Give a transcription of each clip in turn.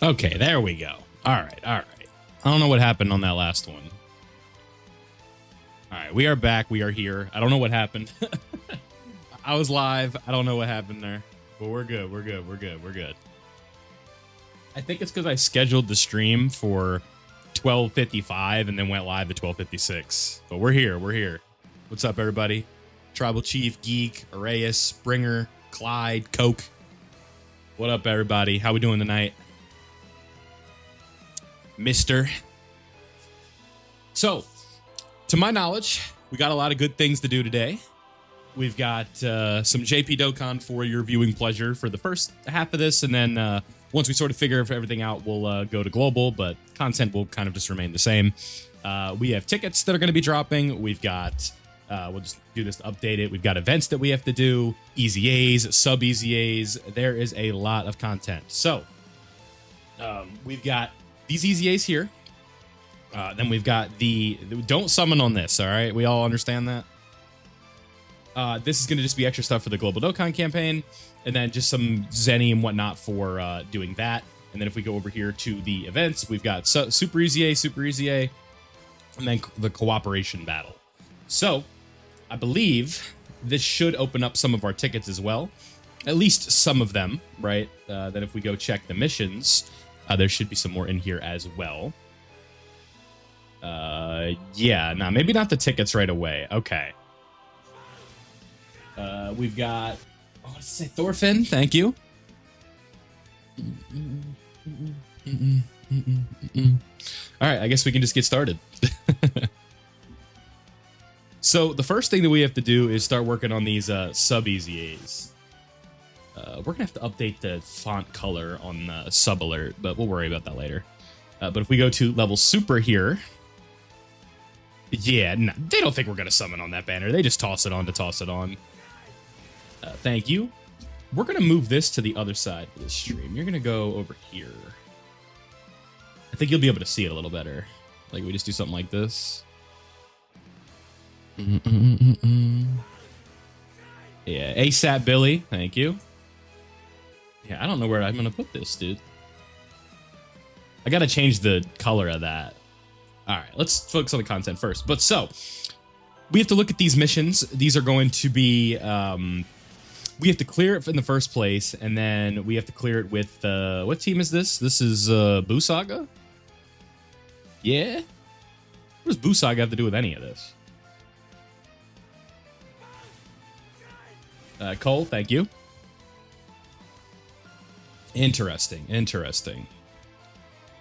Okay, there we go. All right, all right. I don't know what happened on that last one. All right, we are back. We are here. I don't know what happened. I was live. I don't know what happened there, but we're good. We're good. We're good. We're good. I think it's because I scheduled the stream for 12:55 and then went live at 12:56. But we're here. We're here. What's up, everybody? Tribal Chief, Geek, Arias, Springer, Clyde, Coke. What up, everybody? How we doing tonight? Mister. So, to my knowledge, we got a lot of good things to do today. We've got some JP Dokkan for your viewing pleasure for the first half of this, and then once we sort of figure everything out, we'll go to global, but content will kind of just remain the same. We have tickets that are going to be dropping. We've got, we'll just do this to update it. We've got events that we have to do, EZAs, sub-EZAs. There is a lot of content. So, we've got these EZAs here. Then we've got the... Don't summon on this, all right? We all understand that? This is going to just be extra stuff for the Global Dokkan campaign, and then just some Zenny and whatnot for doing that. And then if we go over here to the events, we've got Super EZA, and then the Cooperation Battle. So, I believe this should open up some of our tickets as well. At least some of them, right? Then if we go check the missions... there should be some more in here as well. Yeah, no, maybe not the tickets right away. Okay. We've got... Oh, what does it say? Thorfinn, thank you. All right, I guess we can just get started. So, the first thing that we have to do is start working on these sub-EZAs. We're going to have to update the font color on sub alert, but we'll worry about that later. But if we go to level super here, yeah, no, they don't think we're going to summon on that banner. They just toss it on to toss it on. Thank you. We're going to move this to the other side of the stream. You're going to go over here. I think you'll be able to see it a little better. Like we just do something like this. Yeah, ASAP Billy, thank you. Yeah, I don't know where I'm going to put this, dude. I got to change the color of that. All right, let's focus on the content first. But so, we have to look at these missions. These are going to be... we have to clear it in the first place, and then we have to clear it with... what team is this? This is Buu Saga? Yeah? What does Buu Saga have to do with any of this? Cole, thank you. Interesting, interesting.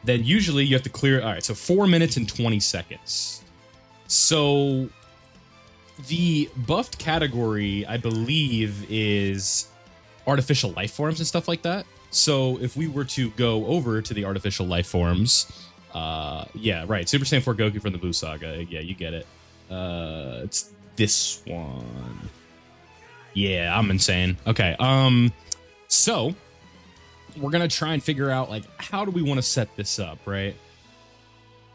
Then usually you have to clear... All right, so 4 minutes and 20 seconds. So the buffed category, I believe, is artificial life forms and stuff like that. So if we were to go over to the artificial life forms... yeah, right, Super Saiyan 4 Goku from the Buu Saga. Yeah, you get it. It's this one... Yeah, I'm insane. Okay, so we're gonna try and figure out, like, how do we want to set this up, right?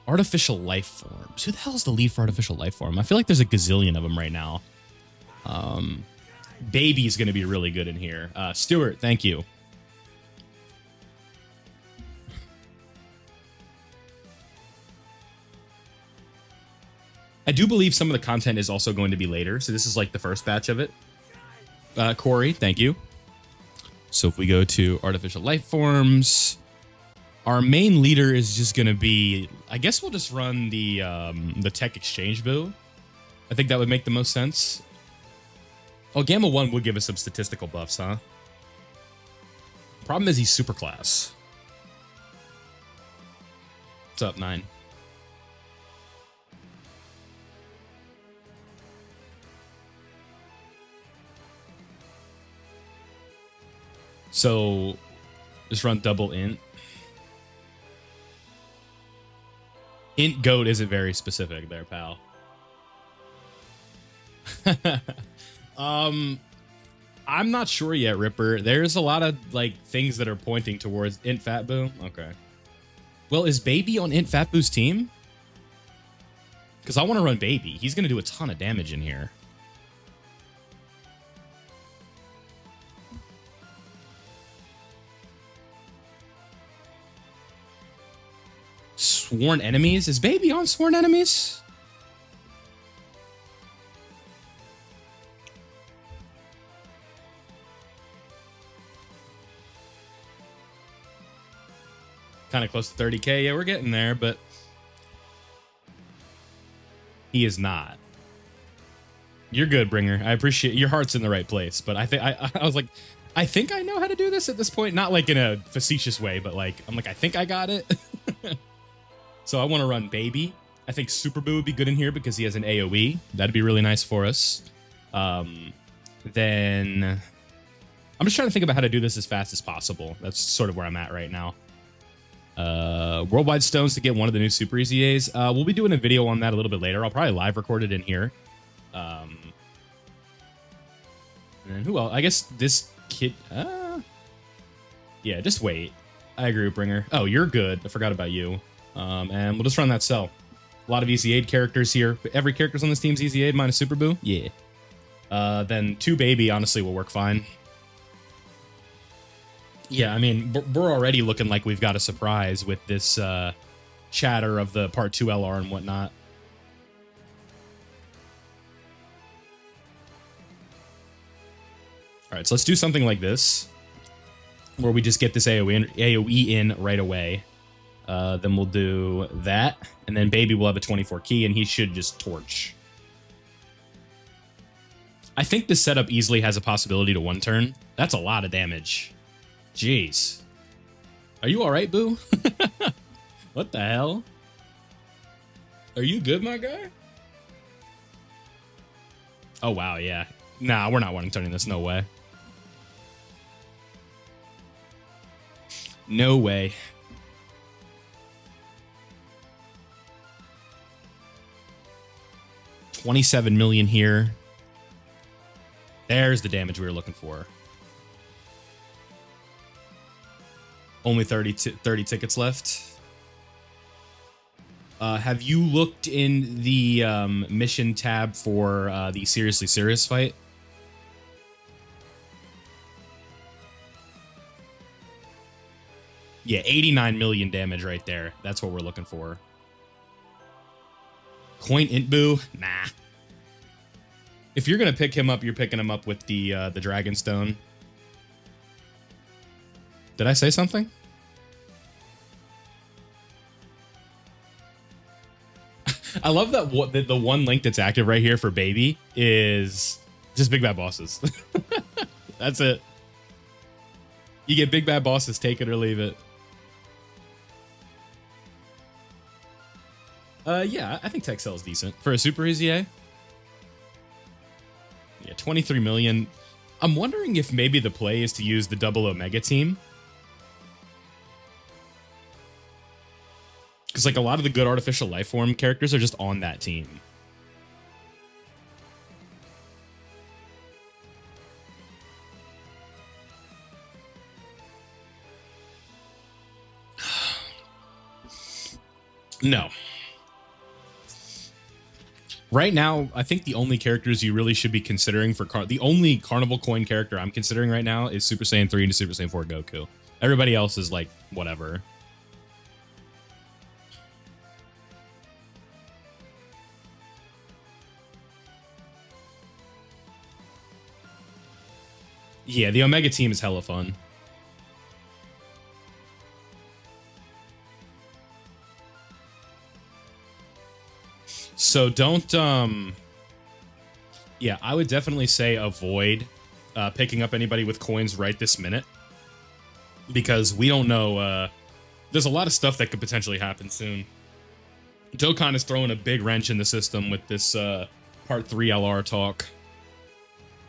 Artificial life forms. Who the hell is the lead for artificial life form? I feel like there's a gazillion of them right now. Baby's gonna be really good in here. Stuart, thank you. I do believe some of the content is also going to be later, so this is like the first batch of it. Corey, thank you. So if we go to artificial life forms, our main leader is just going to be, I guess we'll just run the tech exchange Buu. I think that would make the most sense. Oh, Gamma 1 would give us some statistical buffs, huh? Problem is he's super class. What's up, 9? So, just run double int. Int goat isn't very specific there, pal. I'm not sure yet, Ripper. There's a lot of like things that are pointing towards int Fat Buu. Okay. Well, is Baby on int Fat Buu's team? Because I want to run Baby. He's going to do a ton of damage in here. Sworn Enemies. Is Baby on Sworn Enemies? Kind of close to 30K. Yeah, we're getting there, but he is not. You're good, Bringer. I appreciate your heart's in the right place, but I think I was like, I think I know how to do this at this point. Not like in a facetious way, but like I'm like, I think I got it. So I want to run Baby. I think Super Boo would be good in here because he has an AoE. That'd be really nice for us. Then I'm just trying to think about how to do this as fast as possible. That's sort of where I'm at right now. Worldwide Stones to get one of the new Super EZAs. We'll be doing a video on that a little bit later. I'll probably live record it in here. And who else? I guess this kid. Yeah, just wait. I agree with Bringer. Oh, you're good. I forgot about you. And we'll just run that cell. A lot of EZA'd characters here. Every character's on this team's EZA'd minus Super Boo. Yeah. Then 2 Baby honestly will work fine. Yeah, I mean, we're already looking like we've got a surprise with this chatter of the Part 2 LR and whatnot. All right, so let's do something like this, where we just get this AoE in right away. Then we'll do that, and then Baby will have a 24 key, and he should just torch. I think this setup easily has a possibility to 1-turn. That's a lot of damage. Jeez. Are you all right, Boo? What the hell? Are you good, my guy? Oh, wow, yeah. Nah, we're not 1-turning this. No way. No way. $27 million here. There's the damage we were looking for. Only 30 tickets left. Have you looked in the mission tab for the Seriously Serious fight? Yeah, 89 million damage right there. That's what we're looking for. Coin Int Boo? Nah. If you're gonna pick him up, you're picking him up with the Dragon Stone. Did I say something? I love that the one link that's active right here for Baby is just Big Bad Bosses. That's it. You get Big Bad Bosses, take it or leave it. Yeah, I think Texel is decent. For a Super EZA? Yeah, 23 million. I'm wondering if maybe the play is to use the double Omega team. Because like a lot of the good artificial life form characters are just on that team. No. Right now, I think the only characters you really should be considering for the only Carnival coin character I'm considering right now is Super Saiyan 3 and Super Saiyan 4 Goku. Everybody else is like whatever. Yeah, the Omega team is hella fun. So don't, yeah, I would definitely say avoid picking up anybody with coins right this minute. Because we don't know, there's a lot of stuff that could potentially happen soon. Dokkan is throwing a big wrench in the system with this Part 3 LR talk.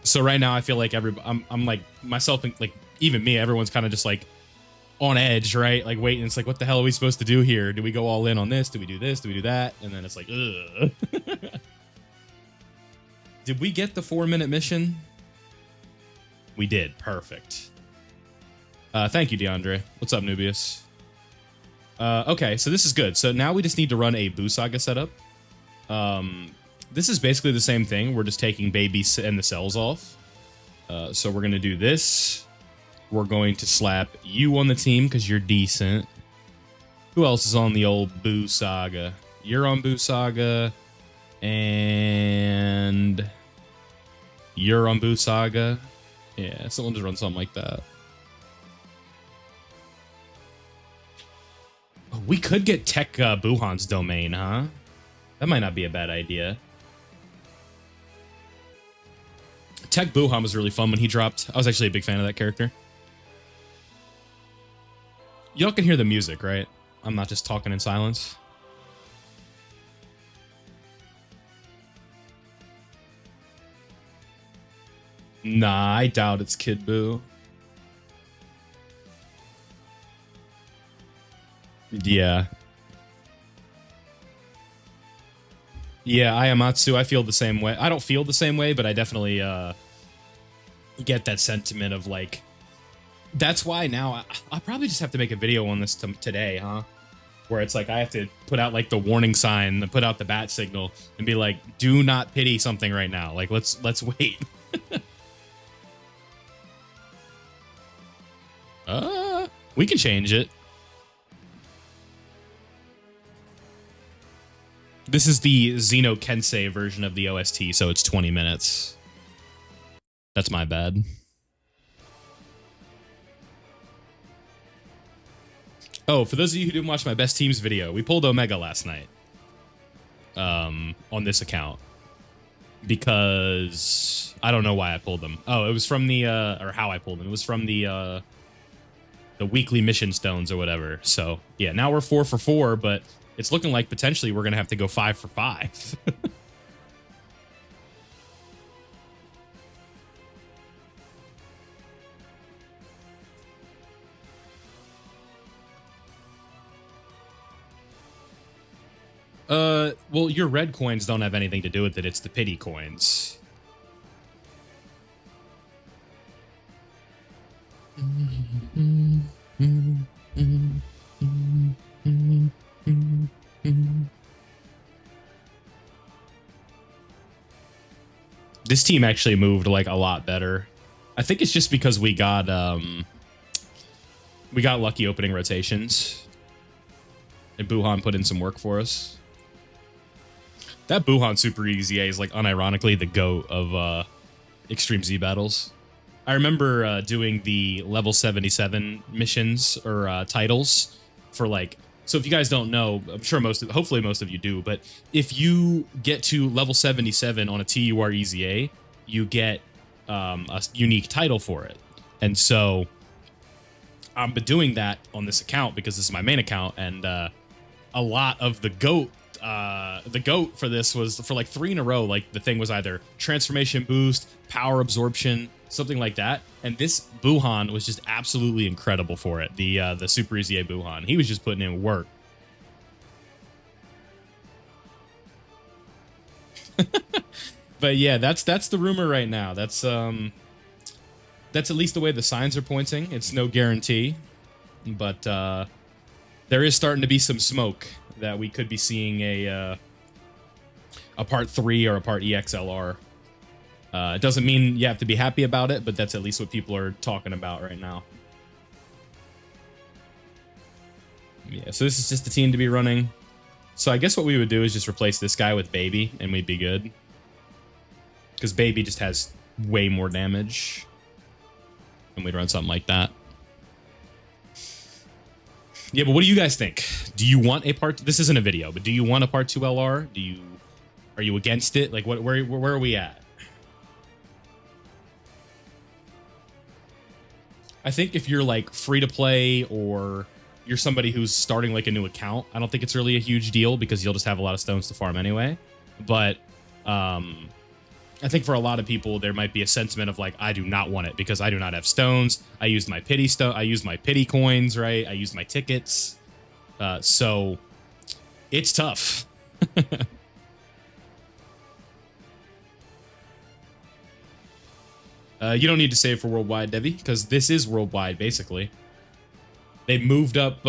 So right now I feel like I'm like, myself, like, even me, everyone's kind of just like on edge, right? Like waiting. It's like, what the hell are we supposed to do here? Do we go all in on this? Do we do this? Do we do that? And then it's like, ugh. Did we get the 4-minute mission? We did. Perfect. Thank you, DeAndre. What's up, Nubius? Okay, so this is good. So now we just need to run a Boo Saga setup. This is basically the same thing. We're just taking Baby and the cells off. So we're going to do this. We're going to slap you on the team because you're decent. Who else is on the old Boo Saga? You're on Boo Saga, and you're on Boo Saga. Yeah, someone just run something like that. Oh, we could get Tech Buhan's domain, huh? That might not be a bad idea. Tech Buhan was really fun when he dropped. I was actually a big fan of that character. Y'all can hear the music, right? I'm not just talking in silence. Nah, I doubt it's Kid Buu. Yeah. Yeah, Ayamatsu, I feel the same way. I don't feel the same way, but I definitely get that sentiment of like, that's why now I'll probably just have to make a video on this today, huh? Where it's like I have to put out like the warning sign, put out the bat signal, and be like, do not pity something right now. Like let's wait. We can change it. This is the Xeno Kensei version of the OST, so it's 20 minutes. That's my bad. Oh, for those of you who didn't watch my best teams video, we pulled Omega last night. On this account. Because I don't know why I pulled them. Oh, it was from the or how I pulled them. It was from the weekly mission stones or whatever. So yeah, now we're 4 for 4, but it's looking like potentially we're gonna have to go 5 for 5. Well, your red coins don't have anything to do with it. It's the pity coins. This team actually moved like a lot better. I think it's just because we got lucky opening rotations. And Buhan put in some work for us. That Buhan Super EZA is like unironically the GOAT of Extreme Z battles. I remember doing the level 77 missions or titles for like, so if you guys don't know, I'm sure hopefully most of you do, but if you get to level 77 on a TUR EZA, you get a unique title for it. And so I'm doing that on this account because this is my main account, and a lot of the GOAT for this was for like 3 in a row. Like the thing was either transformation boost, power absorption, something like that. And this Buhan was just absolutely incredible for it. The Super EZA Buhan, he was just putting in work. But yeah, that's the rumor right now. That's at least the way the signs are pointing. It's no guarantee, but there is starting to be some smoke that we could be seeing a part 3 or a part EXLR. It doesn't mean you have to be happy about it, but that's at least what people are talking about right now. Yeah, so this is just the team to be running. So I guess what we would do is just replace this guy with Baby, and we'd be good. Because Baby just has way more damage. And we'd run something like that. Yeah, but what do you guys think? Do you want a part... This isn't a video, but do you want a part 2 LR? Are you against it? Like, where are we at? I think if you're like free to play or you're somebody who's starting like a new account, I don't think it's really a huge deal because you'll just have a lot of stones to farm anyway. But I think for a lot of people, there might be a sentiment of like, I do not want it because I do not have stones. I used my pity coins, right? I used my tickets. So it's tough. You don't need to save for worldwide, Devi, because this is worldwide, basically. They moved up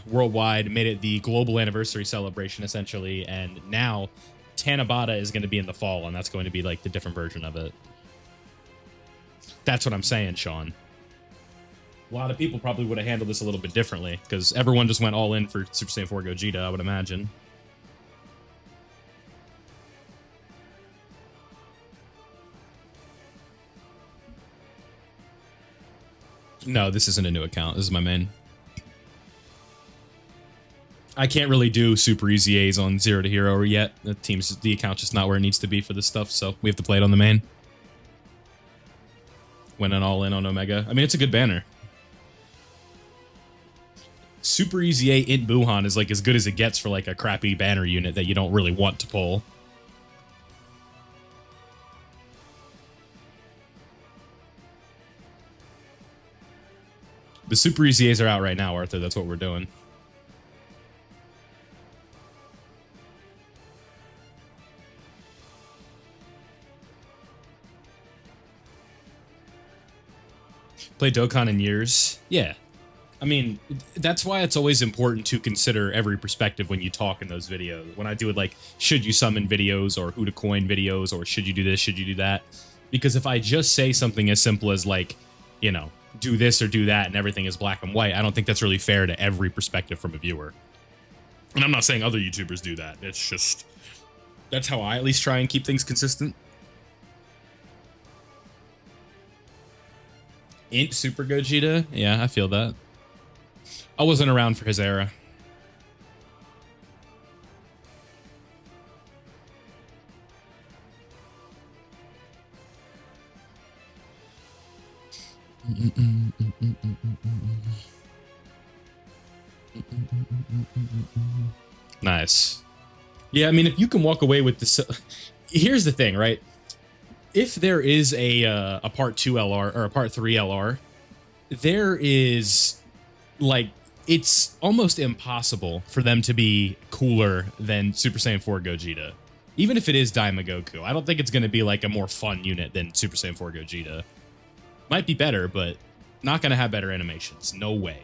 worldwide, made it the global anniversary celebration, essentially, and now Tanabata is going to be in the fall, and that's going to be like the different version of it. That's what I'm saying, Sean. A lot of people probably would have handled this a little bit differently because everyone just went all in for Super Saiyan 4 Gogeta, I would imagine. No, this isn't a new account. This is my main. I can't really do Super EZAs on 0 to Hero yet. The account's just not where it needs to be for this stuff, so we have to play it on the main. Went all in on Omega. I mean, it's a good banner. Super EZA in Buhan is like as good as it gets for like a crappy banner unit that you don't really want to pull. The Super EZAs are out right now, Arthur. That's what we're doing. Played Dokkan in years. Yeah. I mean, that's why it's always important to consider every perspective when you talk in those videos. When I do it, like, should you summon videos or who to coin videos or should you do this, should you do that? Because if I just say something as simple as, like, you know, do this or do that and everything is black and white, I don't think that's really fair to every perspective from a viewer. And I'm not saying other YouTubers do that. It's just, that's how I at least try and keep things consistent. Int Super Gogeta? Yeah, I feel that. I wasn't around for his era. Nice. Yeah, I mean, if you can walk away with this... Here's the thing, right? If there is a Part 2 LR or a Part 3 LR, there is, like, it's almost impossible for them to be cooler than Super Saiyan 4 Gogeta. Even if it is Daima Goku, I don't think it's going to be, like, a more fun unit than Super Saiyan 4 Gogeta. Might be better, but not going to have better animations. No way.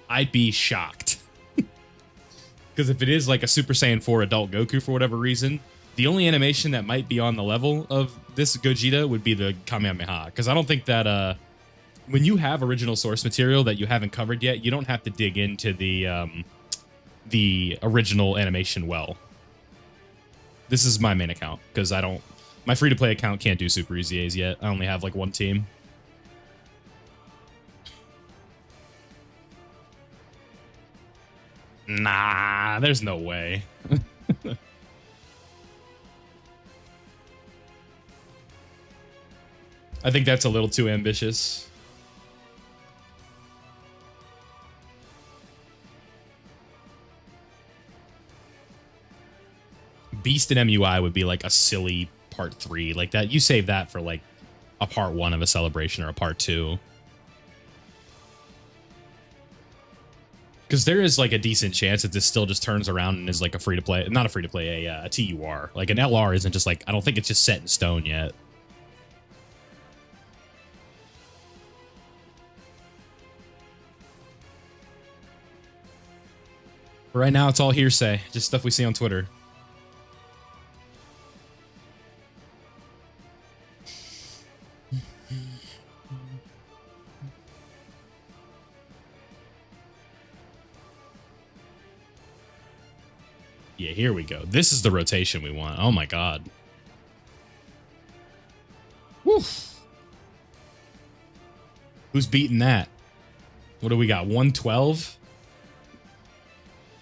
I'd be shocked. Because if it is, like, a Super Saiyan 4 adult Goku for whatever reason... The only animation that might be on the level of this Gogeta would be the Kamehameha, because I don't think that when you have original source material that you haven't covered yet, you don't have to dig into the original animation well. This is my main account, because my free-to-play account can't do Super EZAs yet. I only have like one team. Nah, there's no way. I think that's a little too ambitious. Beast and MUI would be like a silly Part 3. Like that, you save that for like a Part 1 of a celebration or a Part 2. Because there is like a decent chance that this still just turns around and is like a free-to-play, not a free-to-play, a TUR. Like an LR isn't just like, I don't think it's just set in stone yet. But right now, it's all hearsay. Just stuff we see on Twitter. Yeah, here we go. This is the rotation we want. Oh my god. Woo. Who's beating that? What do we got? 112?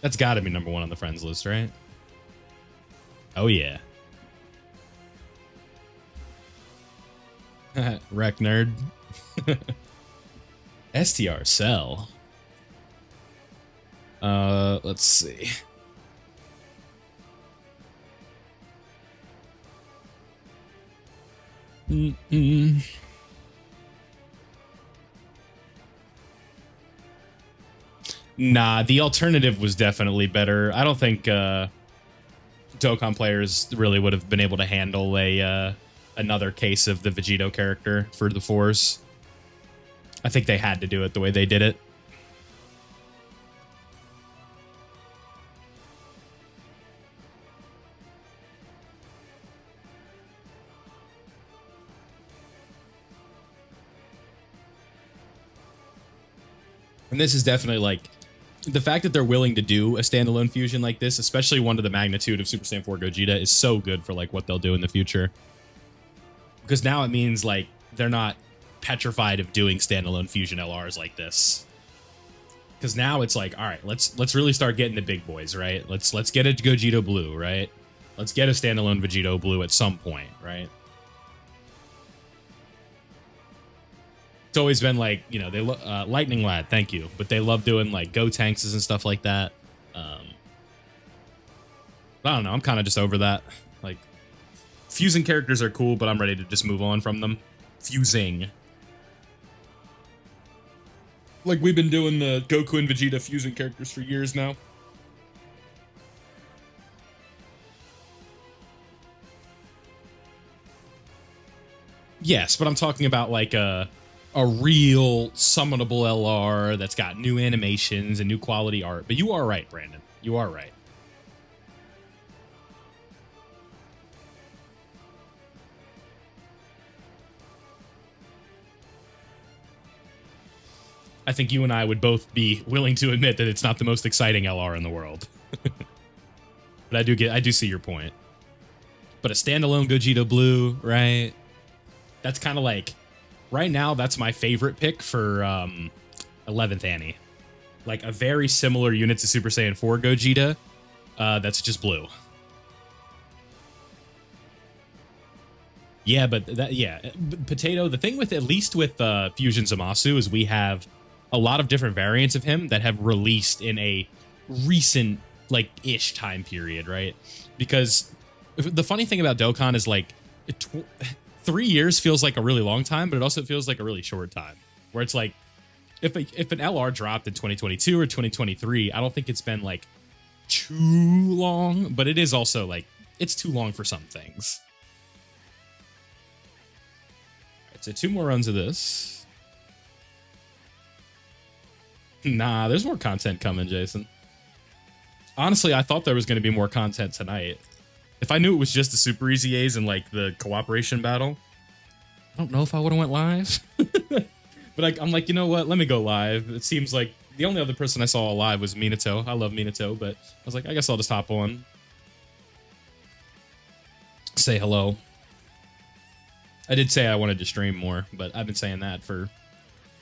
That's got to be number 1 on the friends list, right? Oh, yeah. Wreck nerd. STR Cell. Let's see. Nah, the alternative was definitely better. I don't think Dokkan players really would have been able to handle another case of the Vegito character for the fours. I think they had to do it the way they did it. And this is definitely like the fact that they're willing to do a standalone fusion like this, especially one to the magnitude of Super Saiyan 4 Gogeta, is so good for like what they'll do in the future. Because now it means like they're not petrified of doing standalone fusion LRs like this. Because now it's like, all right, let's really start getting the big boys, right? Let's get a Gogeta Blue, right? Let's get a standalone Vegito Blue at some point, right? It's always been like, you know, they Lightning Lad, thank you, but they love doing like Go Tanks and stuff like that. I don't know, I'm kind of just over that. Like, fusing characters are cool, but I'm ready to just move on from them. Fusing. Like, we've been doing the Goku and Vegeta fusing characters for years now. Yes, but I'm talking about like a real summonable LR that's got new animations and new quality art. But you are right, Brandon. You are right. I think you and I would both be willing to admit that it's not the most exciting LR in the world. But I do see your point. But a standalone Gogeta Blue, right? That's kind of like, right now, that's my favorite pick for 11th Annie. Like a very similar unit to Super Saiyan 4 Gogeta, that's just blue. Yeah, but Potato, the thing with, at least with Fusion Zamasu, is we have a lot of different variants of him that have released in a recent, like, ish time period, right? Because the funny thing about Dokkan is, like, 3 years feels like a really long time, but it also feels like a really short time. Where it's like, if an LR dropped in 2022 or 2023, I don't think it's been, like, too long, but it is also, like, it's too long for some things. All right, so 2 more runs of this. Nah, there's more content coming, Jason. Honestly, I thought there was going to be more content tonight. If I knew it was just the Super EZAs and like the cooperation battle, I don't know if I would have went live. But I'm like, you know what? Let me go live. It seems like the only other person I saw alive was Minato. I love Minato, but I was like, I guess I'll just hop on. Say hello. I did say I wanted to stream more, but I've been saying that for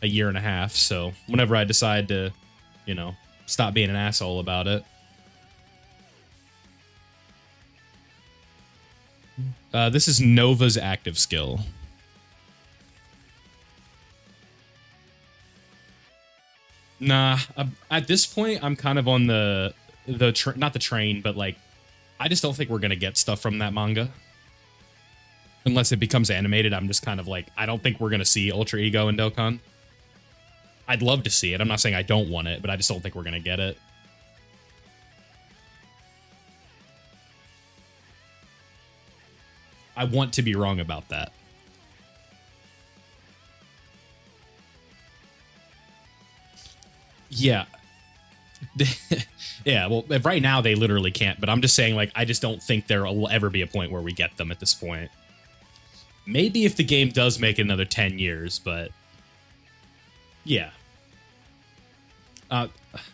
a year and a half, so whenever I decide to, you know, stop being an asshole about it. This is Nova's active skill. Nah, at this point, I'm kind of on the not the train, but like, I just don't think we're gonna get stuff from that manga. Unless it becomes animated, I'm just kind of like, I don't think we're gonna see Ultra Ego in Dokkan. I'd love to see it. I'm not saying I don't want it, but I just don't think we're going to get it. I want to be wrong about that. Yeah. Yeah, well, right now they literally can't, but I'm just saying, like, I just don't think there will ever be a point where we get them at this point. Maybe if the game does make another 10 years, but yeah. I'm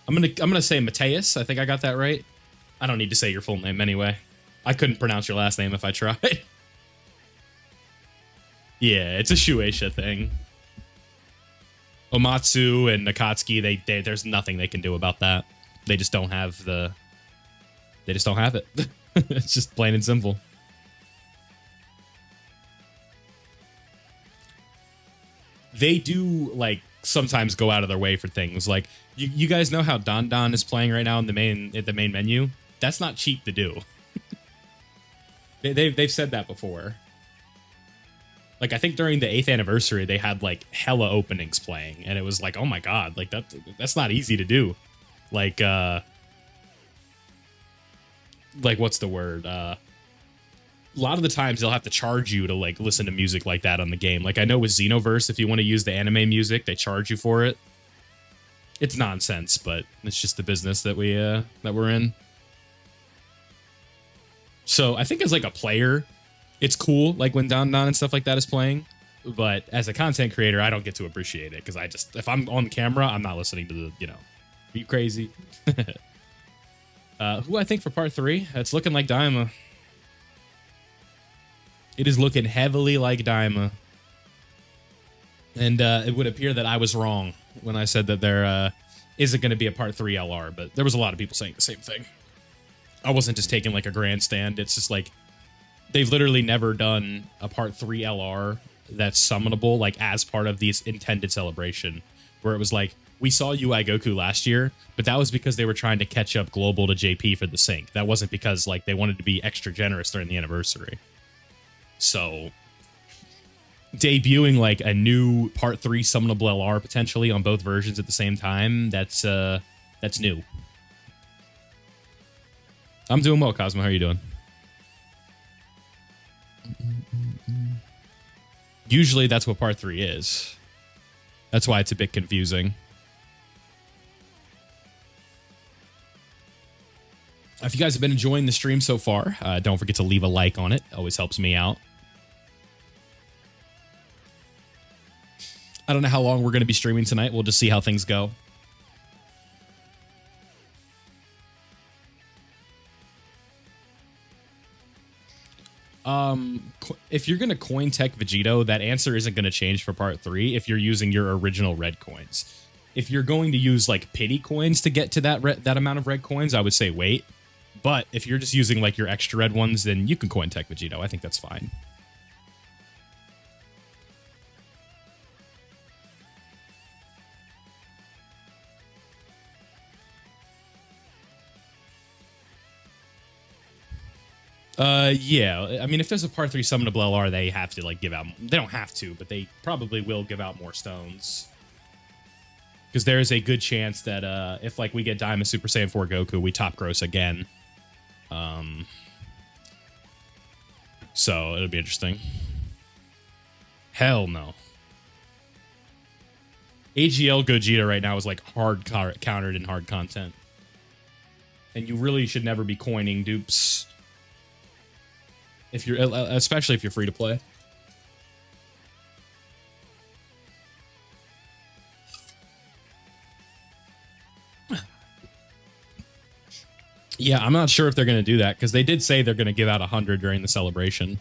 gonna say Mateus. I think I got that right. I don't need to say your full name anyway. I couldn't pronounce your last name if I tried. Yeah, it's a Shueisha thing. Omatsu and Nakatsuki, there's nothing they can do about that. They just don't have the... They just don't have it. It's just plain and simple. They do, like, sometimes go out of their way for things. Like, you guys know how Don Don is playing right now in the main menu? That's not cheap to do. They've said that before. Like, I think during the 8th anniversary, they had, like, hella openings playing, and it was like, oh my god, like, that's not easy to do. Like, what's the word? A lot of the times they'll have to charge you to, like, listen to music like that on the game. Like, I know with Xenoverse, if you want to use the anime music, they charge you for it. It's nonsense, but it's just the business that we're in. So I think as, like, a player, it's cool, like, when Don Don and stuff like that is playing. but as a content creator, I don't get to appreciate it because if I'm on camera, I'm not listening to the, are you crazy? Who I think for part 3? It's looking like Daima. It is looking heavily like Daima. And it would appear that I was wrong when I said that there isn't going to be a part 3 LR, but there was a lot of people saying the same thing. I wasn't just taking like a grandstand. It's just like they've literally never done a part 3 LR that's summonable like as part of this intended celebration, where it was like, we saw UI Goku last year, but that was because they were trying to catch up global to JP for the sync. That wasn't because like they wanted to be extra generous during the anniversary. So debuting like a new part 3 summonable LR potentially on both versions at the same time, that's new. I'm doing well, Cosmo. How are you doing? Usually that's what part 3 is. That's why it's a bit confusing. If you guys have been enjoying the stream so far, don't forget to leave a like on it. Always helps me out. I don't know how long we're going to be streaming tonight. We'll just see how things go. If you're going to coin tech Vegito, that answer isn't going to change for part 3 if you're using your original red coins. If you're going to use like pity coins to get to that amount of red coins, I would say wait. But if you're just using like your extra red ones, then you can coin tech Vegito. I think that's fine. Yeah. I mean, if there's a part 3 summonable LR, they have to like give out. They don't have to, but they probably will give out more stones. Because there is a good chance that if like we get Daima Super Saiyan 4 Goku, we top gross again. So it'll be interesting. Hell no. AGL Gogeta right now is like hard countered in hard content. And you really should never be coining dupes. If you're, especially if you're free to play. Yeah, I'm not sure if they're going to do that because they did say they're going to give out 100 during the celebration.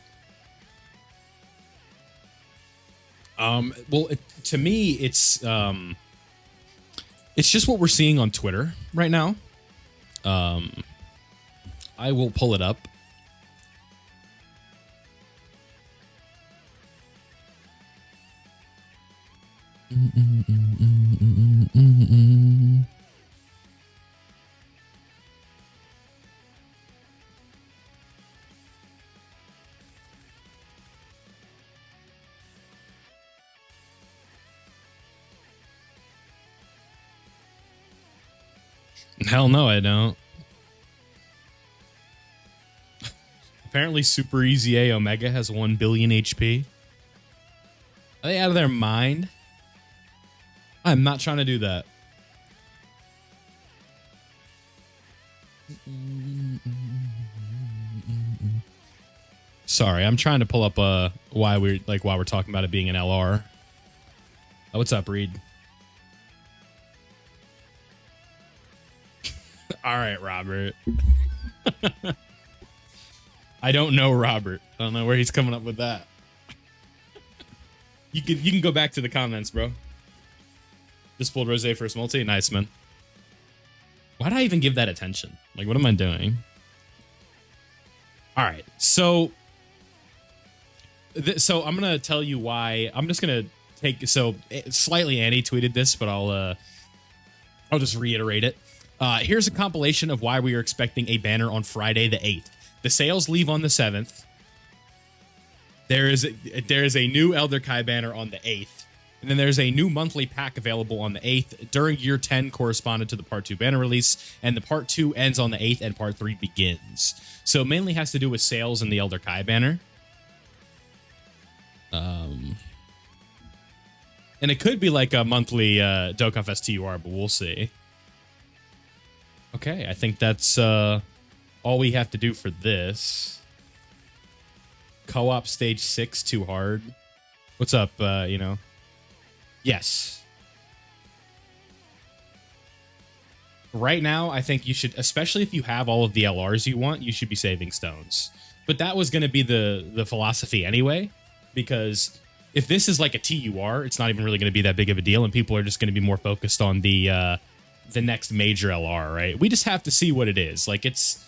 Well, to me, it's just what we're seeing on Twitter right now. I will pull it up. Hell no, I don't. Apparently, Super EZA Omega has 1 billion HP. Are they out of their mind? I'm not trying to do that. Sorry, I'm trying to pull up why we're talking about it being an LR. Oh, what's up, Reed? All right, Robert. I don't know Robert. I don't know where he's coming up with that. You can go back to the comments, bro. Just pulled Rosé first multi. Nice, man. Why did I even give that attention? Like, what am I doing? All right, so I'm gonna tell you why. I'm just gonna take slightly Annie tweeted this, but I'll just reiterate it. Here's a compilation of why we are expecting a banner on Friday the 8th. The sales leave on the 7th. There is a new Elder Kai banner on the 8th. And then there's a new monthly pack available on the 8th. During year 10 corresponded to the part 2 banner release. And the part 2 ends on the 8th and part 3 begins. So it mainly has to do with sales in the Elder Kai banner. And it could be like a monthly Dokkan Fest TUR, but we'll see. Okay, I think that's all we have to do for this. Co-op stage 6 too hard. What's up, you know? Yes. Right now, I think you should, especially if you have all of the LRs you want, you should be saving stones. But that was going to be the philosophy anyway, because if this is like a TUR, it's not even really going to be that big of a deal, and people are just going to be more focused on the next major LR, right? We just have to see what it is. Like, it's,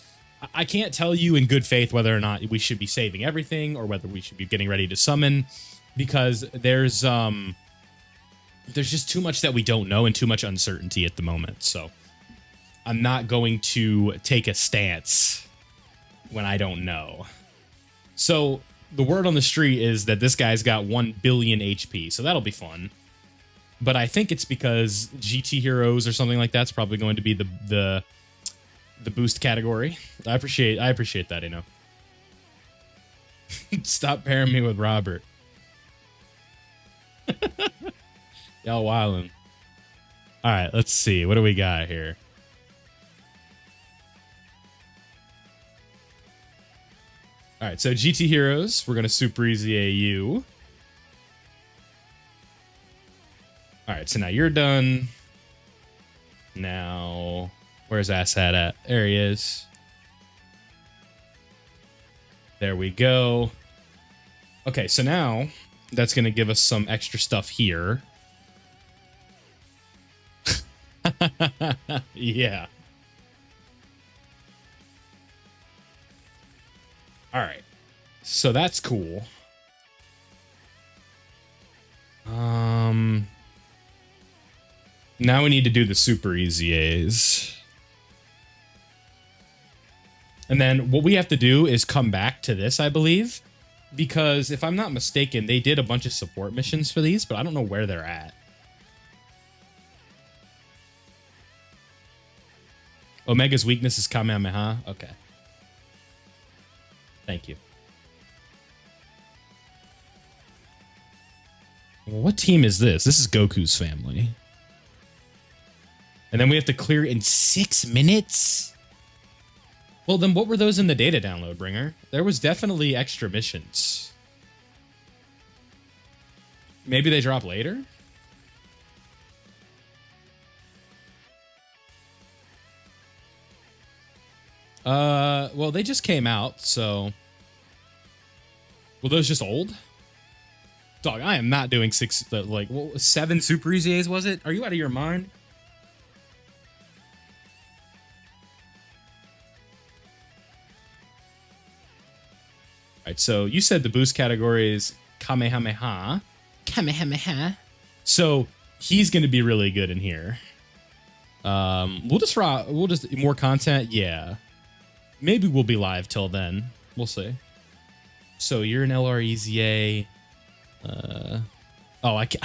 I can't tell you in good faith whether or not we should be saving everything or whether we should be getting ready to summon, because there's just too much that we don't know and too much uncertainty at the moment. So I'm not going to take a stance when I don't know. So the word on the street is that this guy's got 1 billion HP, so that'll be fun. But I think it's because GT Heroes or something like that's probably going to be the boost category. I appreciate that, you know. Stop pairing me with Robert. Y'all wildin'. All right, let's see. What do we got here? All right, so GT Heroes, we're going to Super Easy AU. All right, so now you're done. Now, where's Assad at? There he is. There we go. Okay, so now that's going to give us some extra stuff here. Yeah. All right, so that's cool. Now we need to do the Super EZAs. And then what we have to do is come back to this, I believe, because if I'm not mistaken, they did a bunch of support missions for these, but I don't know where they're at. Omega's weakness is Kamehameha. Okay. Thank you. Well, what team is this? This is Goku's family. And then we have to clear in 6 minutes? Well, then what were those in the data download, Bringer? There was definitely extra missions. Maybe they drop later? Well, they just came out, so... Were those just old? Dog, I am not doing 7 Super EZAs, was it? Are you out of your mind? Alright, so you said the boost category is Kamehameha. Kamehameha. So he's going to be really good in here. We'll just more content, yeah. Maybe we'll be live till then. We'll see. So you're an LR EZA. Oh, I can't.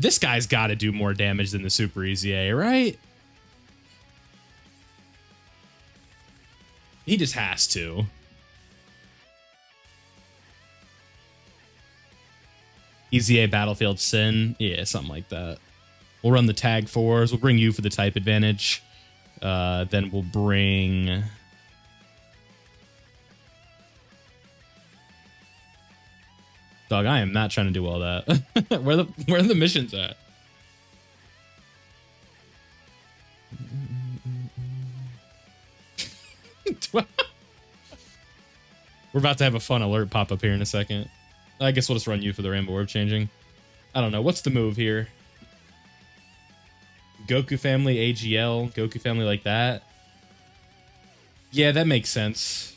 This guy's got to do more damage than the Super EZA, right? He just has to. EZA Battlefield Sin. Yeah, something like that. We'll run the tag 4s. We'll bring you for the type advantage. Then we'll bring... Dog, I am not trying to do all that. Where are the missions at? We're about to have a fun alert pop up here in a second. I guess we'll just run you for the Rainbow Orb changing. I don't know. What's the move here? Goku Family AGL, Goku Family like that. Yeah, that makes sense.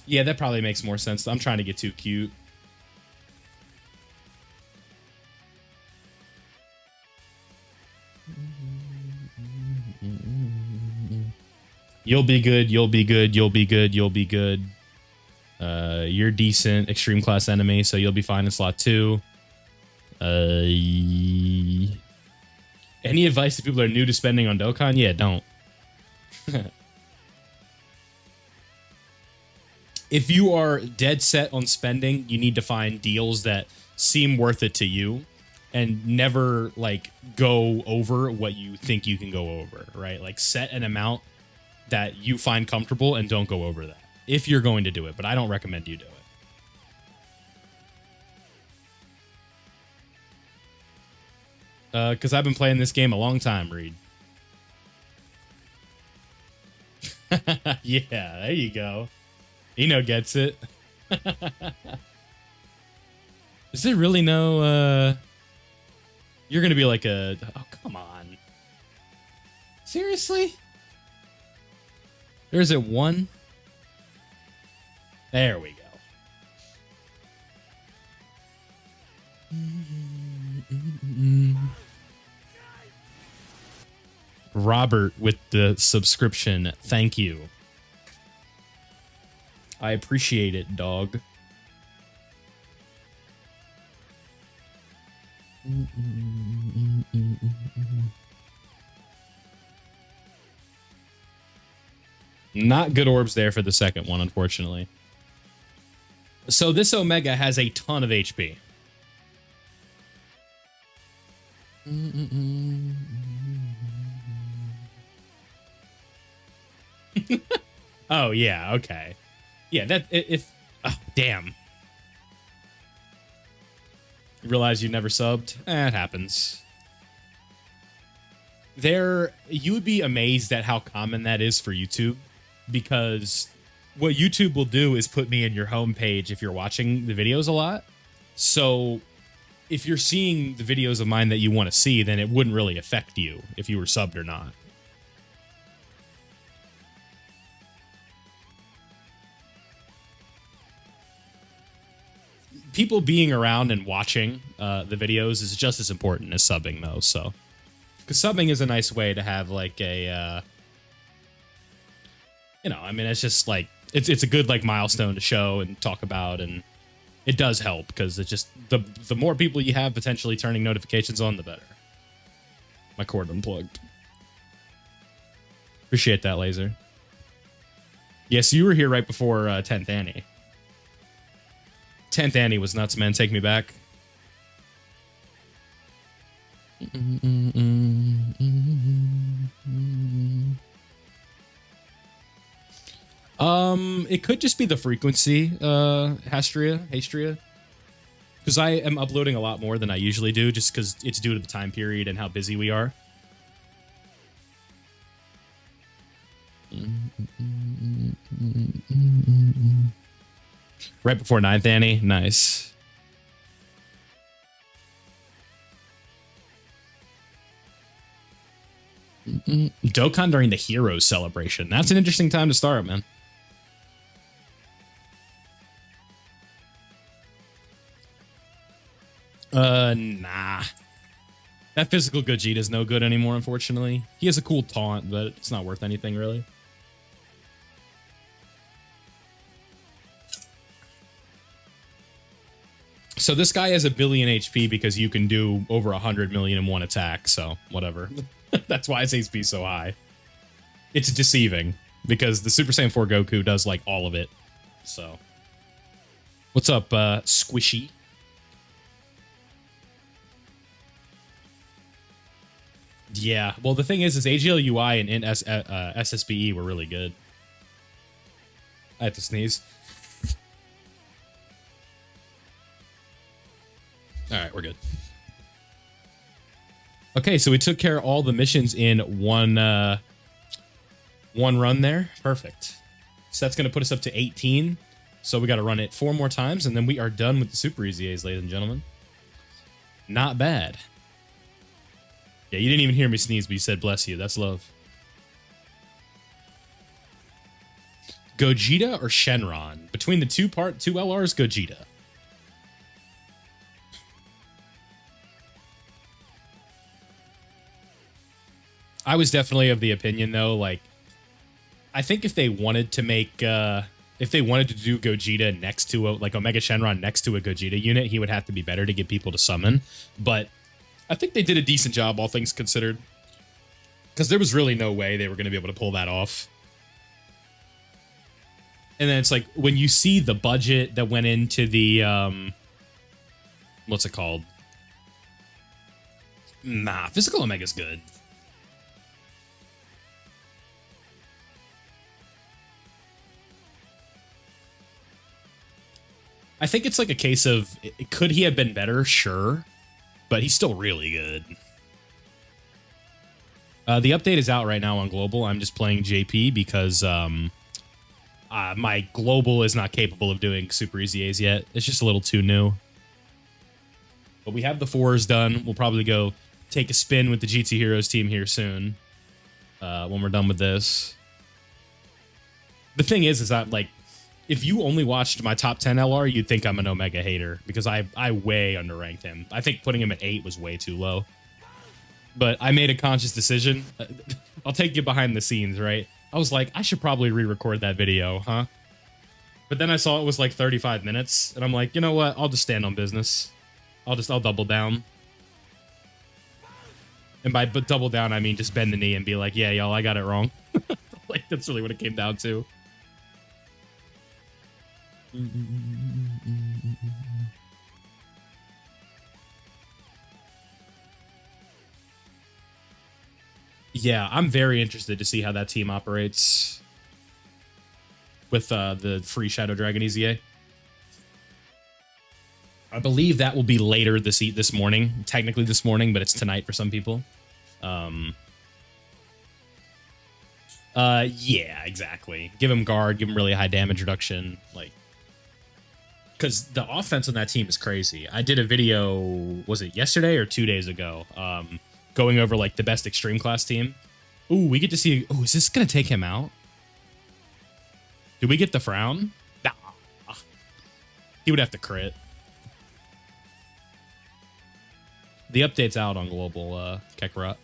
Yeah, that probably makes more sense. I'm trying to get too cute. You'll be good, you'll be good, you'll be good, you'll be good. You're decent, extreme class enemy, so you'll be fine in slot 2. Any advice to people that are new to spending on Dokkan? Yeah, don't. If you are dead set on spending, you need to find deals that seem worth it to you and never like go over what you think you can go over, right? Like set an amount that you find comfortable and don't go over that if you're going to do it, but I don't recommend you do it. Because I've been playing this game a long time, Reed. Yeah, there you go. Eno gets it. Is there really no, you're gonna be like a, oh, come on. Seriously? There's a 1? There we go. Robert with the subscription. Thank you. I appreciate it, dog. Not good orbs there for the second one, unfortunately. So this Omega has a ton of HP. Oh, yeah, okay. Yeah, that, if, oh, damn. You realize you never subbed? It happens. You would be amazed at how common that is for YouTube, because what YouTube will do is put me in your homepage if you're watching the videos a lot. So if you're seeing the videos of mine that you want to see, then it wouldn't really affect you if you were subbed or not. People being around and watching the videos is just as important as subbing, though. So, because subbing is a nice way to have like a, you know, I mean, it's just like it's a good like milestone to show and talk about, and it does help because it's just the more people you have potentially turning notifications on, the better. My cord unplugged. Appreciate that, Laser. Yes, you were here right before 10th Annie. 10th Annie was nuts, man. Take me back. It could just be the frequency, Hastria. Because I am uploading a lot more than I usually do, just because it's due to the time period and how busy we are. Right before 9th Annie. Nice. Dokkan during the Heroes celebration. That's an interesting time to start, man. Nah. That physical Gogeta is no good anymore, unfortunately. He has a cool taunt, but it's not worth anything, really. So this guy has 1 billion HP because you can do over 100 million in one attack, so whatever. That's why his HP is so high. It's deceiving, because the Super Saiyan 4 Goku does, like, all of it. So. What's up, Squishy? Yeah, well, the thing is AGL UI and SSBE were really good. I had to sneeze. All right, we're good. Okay, so we took care of all the missions in one run there. Perfect. So that's going to put us up to 18. So we got to run it 4 more times, and then we are done with the Super EZAs, ladies and gentlemen. Not bad. Yeah, you didn't even hear me sneeze, but you said bless you. That's love. Gogeta or Shenron? Between the two LRs, Gogeta. I was definitely of the opinion, though, like, I think if they wanted to make, if they wanted to do Gogeta next to like Omega Shenron next to a Gogeta unit, he would have to be better to get people to summon. But I think they did a decent job, all things considered, because there was really no way they were going to be able to pull that off. And then it's like, when you see the budget that went into the, what's it called? Nah, Physical Omega's good. I think it's like a case of, could he have been better? Sure. But he's still really good. The update is out right now on global. I'm just playing JP because my global is not capable of doing super easy As yet. It's just a little too new. But we have the 4s done. We'll probably go take a spin with the GT Heroes team here soon when we're done with this. The thing is that, like, if you only watched my top 10 LR, you'd think I'm an Omega hater because I way underranked him. I think putting him at 8 was way too low. But I made a conscious decision. I'll take you behind the scenes, right? I was like, I should probably re-record that video, huh? But then I saw it was like 35 minutes, and I'm like, you know what? I'll just stand on business. I'll double down. And by double down, I mean just bend the knee and be like, yeah, y'all, I got it wrong. Like, that's really what it came down to. Yeah, I'm very interested to see how that team operates with the free Shadow Dragon EZA. I believe that will be later this morning. Technically this morning, but it's tonight for some people. Yeah, exactly. Give him guard, give him really high damage reduction, like, because the offense on that team is crazy. I did a video, was it yesterday or 2 days ago, going over like the best extreme class team. Ooh, we get to see. Oh, is this gonna take him out? Do we get the frown? Nah. He would have to crit. The update's out on global, Kakarot.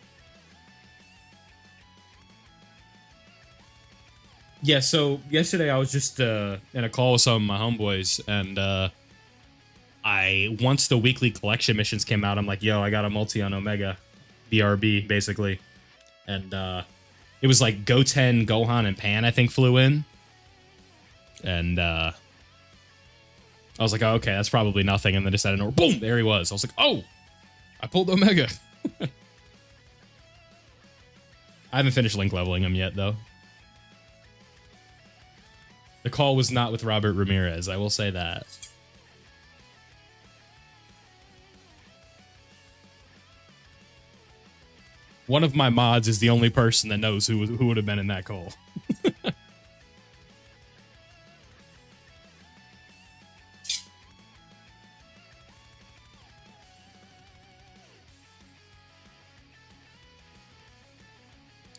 Yeah, so yesterday I was just in a call with some of my homeboys, and once the weekly collection missions came out, I'm like, yo, I got a multi on Omega, BRB, basically. And it was like Goten, Gohan, and Pan, I think, flew in. And I was like, oh, okay, that's probably nothing. And then just out of nowhere, boom, there he was. I was like, oh, I pulled Omega. I haven't finished link leveling him yet, though. The call was not with Robert Ramirez, I will say that. One of my mods is the only person that knows who would have been in that call.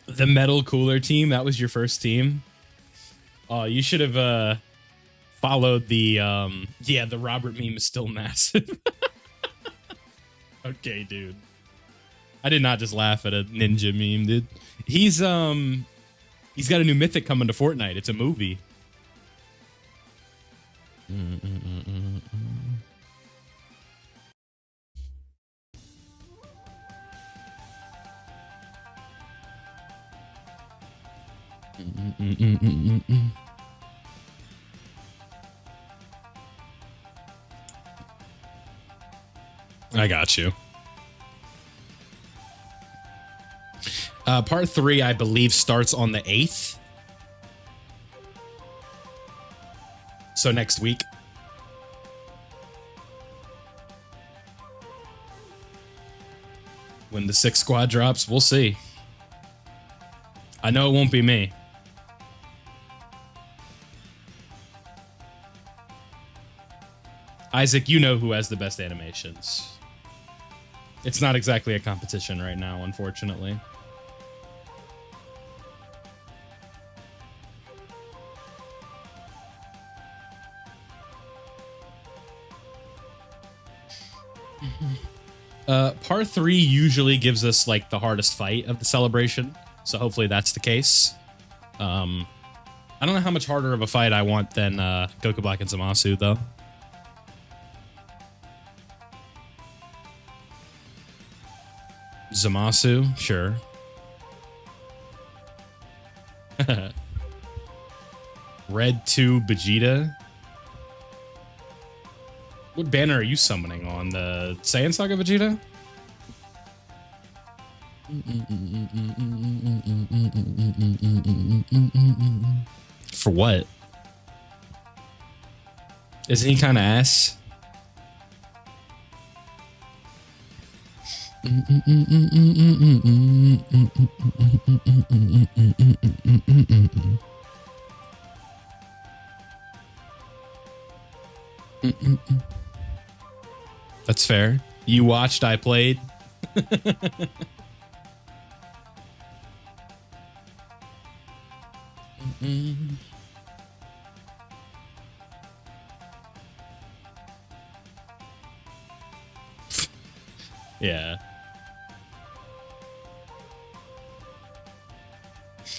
The Metal Cooler team, that was your first team? Oh, you should have followed the yeah, the Robert meme is still massive. Okay, dude. I did not just laugh at a ninja meme, dude. He's got a new mythic coming to Fortnite. It's a movie. I got you. Part 3, I believe, starts on the 8th. So next week. When the 6th squad drops, we'll see. I know it won't be me. Isaac, you know who has the best animations. It's not exactly a competition right now, unfortunately. Part 3 usually gives us like the hardest fight of the celebration, so hopefully that's the case. I don't know how much harder of a fight I want than Goku Black and Zamasu, though. Zamasu, sure. Red 2 Vegeta. What banner are you summoning on? The Saiyan Saga Vegeta? For what? Isn't he kind of ass? That's fair. You watched, I played. Yeah.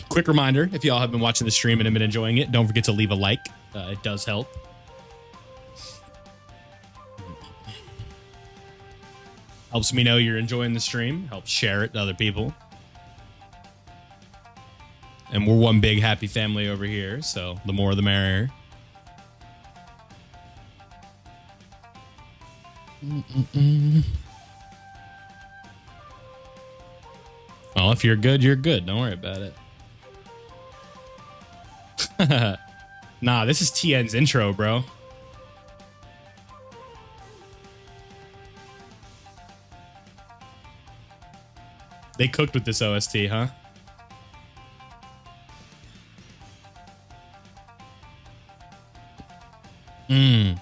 Quick reminder, if y'all have been watching the stream and have been enjoying it, don't forget to leave a like. It does help. Helps me know you're enjoying the stream. Helps share it to other people. And we're one big happy family over here, so the more the merrier. Well, if you're good, you're good. Don't worry about it. Nah, this is TN's intro, bro. They cooked with this OST, huh? Mmm.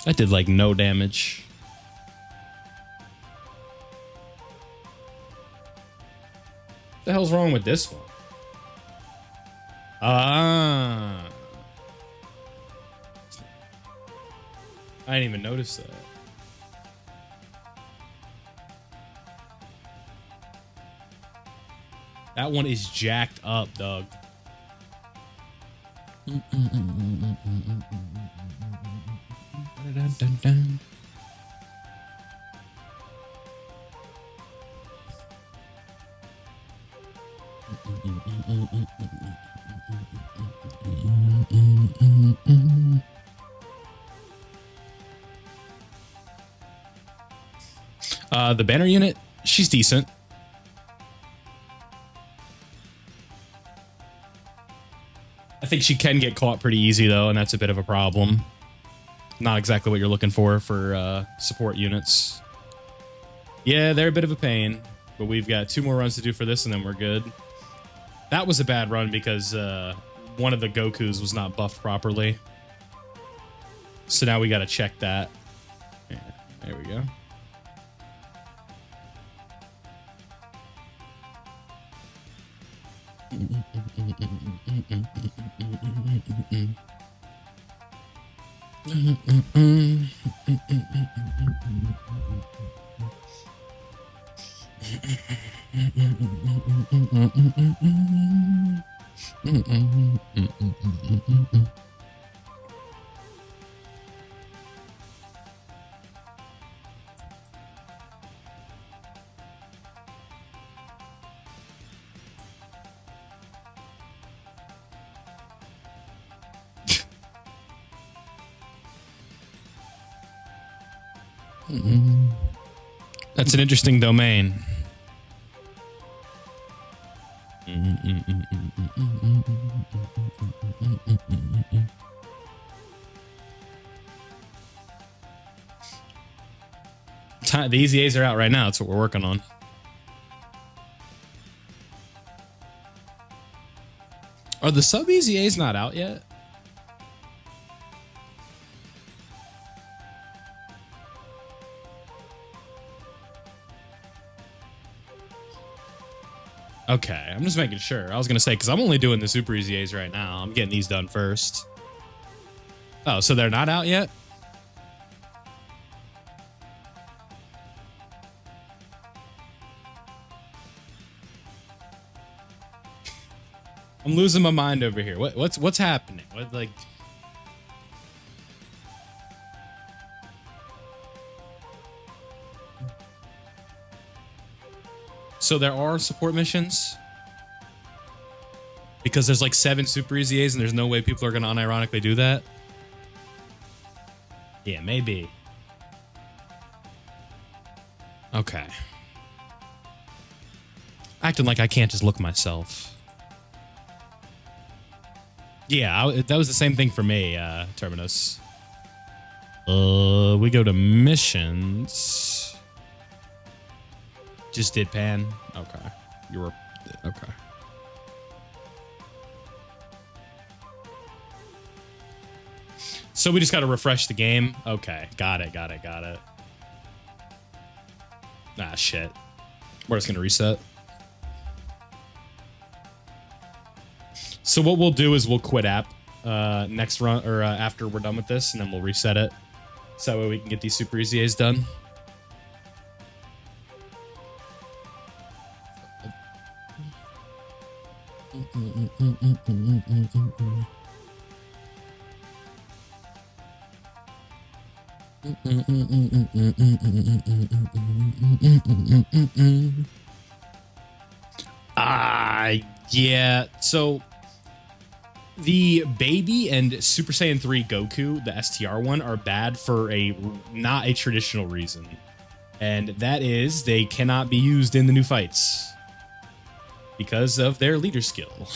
That did like no damage. What the hell's wrong with this one? Ah. I didn't even notice that. That one is jacked up, dog. The banner unit, she's decent. I think she can get caught pretty easy though, and that's a bit of a problem. Not exactly what you're looking for support units. Yeah, they're a bit of a pain, but we've got 2 more runs to do for this, and then we're good. That was a bad run because one of the Gokus was not buffed properly. So now we got to check that. Yeah, there we go. That's an interesting domain. The EZAs are out right now. That's what we're working on. Are the sub EZAs not out yet? Okay, I'm just making sure. I was going to say, because I'm only doing the Super EZAs right now. I'm getting these done first. Oh, so they're not out yet? I'm losing my mind over here. What's happening? What, like... So there are support missions. Because there's like 7 Super EZAs and there's no way people are going to unironically do that. Yeah, maybe. Okay. Acting like I can't just look myself. Yeah, that was the same thing for me, Terminus. We go to missions. Just did pan. Okay. You were... Okay. So we just got to refresh the game. Okay. Got it. Ah, shit. We're just going to reset. So what we'll do is we'll quit app next run or after we're done with this, and then we'll reset it. So that way we can get these Super EZAs done. Yeah. So the Baby and Super Saiyan 3 Goku, the STR one, are bad for not a traditional reason. And that is they cannot be used in the new fights because of their leader skill.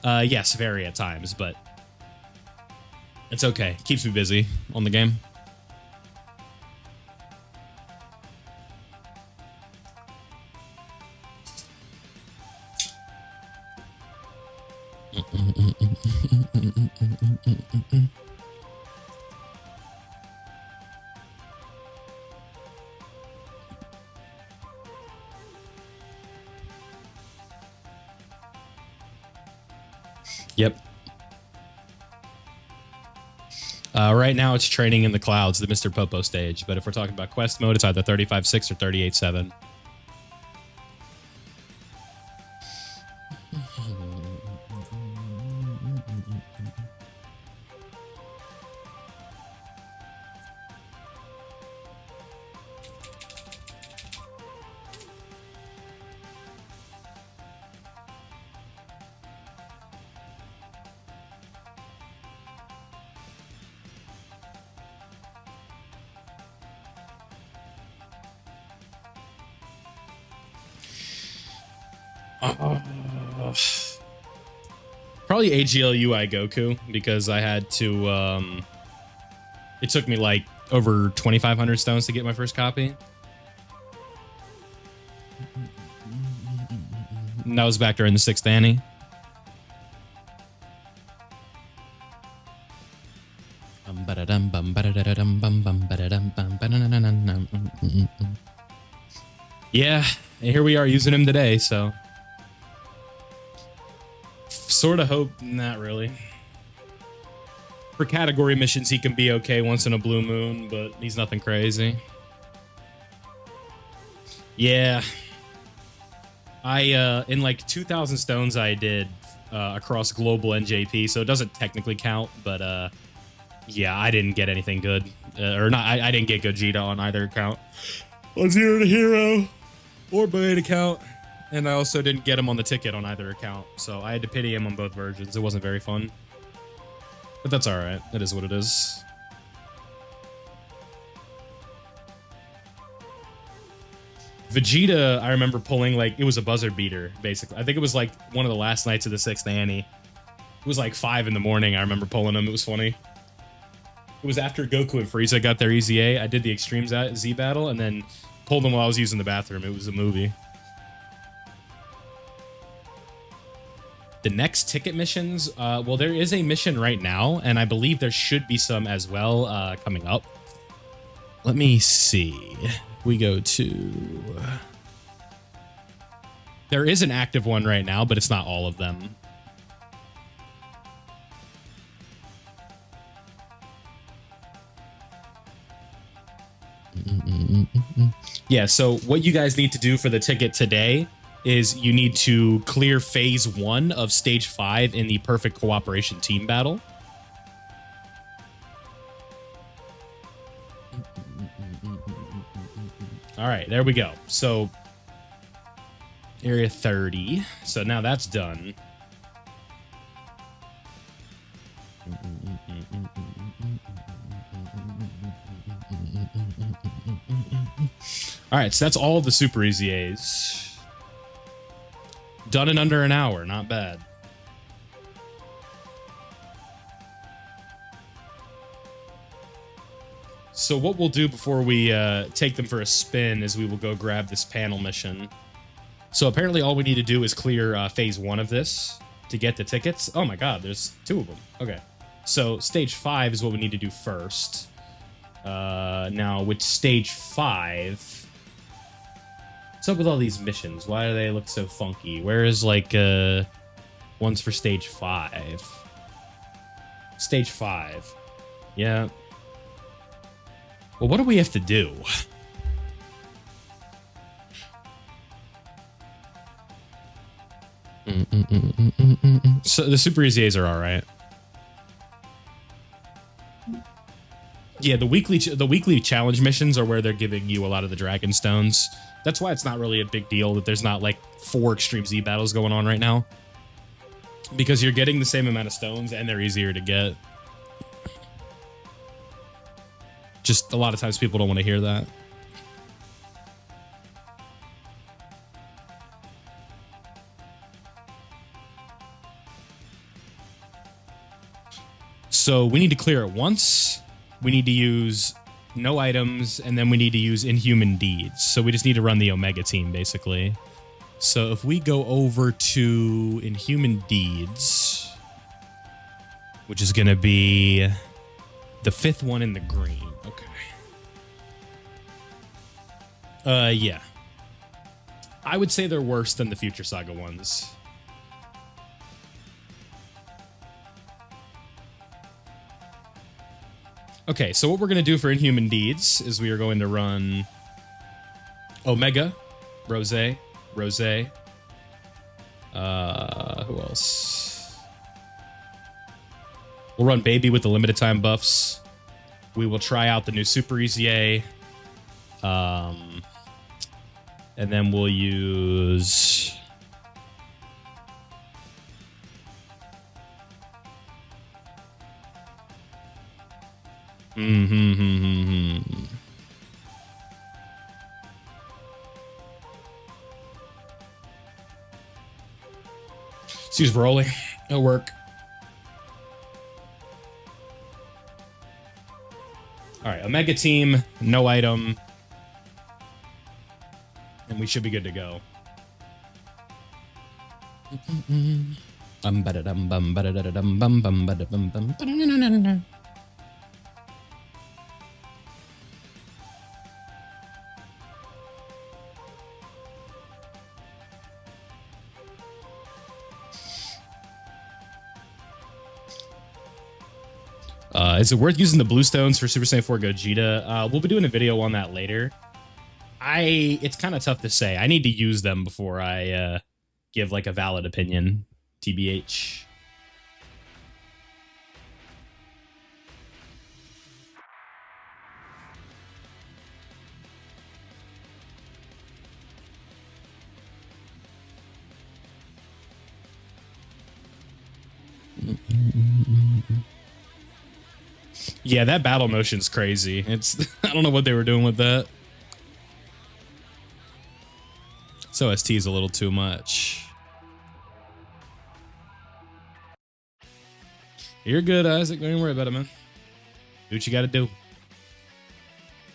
Yes, very at times, but it's okay. Keeps me busy on the game. Yep. Right now it's training in the clouds, the Mr. Popo stage. But if we're talking about quest mode, it's either 35.6 or 38.7. Probably AGLUI Goku, because I had to it took me like over 2,500 stones to get my first copy. And that was back during the 6th Annie. Yeah, and here we are using him today, so sort of hope, not really. For category missions, he can be okay once in a blue moon, but he's nothing crazy. Yeah. In like 2,000 stones I did across global NJP, so it doesn't technically count, but yeah, I didn't get anything good. Or not, I didn't get Gogeta on either account. On Zero to Hero or Blade account. And I also didn't get him on the ticket on either account, so I had to pity him on both versions. It wasn't very fun. But that's alright. It is what it is. Vegeta, I remember pulling, like, it was a buzzer beater, basically. I think it was, like, one of the last nights of the 6th Annie. It was, like, 5 in the morning, I remember pulling him. It was funny. It was after Goku and Frieza got their EZA. I did the Extreme Z battle, and then pulled them while I was using the bathroom. It was a movie. The next ticket missions, well, there is a mission right now, and I believe there should be some as well coming up. Let me see. We go to... There is an active one right now, but it's not all of them. Yeah, so what you guys need to do for the ticket today is you need to clear phase 1 of stage 5 in the perfect cooperation team battle. All right, there we go. So area 30. So now that's done. All right, so that's all the Super EZAs. Done in under an hour, not bad. So what we'll do before we take them for a spin is we will go grab this panel mission. So apparently all we need to do is clear phase 1 of this to get the tickets. Oh my god, there's 2 of them. Okay. So stage 5 is what we need to do first. Now with stage 5... What's up with all these missions? Why do they look so funky? Where is, like, ones for stage 5? Stage 5. Yeah. Well, what do we have to do? So the Super EZAs are all right. Yeah, the weekly challenge missions are where they're giving you a lot of the Dragon Stones. That's why it's not really a big deal that there's not like 4 Extreme Z battles going on right now. Because you're getting the same amount of stones and they're easier to get. Just a lot of times people don't want to hear that. So we need to clear it once. We need to use no items, and then we need to use Inhuman Deeds. So we just need to run the Omega team, basically. So if we go over to Inhuman Deeds, which is going to be the 5th one in the green. Okay. Yeah. I would say they're worse than the Future Saga ones. Okay, so what we're going to do for Inhuman Deeds is we are going to run Omega, Rose, who else? We'll run Baby with the limited time buffs. We will try out the new Super EZA. And then we'll use... Let's use Broly. It'll work. Alright, Omega team, no item. And we should be good to go. Is it worth using the blue stones for Super Saiyan 4 Gogeta? We'll be doing a video on that later. It's kind of tough to say. I need to use them before I give like a valid opinion. TBH. Yeah, that battle motion's crazy. It's I don't know what they were doing with that. So OST is a little too much. You're good, Isaac. Don't even worry about it, man. Do what you gotta do.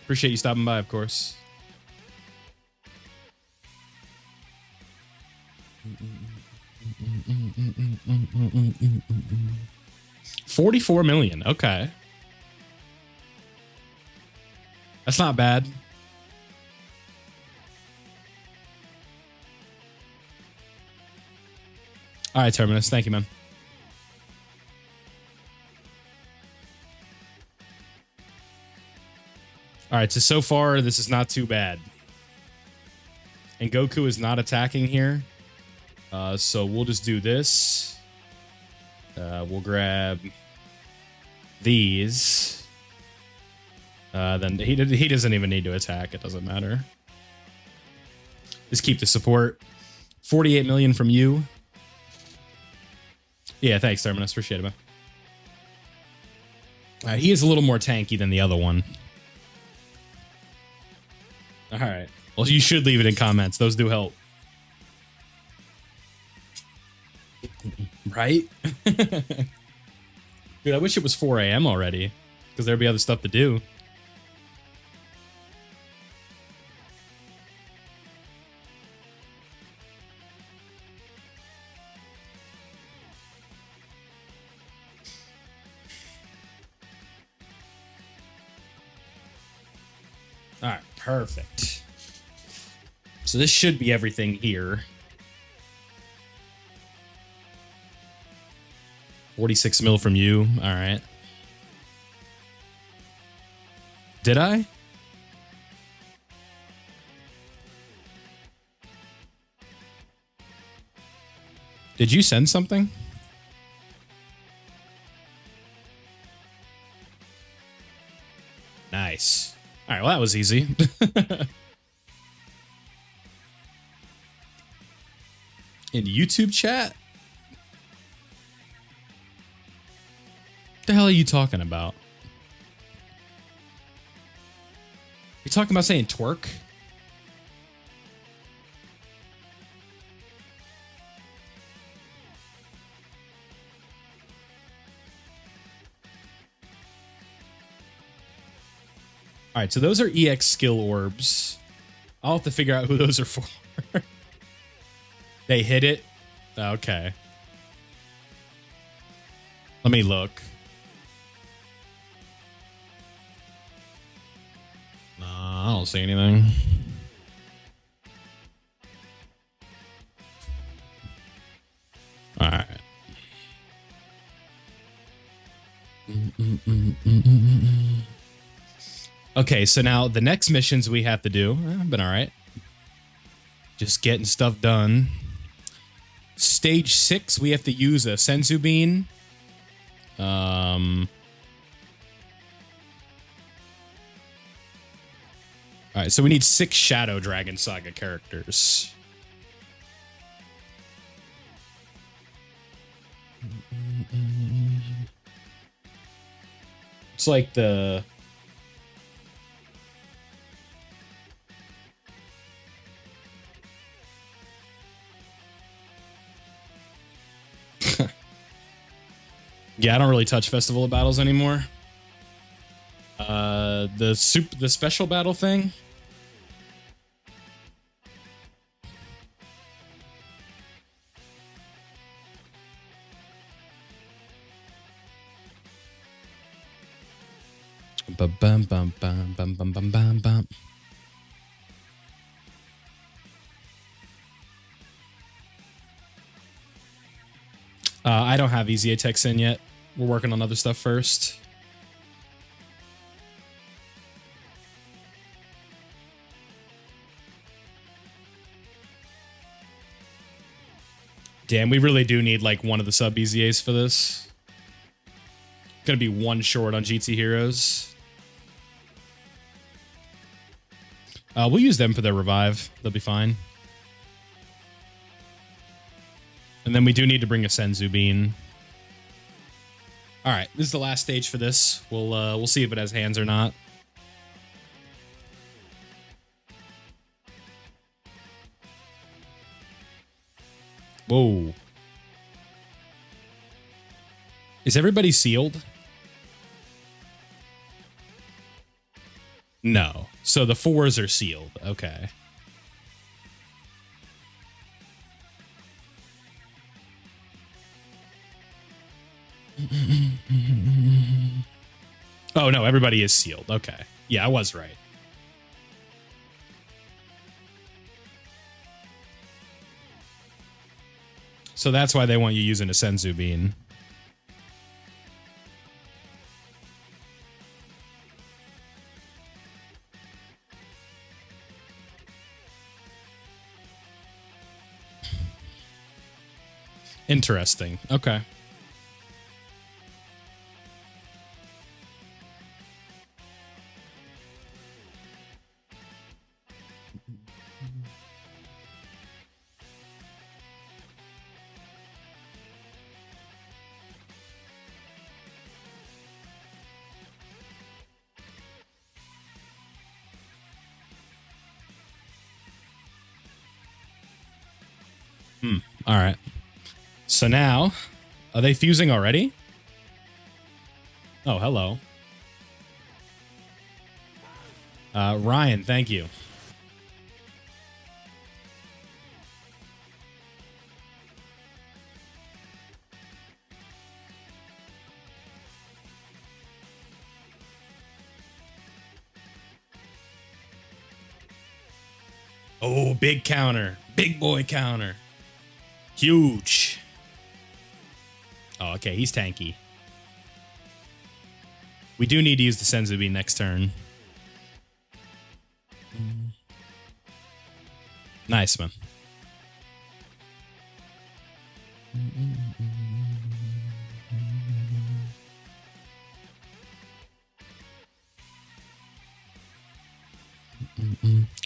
Appreciate you stopping by, of course. $44 million. Okay. That's not bad. All right, Terminus. Thank you, man. All right, so far, this is not too bad. And Goku is not attacking here. So we'll just do this. We'll grab these. Then he doesn't even need to attack. It doesn't matter. Just keep the support. 48 million from you. Yeah, thanks, Terminus. Appreciate it, man. He is a little more tanky than the other one. All right. Well, you should leave it in comments. Those do help. Right? Dude, I wish it was 4 a.m. already, because there'd be other stuff to do. All right, perfect. So this should be everything here. 46 mil from you. All right. Did I? Did you send something? Nice. All right, well, that was easy. In YouTube chat? What the hell are you talking about? You talking about saying twerk? All right, so those are EX skill orbs. I'll have to figure out who those are for. They hit it? Okay. Let me look. Nah, I don't see anything. All right. Okay, so now the next missions we have to do, I've been all right. Just getting stuff done. Stage 6, we have to use a Senzu Bean. All right, so we need 6 Shadow Dragon Saga characters. It's like the... Yeah, I don't really touch Festival of Battles anymore. The special battle thing. Bum bum bum bum bum bum bum bum bum. I don't have EZA techs in yet. We're working on other stuff first. Damn, we really do need like one of the sub EZAs for this. Gonna be one short on GT Heroes. We'll use them for their revive. They'll be fine. And then we do need to bring a Senzu Bean. All right, this is the last stage for this. We'll see if it has hands or not. Whoa. Is everybody sealed? No. So the 4s are sealed. Okay. Oh, no, everybody is sealed. Okay. Yeah, I was right. So that's why they want you using a Senzu Bean. Interesting. Okay. All right. So now, are they fusing already? Oh, hello. Ryan, thank you. Oh, big counter. Big boy counter. Huge. Oh, okay. He's tanky. We do need to use the Senzu Bean next turn. Nice, man.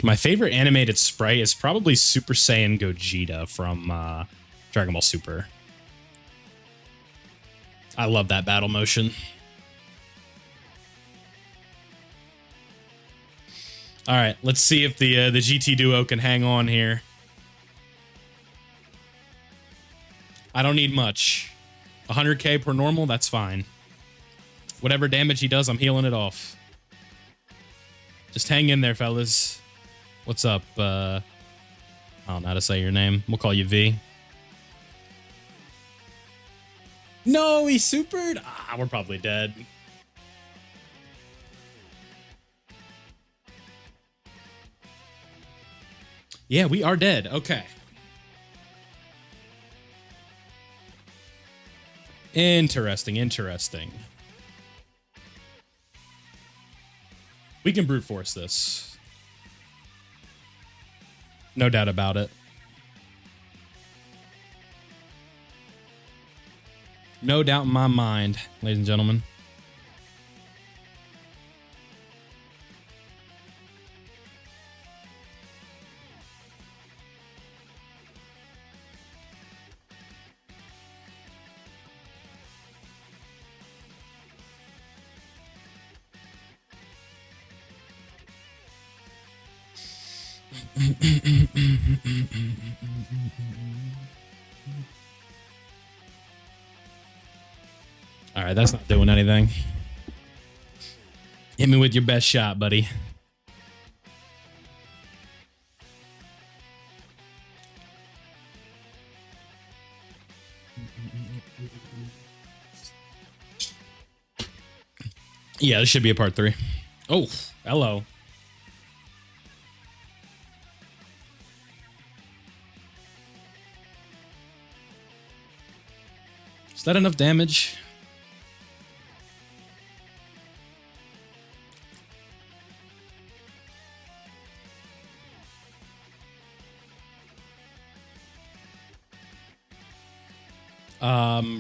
My favorite animated sprite is probably Super Saiyan Gogeta from Dragon Ball Super. I love that battle motion. All right, let's see if the GT duo can hang on here. I don't need much. 100k per normal, that's fine. Whatever damage he does, I'm healing it off. Just hang in there, fellas. What's up? I don't know how to say your name. We'll call you V. No, he supered? Ah, we're probably dead. Yeah, we are dead. Okay. Interesting, interesting. We can brute force this. No doubt about it. No doubt in my mind, ladies and gentlemen. All right, that's not doing anything. Hit me with your best shot, buddy. Yeah, this should be a part 3. Oh, hello. Is that enough damage?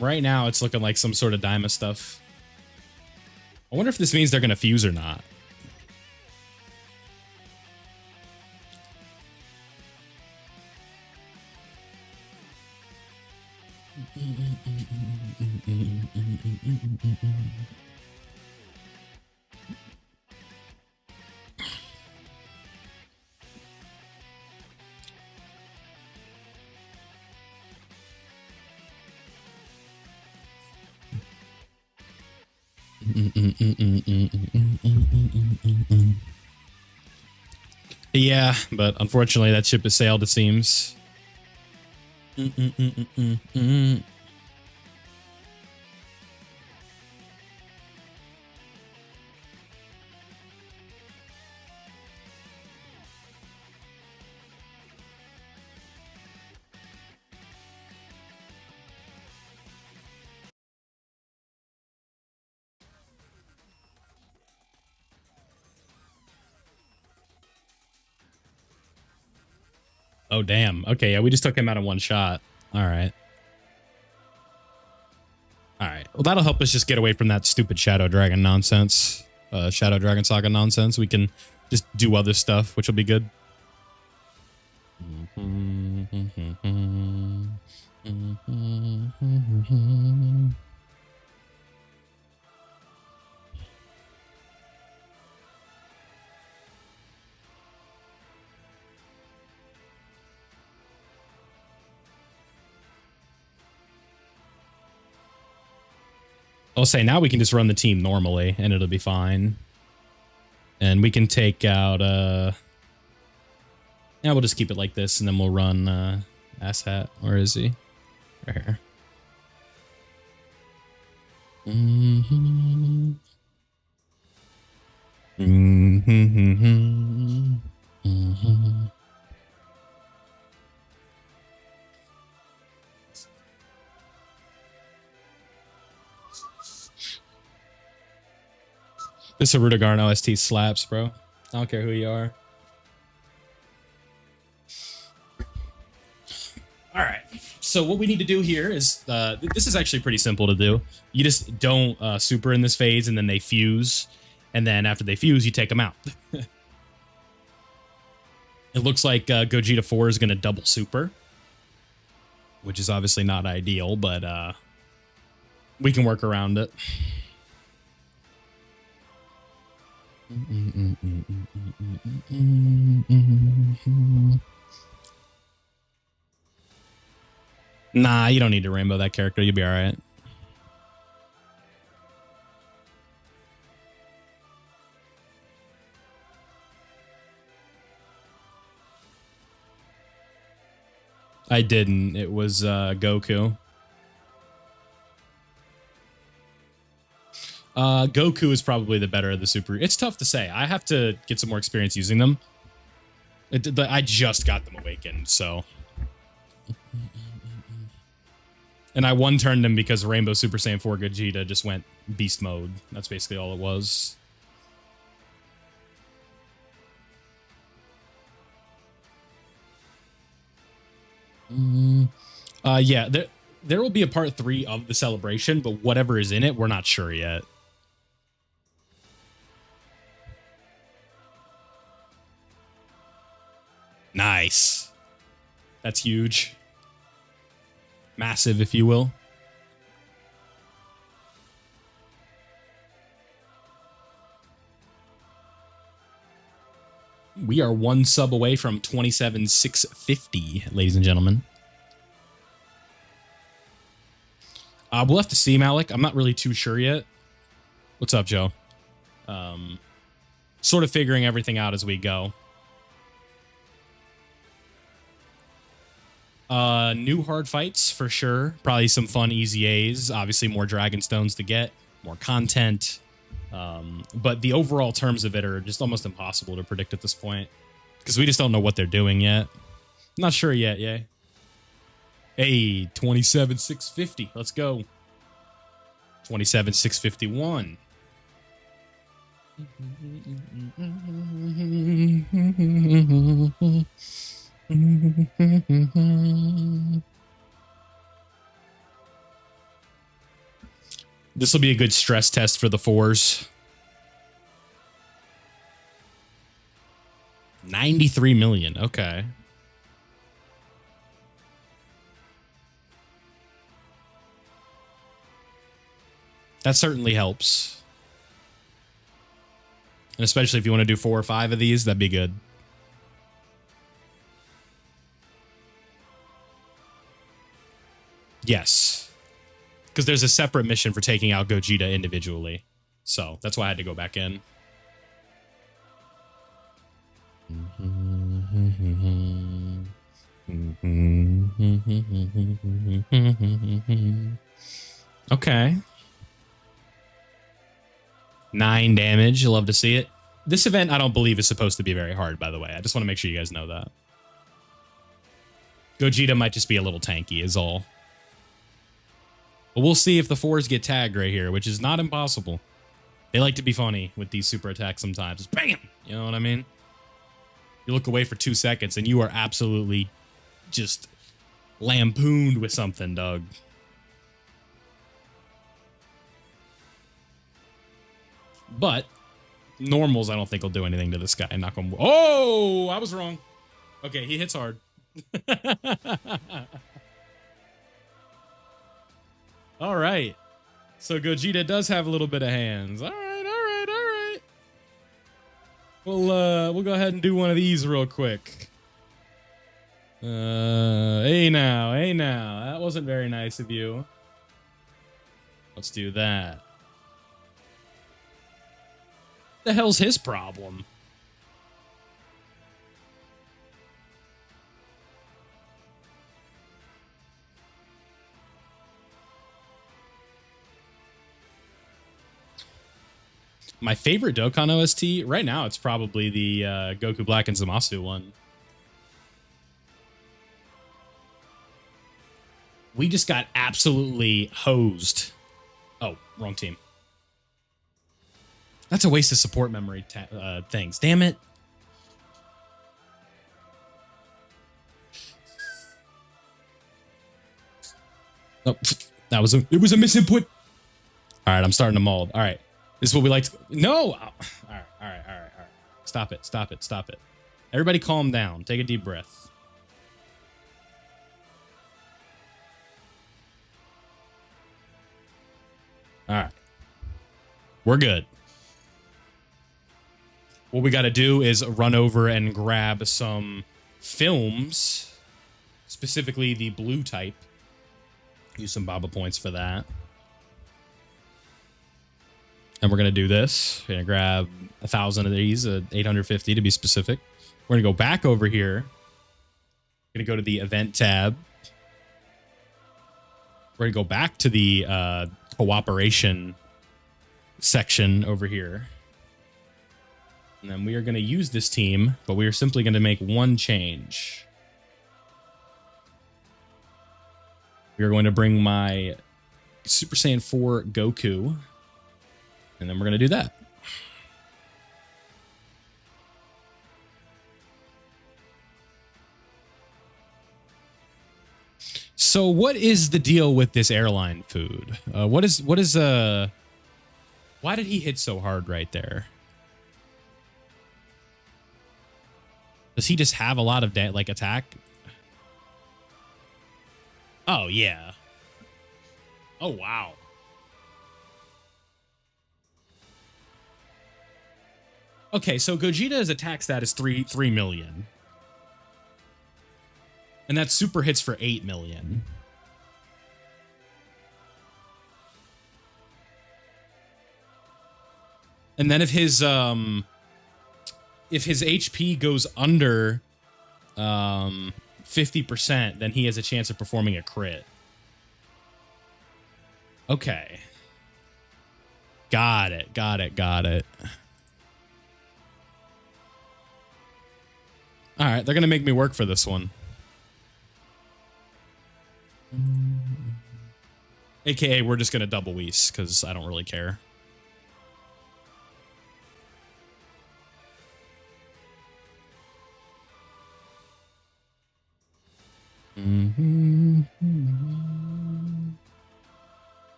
Right now it's looking like some sort of Daima stuff. I wonder if this means they're going to fuse or not. Yeah, but unfortunately that ship has sailed, it seems. Oh, damn. Okay, yeah, we just took him out in one shot. All right. All right. Well, that'll help us just get away from that stupid Shadow Dragon nonsense. Shadow Dragon Saga nonsense. We can just do other stuff, which will be good. I'll say now we can just run the team normally and it'll be fine. And we can take out, yeah, we'll just keep it like this and then we'll run, asshat. Where is he? Right here. Mm-hmm. Mm-hmm. Mm-hmm. This Arudagarn OST slaps, bro. I don't care who you are. All right. So what we need to do here is, this is actually pretty simple to do. You just don't super in this phase, and then they fuse. And then after they fuse, you take them out. It looks like Gogeta 4 is going to double super, which is obviously not ideal, but we can work around it. Nah, you don't need to rainbow that character. You'll be all right. I didn't. It was Goku. Goku is probably the better of the super. It's tough to say. I have to get some more experience using them. I just got them awakened, so. And I one-turned him because Rainbow Super Saiyan 4 Gogeta just went beast mode. That's basically all it was. Yeah, there will be a part 3 of the celebration, but whatever is in it, we're not sure yet. Nice. That's huge. Massive, if you will. We are one sub away from 27,650, ladies and gentlemen. We'll have to see, Malik. I'm not really too sure yet. What's up, Joe? Sort of figuring everything out as we go. New hard fights for sure. Probably some fun EZAs. Obviously, more Dragon Stones to get, more content. But the overall terms of it are just almost impossible to predict at this point because we just don't know what they're doing yet. Not sure yet, yeah. Hey, 27,650. Let's go. 27,651. This will be a good stress test for the 4s. 93 million. Okay. That certainly helps. And especially if you want to do 4 or 5 of these, that'd be good. Yes. Because there's a separate mission for taking out Gogeta individually. So that's why I had to go back in. Okay. 9 damage. You'll love to see it. This event, I don't believe, is supposed to be very hard, by the way. I just want to make sure you guys know that. Gogeta might just be a little tanky, is all. But we'll see if the 4s get tagged right here, which is not impossible. They like to be funny with these super attacks sometimes. Just bam! You know what I mean? You look away for 2 seconds, and you are absolutely just lampooned with something, Doug. But normals, I don't think will do anything to this guy. Not gonna. Oh, I was wrong. Okay, he hits hard. All right. So Gogeta does have a little bit of hands. All right, all right, all right. We'll go ahead and do one of these real quick. Hey now, hey now. That wasn't very nice of you. Let's do that. The hell's his problem? My favorite Dokkan OST right now, it's probably the Goku Black and Zamasu one. We just got absolutely hosed. Oh, wrong team. That's a waste of support memory things. Damn it. Oh, it was a misinput. All right, I'm starting to mold. All right. This is what we like to... No! All right. Stop it. Everybody calm down. Take a deep breath. All right. We're good. What we got to do is run over and grab some films, specifically the blue type. Use some Baba points for that. And we're going to do this. We're going to grab 1,000 of these, 850 to be specific. We're going to go back over here. We're going to go to the event tab. We're going to go back to the cooperation section over here. And then we are going to use this team, but we are simply going to make one change. We are going to bring my Super Saiyan 4 Goku. And then we're going to do that. So what is the deal with this airline food? Why did he hit so hard right there? Does he just have a lot of like attack? Oh yeah. Oh wow. Okay, so Gogeta's attack stat is 3 million. And that super hits for 8 million. And then if his HP goes under 50%, then he has a chance of performing a crit. Okay. Got it. All right, they're going to make me work for this one. AKA, we're just going to double Whis, because I don't really care.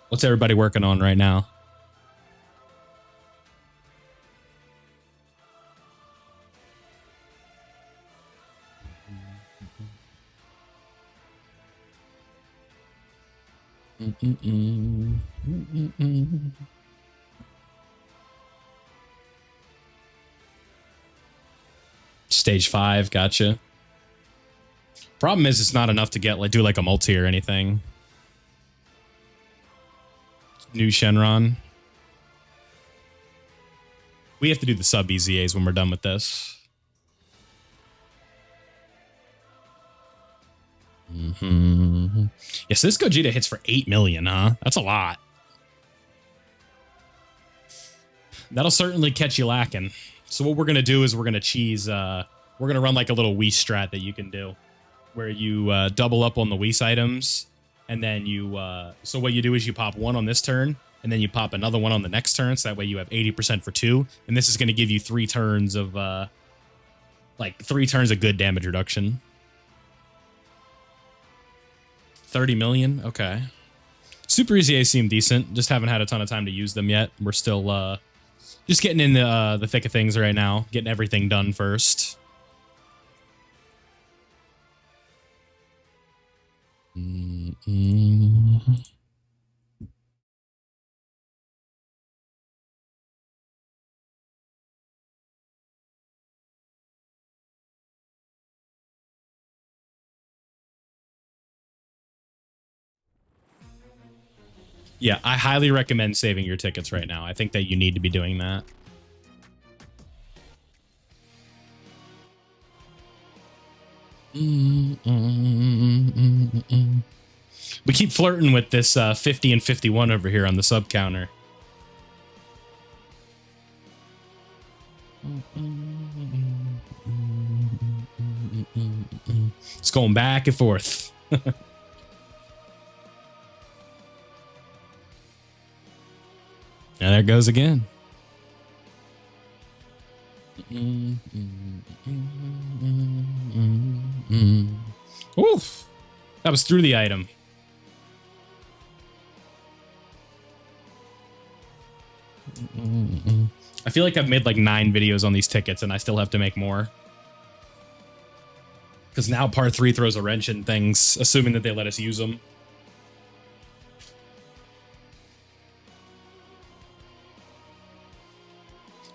What's everybody working on right now? Stage 5, gotcha. Problem is, it's not enough to get do like a multi or anything. New Shenron. We have to do the sub EZAs when we're done with this. Yes, this Gogeta hits for 8 million, huh? That's a lot. That'll certainly catch you lacking. So what we're going to do is we're going to cheese... we're going to run like a little Whis strat that you can do. Where you double up on the Whis items. And then you... so what you do is you pop one on this turn. And then you pop another one on the next turn. So that way you have 80% for 2. And this is going to give you 3 turns of... like 3 turns of good damage reduction. 30 million? Okay. Super EZA seem decent. Just haven't had a ton of time to use them yet. We're still just getting in the thick of things right now. Getting everything done first. Yeah, I highly recommend saving your tickets right now. I think that you need to be doing that. We keep flirting with this 50 and 51 over here on the sub counter. It's going back and forth. Now there it goes again. Oof. That was through the item. I feel like I've made like 9 videos on these tickets and I still have to make more. Because now part 3 throws a wrench in things, assuming that they let us use them.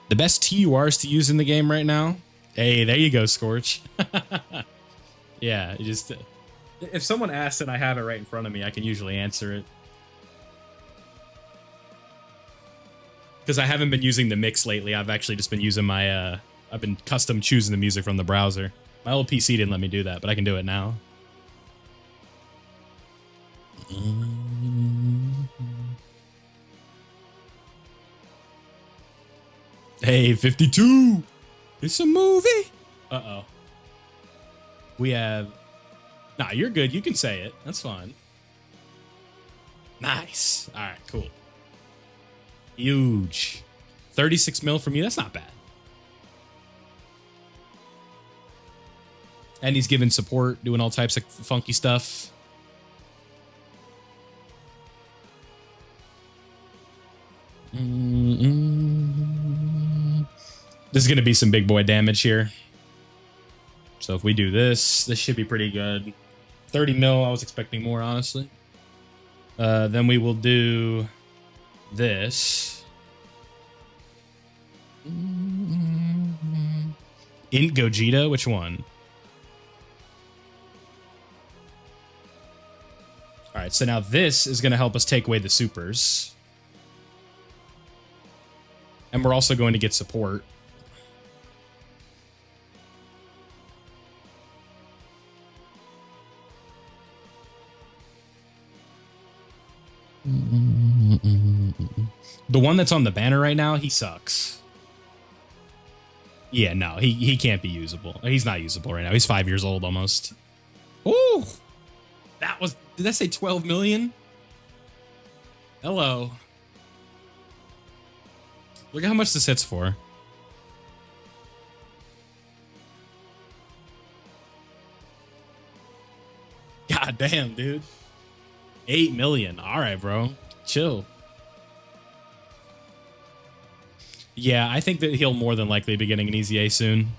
The best TURs to use in the game right now? Hey, there you go, Scorch. Yeah, you just... if someone asks and I have it right in front of me, I can usually answer it. Because I haven't been using the mix lately. I've actually just been using my... I've been custom choosing the music from the browser. My old PC didn't let me do that, but I can do it now. Hey, 52! It's a movie! Uh-oh. We have... Nah, you're good. You can say it. That's fine. Nice. All right, cool. Huge. 36 mil from you. That's not bad. And he's giving support, doing all types of funky stuff. This is going to be some big boy damage here. So if we do this, this should be pretty good. 30 mil, I was expecting more, honestly. Then we will do this. Int Gogeta, which one? All right, so now this is going to help us take away the supers. And we're also going to get support. The one that's on the banner right now, he sucks. Yeah, no, he can't be usable. He's not usable right now. He's 5 years old almost. Ooh! That was... Did that say 12 million? Hello. Look at how much this hits for. God damn, dude. 8 million. All right, bro. Chill. Yeah, I think that he'll more than likely be getting an EZA soon.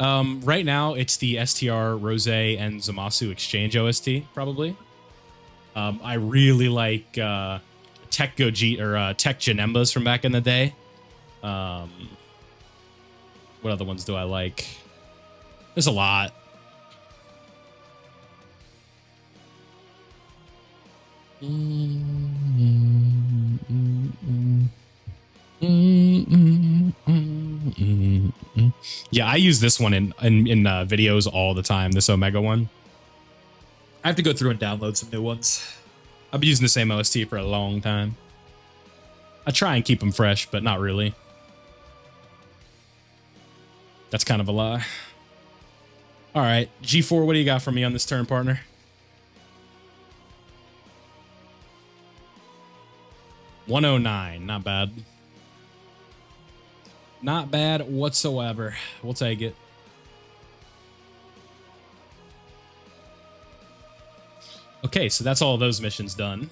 Right now, it's the STR, Rose, and Zamasu exchange OST, probably. I really like Tech Gogeta or Tech Janembas from back in the day. What other ones do I like? There's a lot. Yeah, I use this one in videos all the time, this Omega one. I have to go through and download some new ones. I've been using the same OST for a long time. I try and keep them fresh, but not really. That's kind of a lie. All right, G4, what do you got for me on this turn, partner? $109, not bad. Not bad whatsoever. We'll take it. Okay, so that's all of those missions done.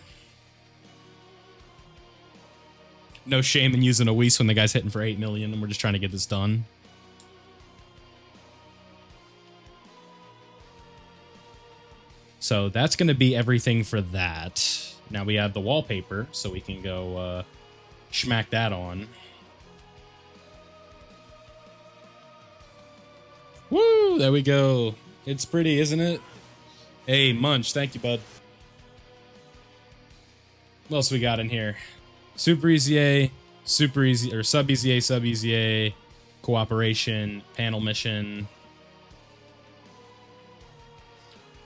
No shame in using a Whis when the guy's hitting for 8 million and we're just trying to get this done. So that's going to be everything for that. Now we have the wallpaper, so we can go schmack that on. Woo! There we go. It's pretty, isn't it? Hey, Munch. Thank you, bud. What else we got in here? Super EZA, Super EZA, or Sub EZA, Sub EZA, Cooperation, Panel Mission.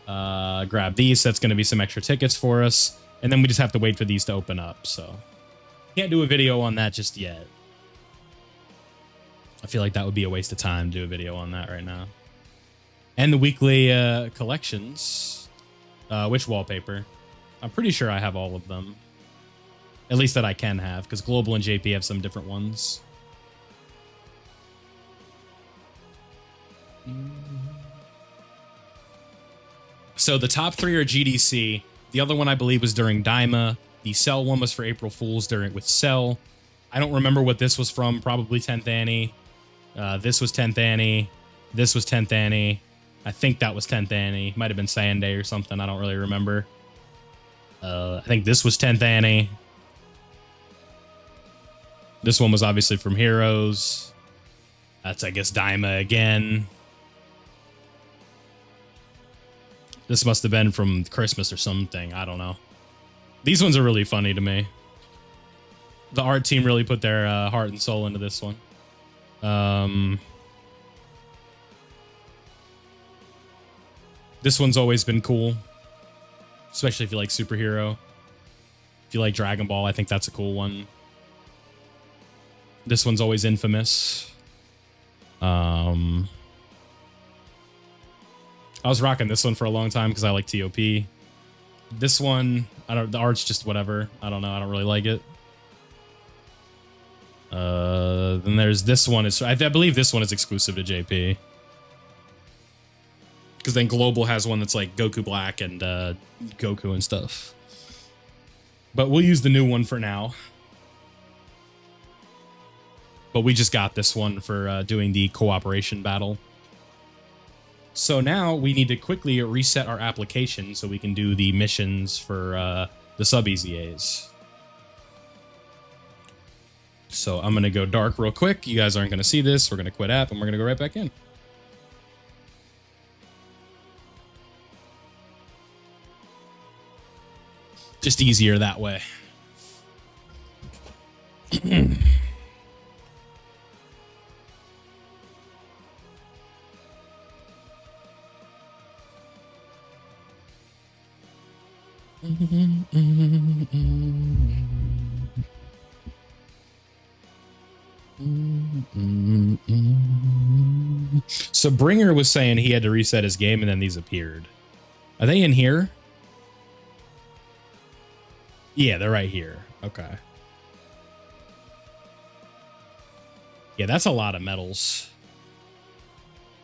Grab these. That's going to be some extra tickets for us. And then we just have to wait for these to open up. So can't do a video on that just yet. I feel like that would be a waste of time to do a video on that right now. And the weekly collections. Which wallpaper? I'm pretty sure I have all of them. At least that I can have, because Global and JP have some different ones. So the top 3 are GDC. The other one I believe was during Daima. The Cell one was for April Fools with Cell. I don't remember what this was from. Probably 10th Annie. This was 10th Annie. This was 10th Annie. I think that was 10th Annie. Might have been Sunday or something. I don't really remember. I think this was 10th Annie. This one was obviously from Heroes. That's, I guess, Daima again. This must have been from Christmas or something. I don't know. These ones are really funny to me. The art team really put their heart and soul into this one. This one's always been cool. Especially if you like superhero. If you like Dragon Ball, I think that's a cool one. This one's always infamous. I was rocking this one for a long time because I like TOP. This one, the art's just whatever. I don't know. I don't really like it. Then there's this one. I believe this one is exclusive to JP. Because then Global has one that's like Goku Black and Goku and stuff. But we'll use the new one for now. But we just got this one for doing the cooperation battle. So now we need to quickly reset our application so we can do the missions for the sub EZAs. So I'm going to go dark real quick. You guys aren't going to see this. We're going to quit app and we're going to go right back in. Just easier that way. So Bringer was saying he had to reset his game and then these appeared. Are they in here? Yeah, they're right here. Okay. Yeah, that's a lot of medals.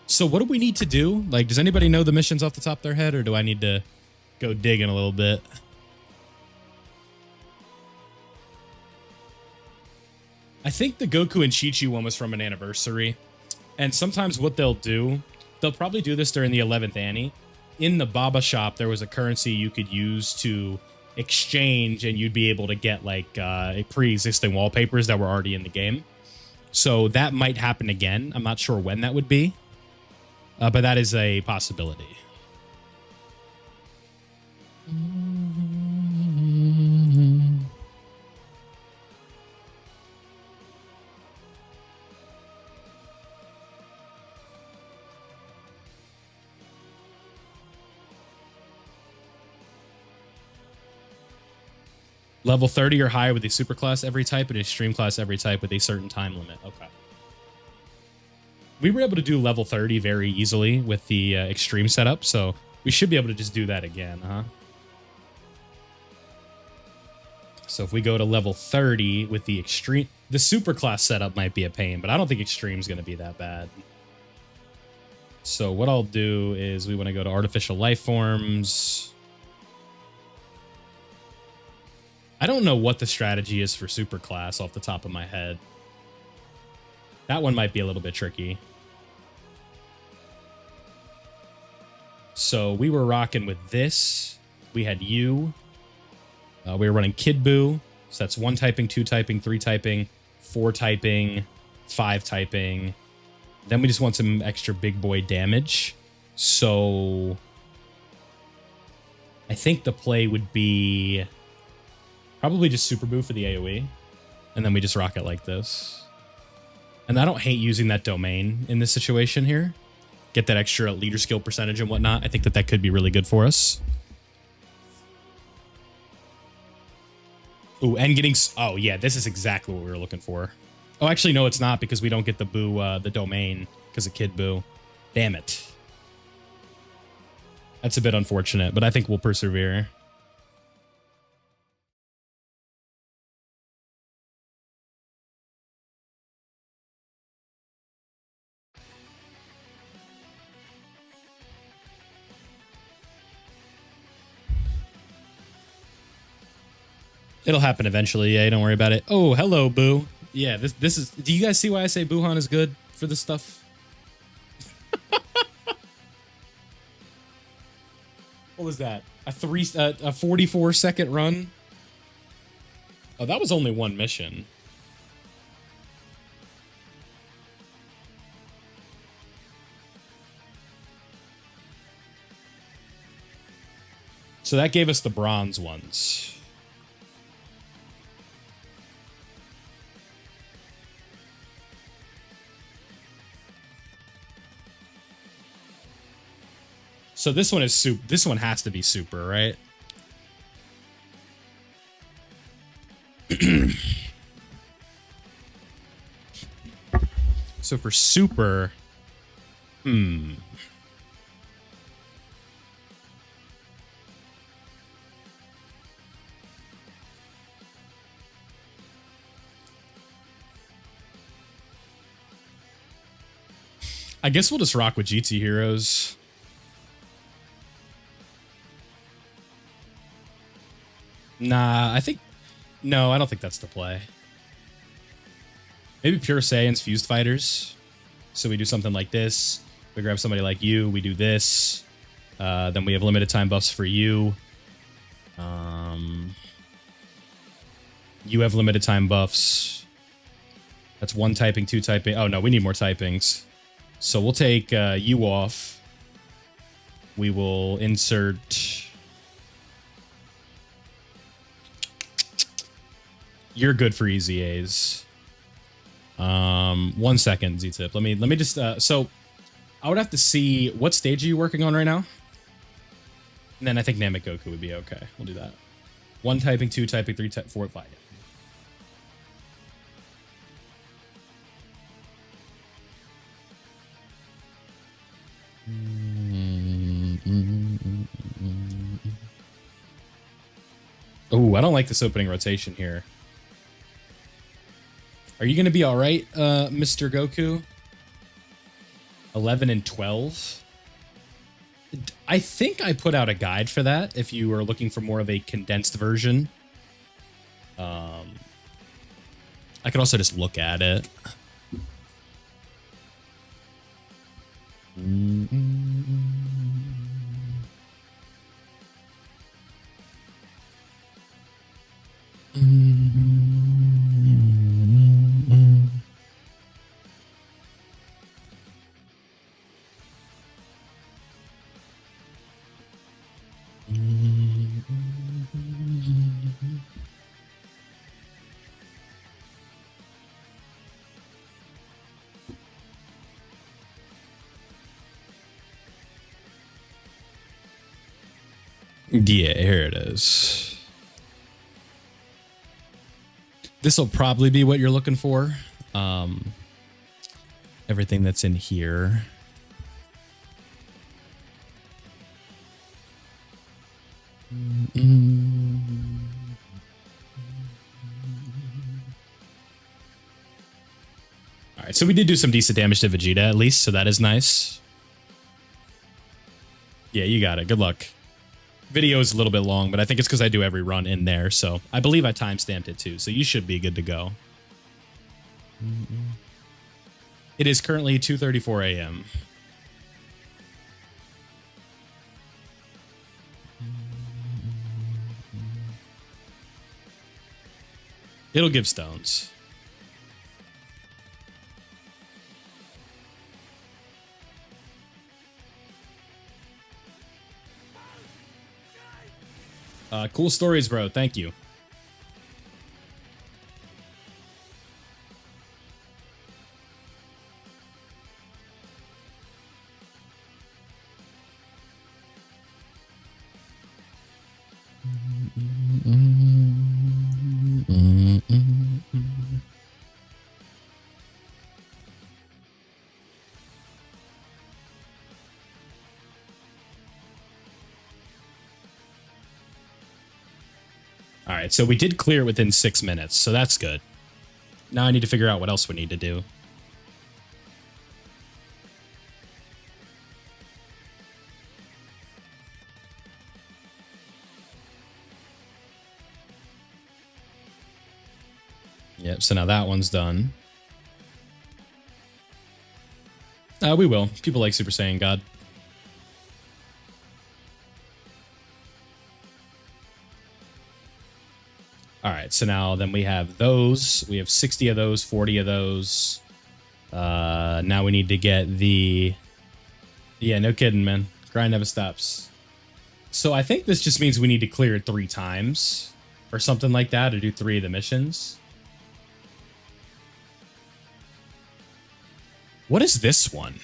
So what do we need to do? Like, does anybody know the missions off the top of their head, or do I need to go digging a little bit? I think the Goku and Chi-Chi one was from an anniversary. And sometimes what they'll do, they'll probably do this during the 11th Annie. In the Baba shop, there was a currency you could use to exchange, and you'd be able to get like pre-existing wallpapers that were already in the game. So that might happen again. I'm not sure when that would be, but that is a possibility. Level 30 or higher with a super class every type and a extreme class every type with a certain time limit. Okay. We were able to do level 30 very easily with the extreme setup, so we should be able to just do that again, huh? So if we go to level 30 with the extreme... The super class setup might be a pain, but I don't think extreme is going to be that bad. So what I'll do is we want to go to artificial life forms... I don't know what the strategy is for super class off the top of my head. That one might be a little bit tricky. So we were rocking with this. We had you. We were running Kid Buu. So that's 1 typing, 2 typing, 3 typing, 4 typing, 5 typing. Then we just want some extra big boy damage. So I think the play would be... Probably just Super Boo for the AoE. And then we just rock it like this. And I don't hate using that domain in this situation here. Get that extra leader skill percentage and whatnot. I think that could be really good for us. Ooh, and getting... Oh, yeah, this is exactly what we were looking for. Oh, actually, no, it's not because we don't get the Boo, the domain because of Kid Boo. Damn it. That's a bit unfortunate, but I think we'll persevere. It'll happen eventually. Yeah, don't worry about it. Oh, hello, Boo. Yeah, this is... Do you guys see why I say Buhan is good for this stuff? What was that? A 44-second run? Oh, that was only one mission. So that gave us the bronze ones. So this one is super. This one has to be super, right? So for super, I guess we'll just rock with GT Heroes. Nah, I think... No, I don't think that's the play. Maybe Pure Saiyans Fused Fighters. So we do something like this. We grab somebody like you. We do this. Then we have limited time buffs for you. You have limited time buffs. That's 1 typing, 2 typing. Oh, no, we need more typings. So we'll take you off. We will insert... You're good for EZAs. 1 second, Z-Tip. Let me just so I would have to see what stage are you working on right now? And then I think Namek Goku would be okay. We'll do that. 1 typing, 2 typing, 3 typing, 4, 5. Oh, I don't like this opening rotation here. Are you going to be all right, Mr. Goku? 11 and 12? I think I put out a guide for that if you are looking for more of a condensed version. I could also just look at it. Yeah, here it is. This will probably be what you're looking for. Everything that's in here. All right, so we did do some decent damage to Vegeta at least, so that is nice. Yeah, you got it. Good luck. Video is a little bit long, but I think it's because I do every run in there, so I believe I timestamped it too, so you should be good to go. It is currently 2:34 a.m. It'll give stones. Cool stories, bro. Thank you. All right, so we did clear it within 6 minutes, so that's good. Now I need to figure out what else we need to do. Yep, so now that one's done. We will. People like Super Saiyan God. All right, so now then we have those. We have 60 of those, 40 of those. Now we need to get the... Yeah, no kidding, man. Grind never stops. So I think this just means we need to clear it 3 times or something like that to do 3 of the missions. What is this one?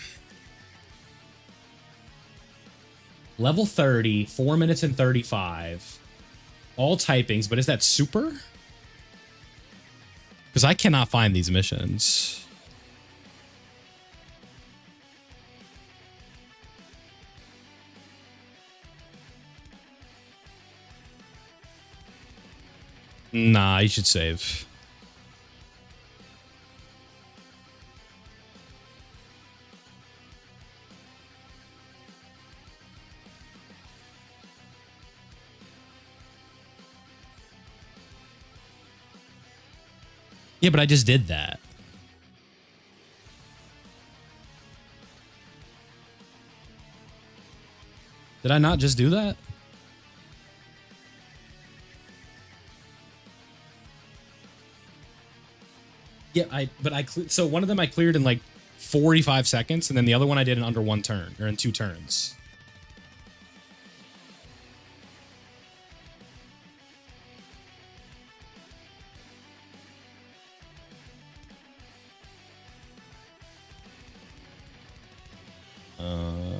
Level 30, 4 minutes and 35. All typings, but is that super? Because I cannot find these missions. Nah, you should save. Yeah, but I just did that. Did I not just do that? Yeah, so one of them I cleared in like 45 seconds, and then the other one I did in under 1 turn, or in 2 turns.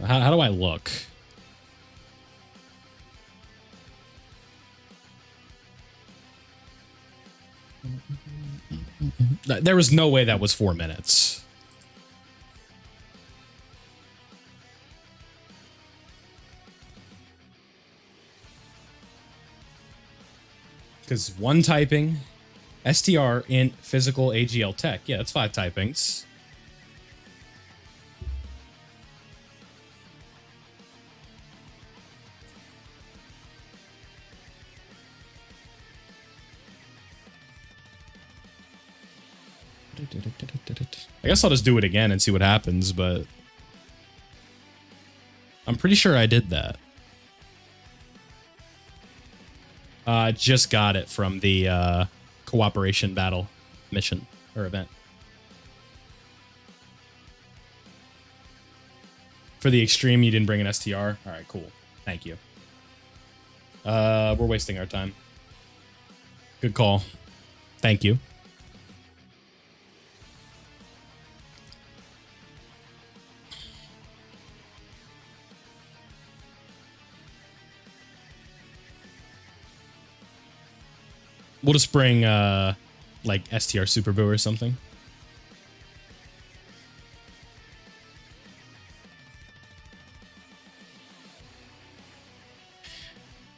How do I look? There was no way that was 4 minutes. Because 1 typing, STR, int, physical, AGL, tech. Yeah, that's 5 typings. I guess I'll just do it again and see what happens, but I'm pretty sure I did that. Just got it from the cooperation battle mission or event. For the extreme, you didn't bring an STR? All right, cool. Thank you. We're wasting our time. Good call. Thank you. We'll just bring, like, STR Super Boo or something.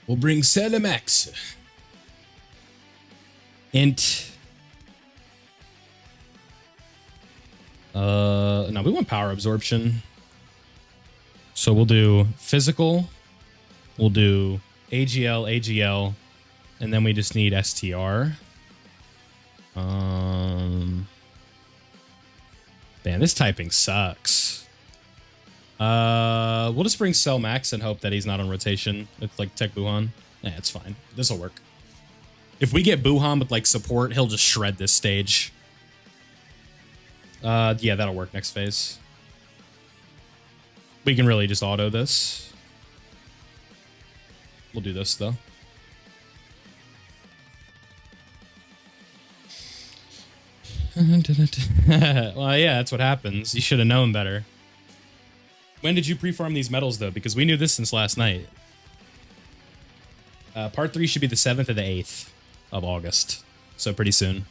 We'll bring Celemax. Int. No, we want power absorption. So we'll do physical. We'll do AGL, AGL. And then we just need STR. Man, this typing sucks. We'll just bring Cell Max and hope that he's not on rotation with like Tech Buhan. Yeah, it's fine. This'll work. If we get Buhan with like support, he'll just shred this stage. Yeah, that'll work next phase. We can really just auto this. We'll do this though. Well, yeah, that's what happens. You should have known better. When did you pre-farm these medals, though? Because we knew this since last night. Part 3 should be the 7th or the 8th of August. So pretty soon.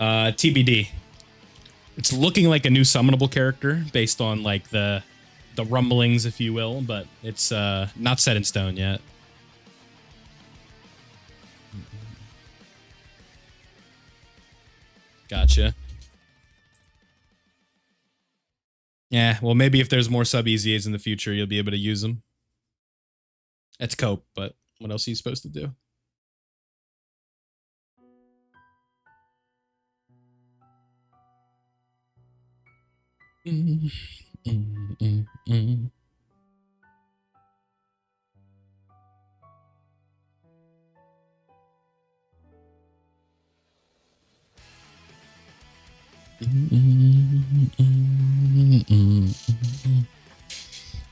TBD. It's looking like a new summonable character based on like the rumblings, if you will, but it's not set in stone yet. Gotcha. Yeah, well, maybe if there's more sub EZAs in the future, you'll be able to use them. That's cope, but what else are you supposed to do?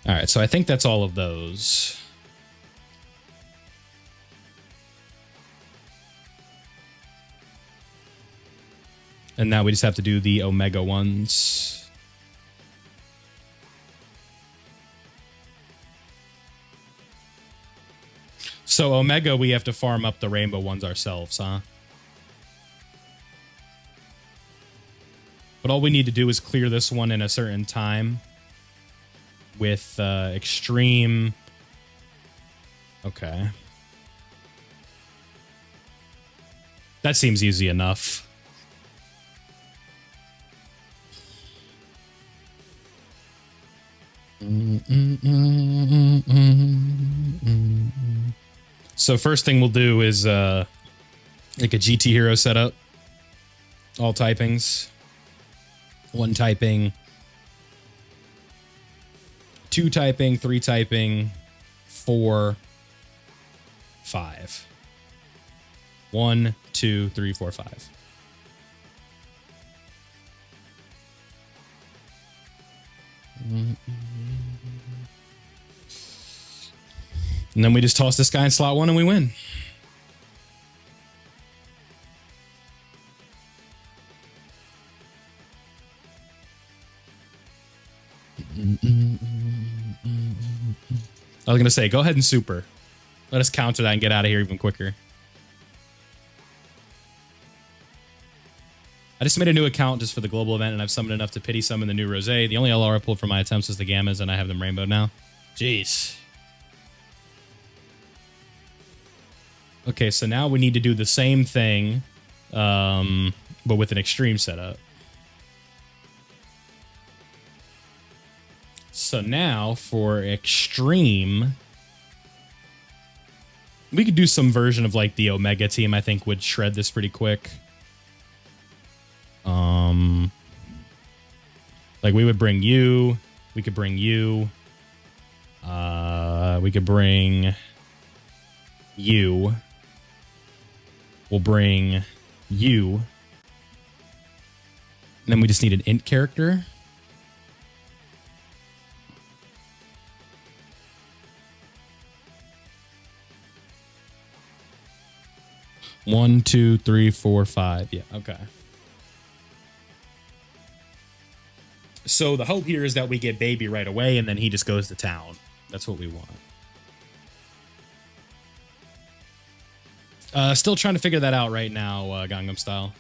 All right, so I think that's all of those. And now we just have to do the Omega ones. So Omega, we have to farm up the rainbow ones ourselves, huh? But all we need to do is clear this one in a certain time with extreme. Okay. That seems easy enough. So first thing we'll do is like a GT hero setup. All typings. 1 typing. 2 typing, 3 typing, 4, 5. 1, 2, 3, 4, 5. And then we just toss this guy in slot 1 and we win. I was going to say, go ahead and super. Let us counter that and get out of here even quicker. I just made a new account just for the global event, and I've summoned enough to pity summon the new Rosé. The only LR I pulled from my attempts was the Gammas, and I have them rainbowed now. Jeez. Okay, so now we need to do the same thing, but with an extreme setup. So now for extreme, we could do some version of like the Omega team. I think would shred this pretty quick. Like we would bring you. We could bring you. We could bring you. We'll bring you. And then we just need an int character. One, two, three, four, five. Yeah, okay. So the hope here is that we get Baby right away, and then he just goes to town. That's what we want. Still trying to figure that out right now, Gangnam Style.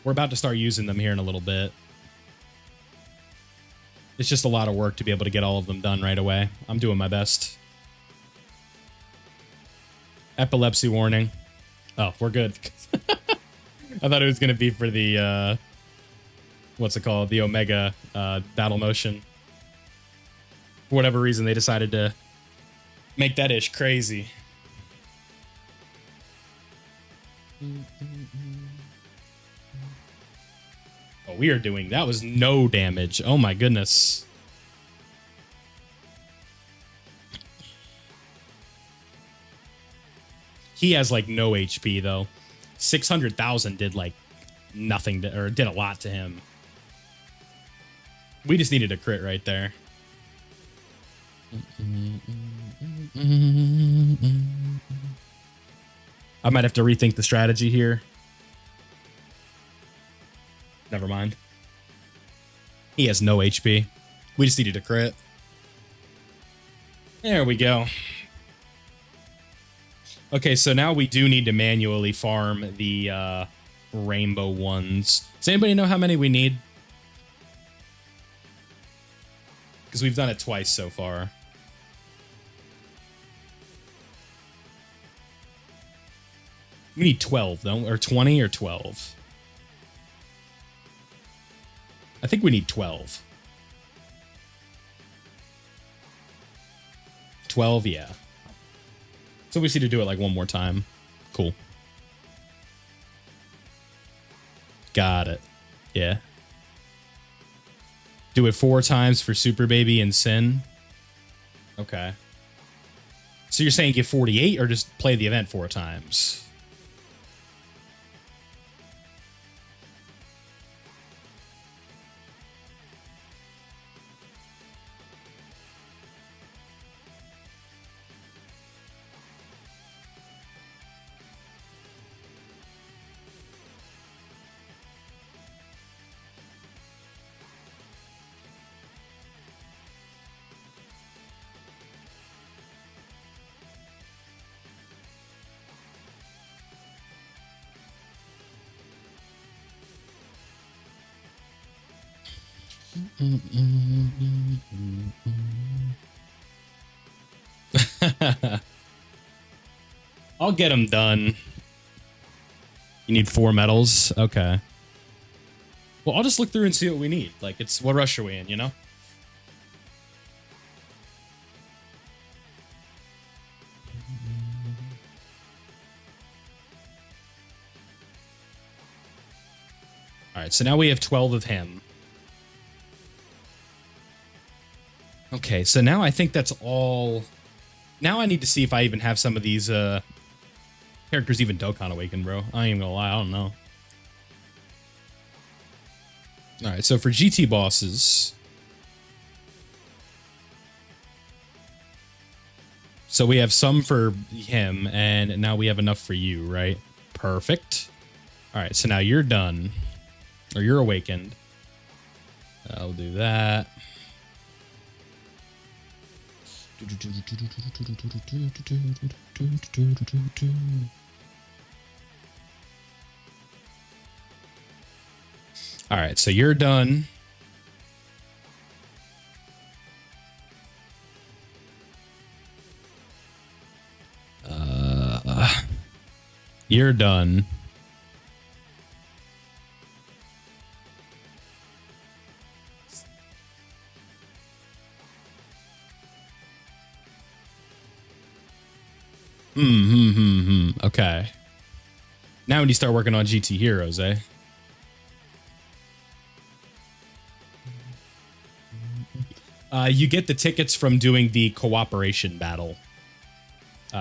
We're about to start using them here in a little bit. It's just a lot of work to be able to get all of them done right away. I'm doing my best. Epilepsy warning. Oh, we're good. I thought it was going to be for the, what's it called? The Omega battle motion. For whatever reason, they decided to make that ish crazy. Oh, we are doing... That was no damage. Oh, my goodness. He has, like, no HP, though. 600,000 did, like, nothing to... Or did a lot to him. We just needed a crit right there. I might have to rethink the strategy here. Never mind. He has no HP. We just needed a crit. There we go. Okay, so now we do need to manually farm the rainbow ones. Does anybody know how many we need? Because we've done it twice so far. We need 12, though, or 20 or 12. I think we need 12. 12, yeah. So we just need to do it like one more time. Cool. Got it. Yeah. Do it 4 times for Super Baby and Sin. Okay. So you're saying get 48 or just play the event 4 times? I'll get them done. You need 4 medals? Okay. Well, I'll just look through and see what we need. Like, it's what rush are we in, you know? All right, so now we have 12 of him. Okay, so now I think that's all. Now I need to see if I even have some of these characters even Dokkan Awakened, bro. I ain't even gonna lie, I don't know. All right, so for GT bosses. So we have some for him, and now we have enough for you, right? Perfect. All right, so now you're done. Or you're awakened. I'll do that. All right, so you're done. You're done. Okay. Now when you start working on GT Heroes, eh? You get the tickets from doing the cooperation battle.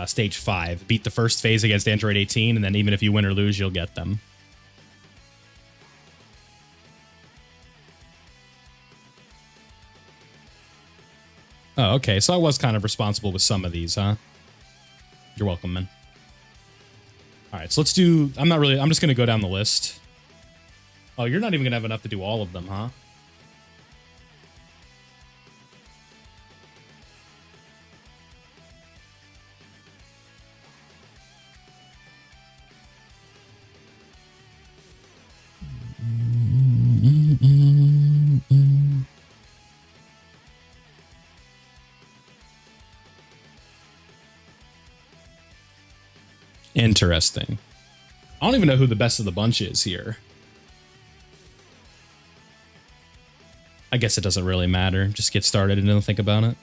Stage 5. Beat the first phase against Android 18, and then even if you win or lose, you'll get them. Oh, okay. So I was kind of responsible with some of these, huh? You're welcome, man. All right, so let's do... I'm just going to go down the list. Oh, you're not even going to have enough to do all of them, huh? Interesting. I don't even know who the best of the bunch is here. I guess it doesn't really matter. Just get started and don't think about it.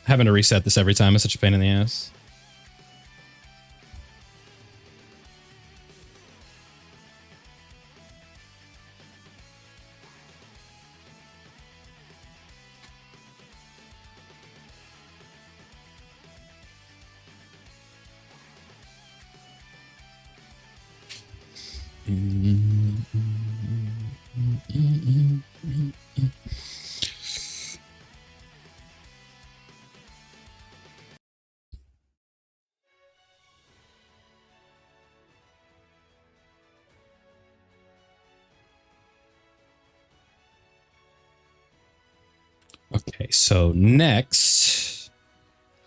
Having to reset this every time is such a pain in the ass. so next,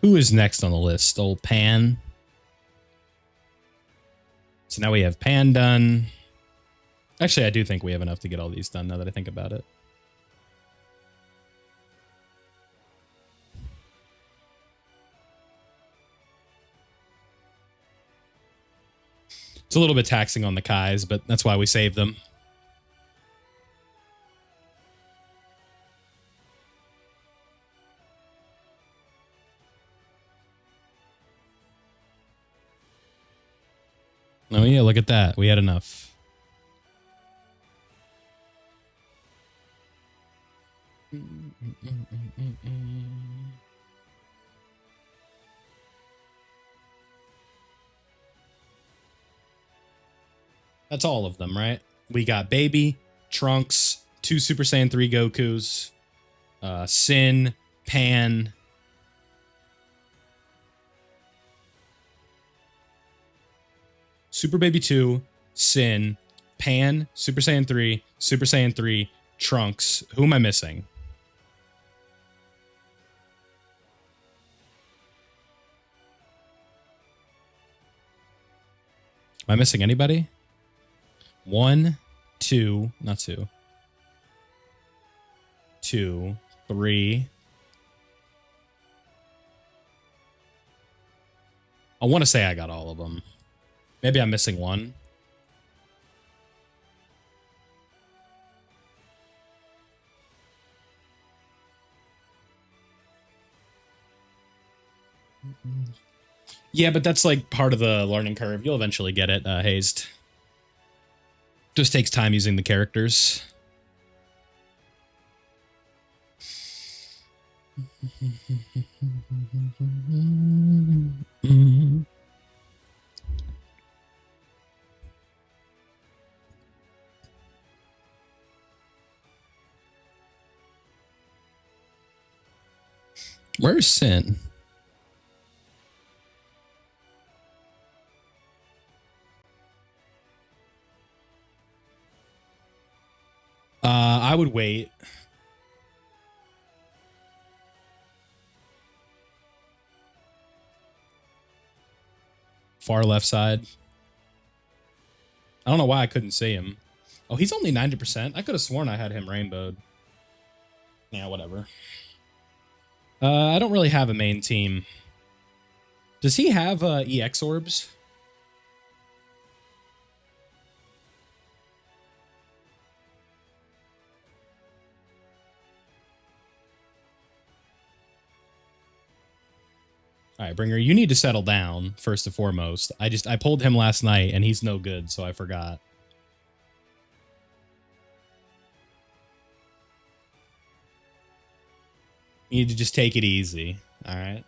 who is next on the list? Old Pan. So now we have Pan done. Actually, I do think we have enough to get all these done now that I think about it. It's a little bit taxing on the Kais, but that's why we save them. Oh yeah, look at that. We had enough. That's all of them, right? We got Baby, Trunks, 2 Super Saiyan 3 Gokus, Sin, Pan, Super Baby 2, Sin, Pan, Super Saiyan 3, Trunks. Who am I missing? Am I missing anybody? 1, 2, not 2. 2, 3. I want to say I got all of them. Maybe I'm missing one. Yeah, but that's like part of the learning curve. You'll eventually get it, Hazed. Just takes time using the characters. Where's Sin? I would wait. Far left side. I don't know why I couldn't see him. Oh, he's only 90%. I could have sworn I had him rainbowed. Yeah, whatever. I don't really have a main team. Does he have EX orbs? All right, Bringer, you need to settle down first and foremost. I pulled him last night and he's no good, so I forgot. You need to just take it easy. All right.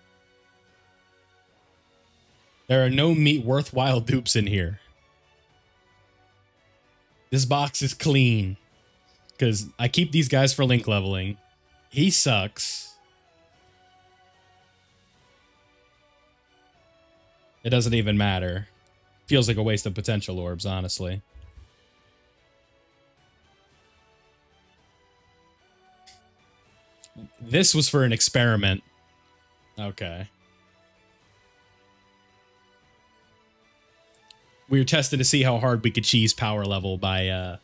There are no worthwhile dupes in here. This box is clean because I keep these guys for link leveling. He sucks. It doesn't even matter. Feels like a waste of potential orbs, honestly. This was for an experiment. Okay. We were testing to see how hard we could cheese power level by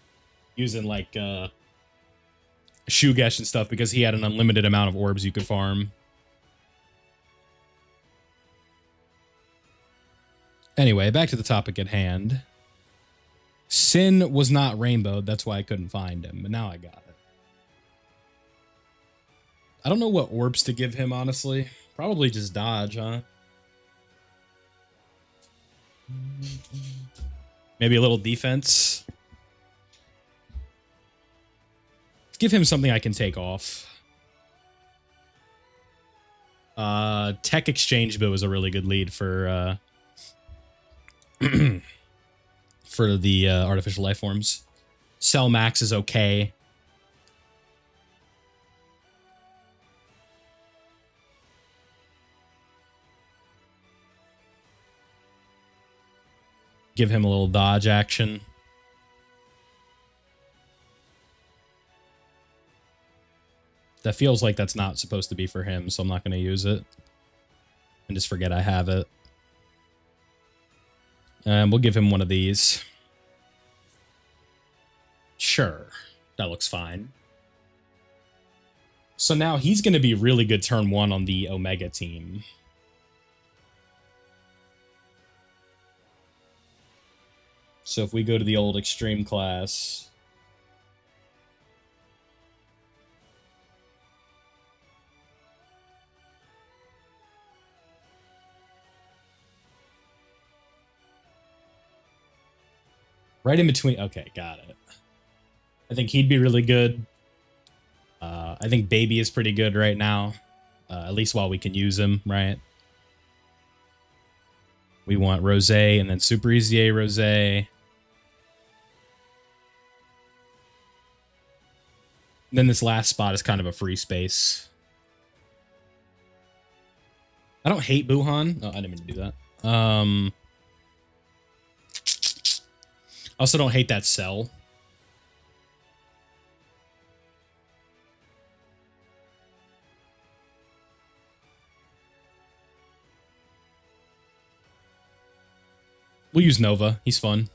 using like Shugesh and stuff because he had an unlimited amount of orbs you could farm. Anyway, back to the topic at hand. Sin was not rainbowed. That's why I couldn't find him. But now I got it. I don't know what orbs to give him, honestly. Probably just dodge, huh? Maybe a little defense. Let's give him something I can take off. Tech Exchange Bill was a really good lead for for the artificial life forms. Cell Max is okay. Give him a little dodge action. That feels like that's not supposed to be for him, so I'm not going to use it. And just forget I have it. And we'll give him one of these. Sure. That looks fine. So now he's going to be really good turn 1 on the Omega team. So if we go to the old Extreme class... Right in between. Okay, got it. I think he'd be really good. I think Baby is pretty good right now. At least while we can use him, right? We want Rose and then Super EZA Rose. Then this last spot is kind of a free space. I don't hate Buhan. Oh, I didn't mean to do that. I also don't hate that cell. We'll use Nova. He's fun.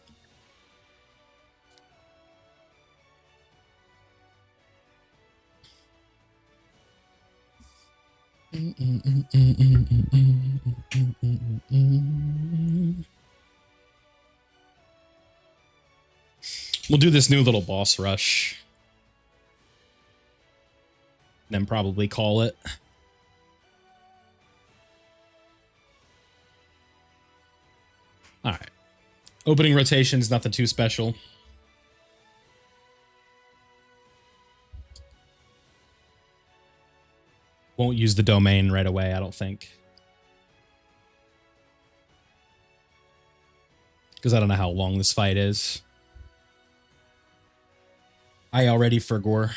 We'll do this new little boss rush. Then probably call it. All right. Opening rotations, nothing too special. Won't use the domain right away, I don't think. Because I don't know how long this fight is. I already forgot.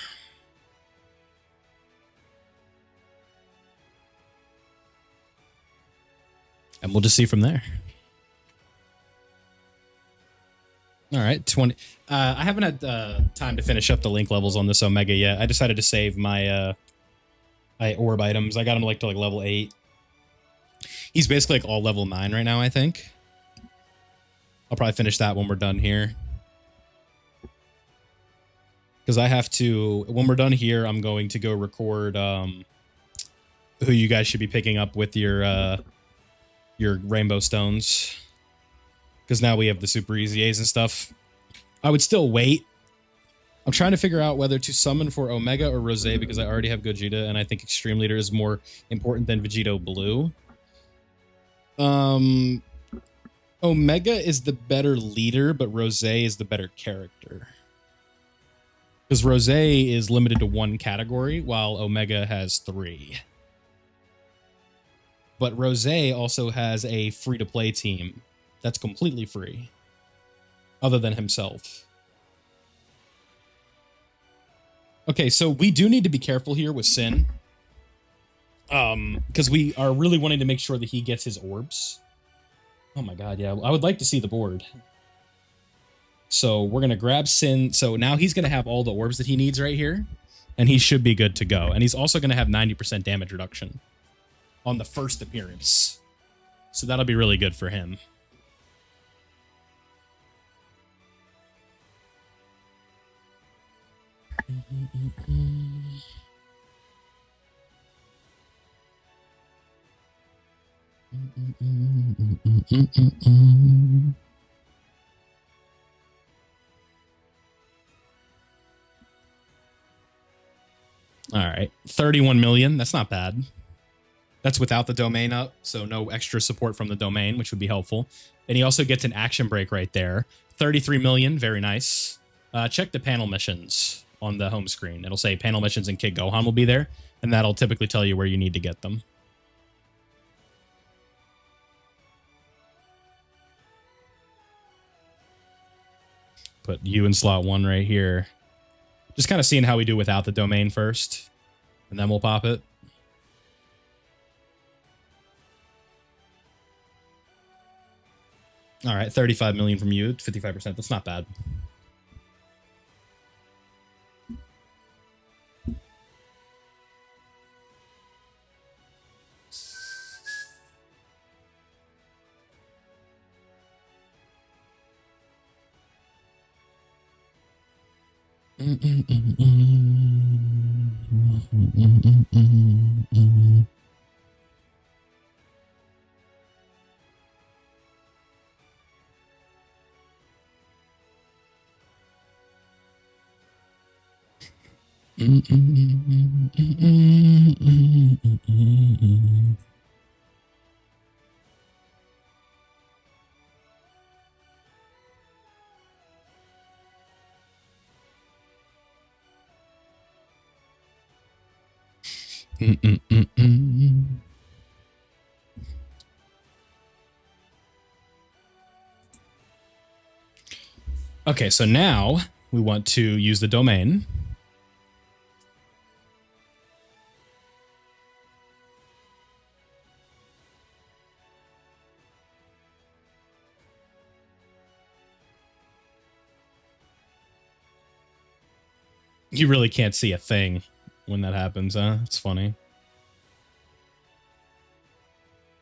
And we'll just see from there. All right, 20. I haven't had time to finish up the link levels on this Omega yet. I decided to save my my orb items. I got him to like level 8. He's basically like all level 9 right now, I think. I'll probably finish that when we're done here. Because I have to, when we're done here, I'm going to go record who you guys should be picking up with your rainbow stones. Because now we have the Super EZAs and stuff. I would still wait. I'm trying to figure out whether to summon for Omega or Rose because I already have Gogeta and I think Extreme Leader is more important than Vegito Blue. Omega is the better leader, but Rose is the better character. Because Rose is limited to 1 category, while Omega has 3. But Rose also has a free-to-play team that's completely free, other than himself. Okay, so we do need to be careful here with Sin. Because we are really wanting to make sure that he gets his orbs. Oh my god, yeah. I would like to see the board. So we're going to grab Sin. So now he's going to have all the orbs that he needs right here. And he should be good to go. And he's also going to have 90% damage reduction on the first appearance. So that'll be really good for him. All right, 31 million. That's not bad. That's without the domain up, so no extra support from the domain, which would be helpful. And he also gets an action break right there. 33 million, very nice. Check the panel missions on the home screen. It'll say panel missions and Kid Gohan will be there, and that'll typically tell you where you need to get them. Put you in slot 1 right here. Just kind of seeing how we do without the domain first, and then we'll pop it. All right, 35 million from you, 55%. That's not bad. Okay, so now we want to use the domain. You really can't see a thing when that happens, huh? It's funny.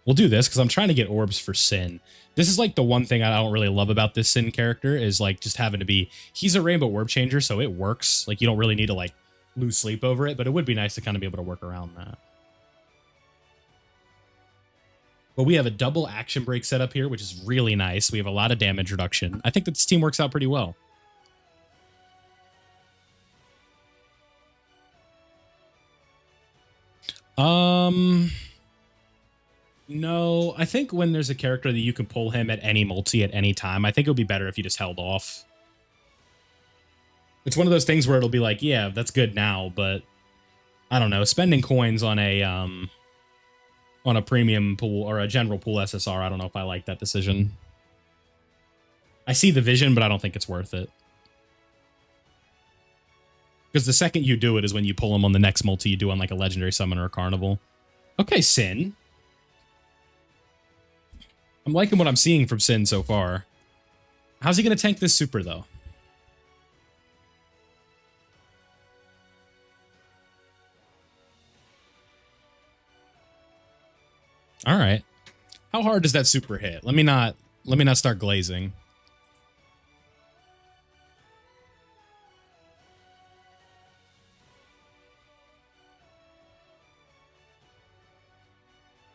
We'll do this because I'm trying to get orbs for Sin. This is like the one thing I don't really love about this Sin character is like just having to be, he's a rainbow orb changer, so it works. Like you don't really need to like lose sleep over it, but it would be nice to kind of be able to work around that. But we have a double action break set up here, which is really nice. We have a lot of damage reduction. I think that this team works out pretty well. No, I think when there's a character that you can pull him at any multi at any time, I think it would be better if you just held off. It's one of those things where it'll be like, yeah, that's good now, but I don't know, spending coins on a premium pool or a general pool SSR, I don't know if I like that decision. I see the vision, but I don't think it's worth it. Because the second you do it is when you pull him on the next multi you do on like a legendary summon or a carnival. Okay, Sin. I'm liking what I'm seeing from Sin so far. How's he going to tank this super, though? All right. How hard does that super hit? Let me not start glazing.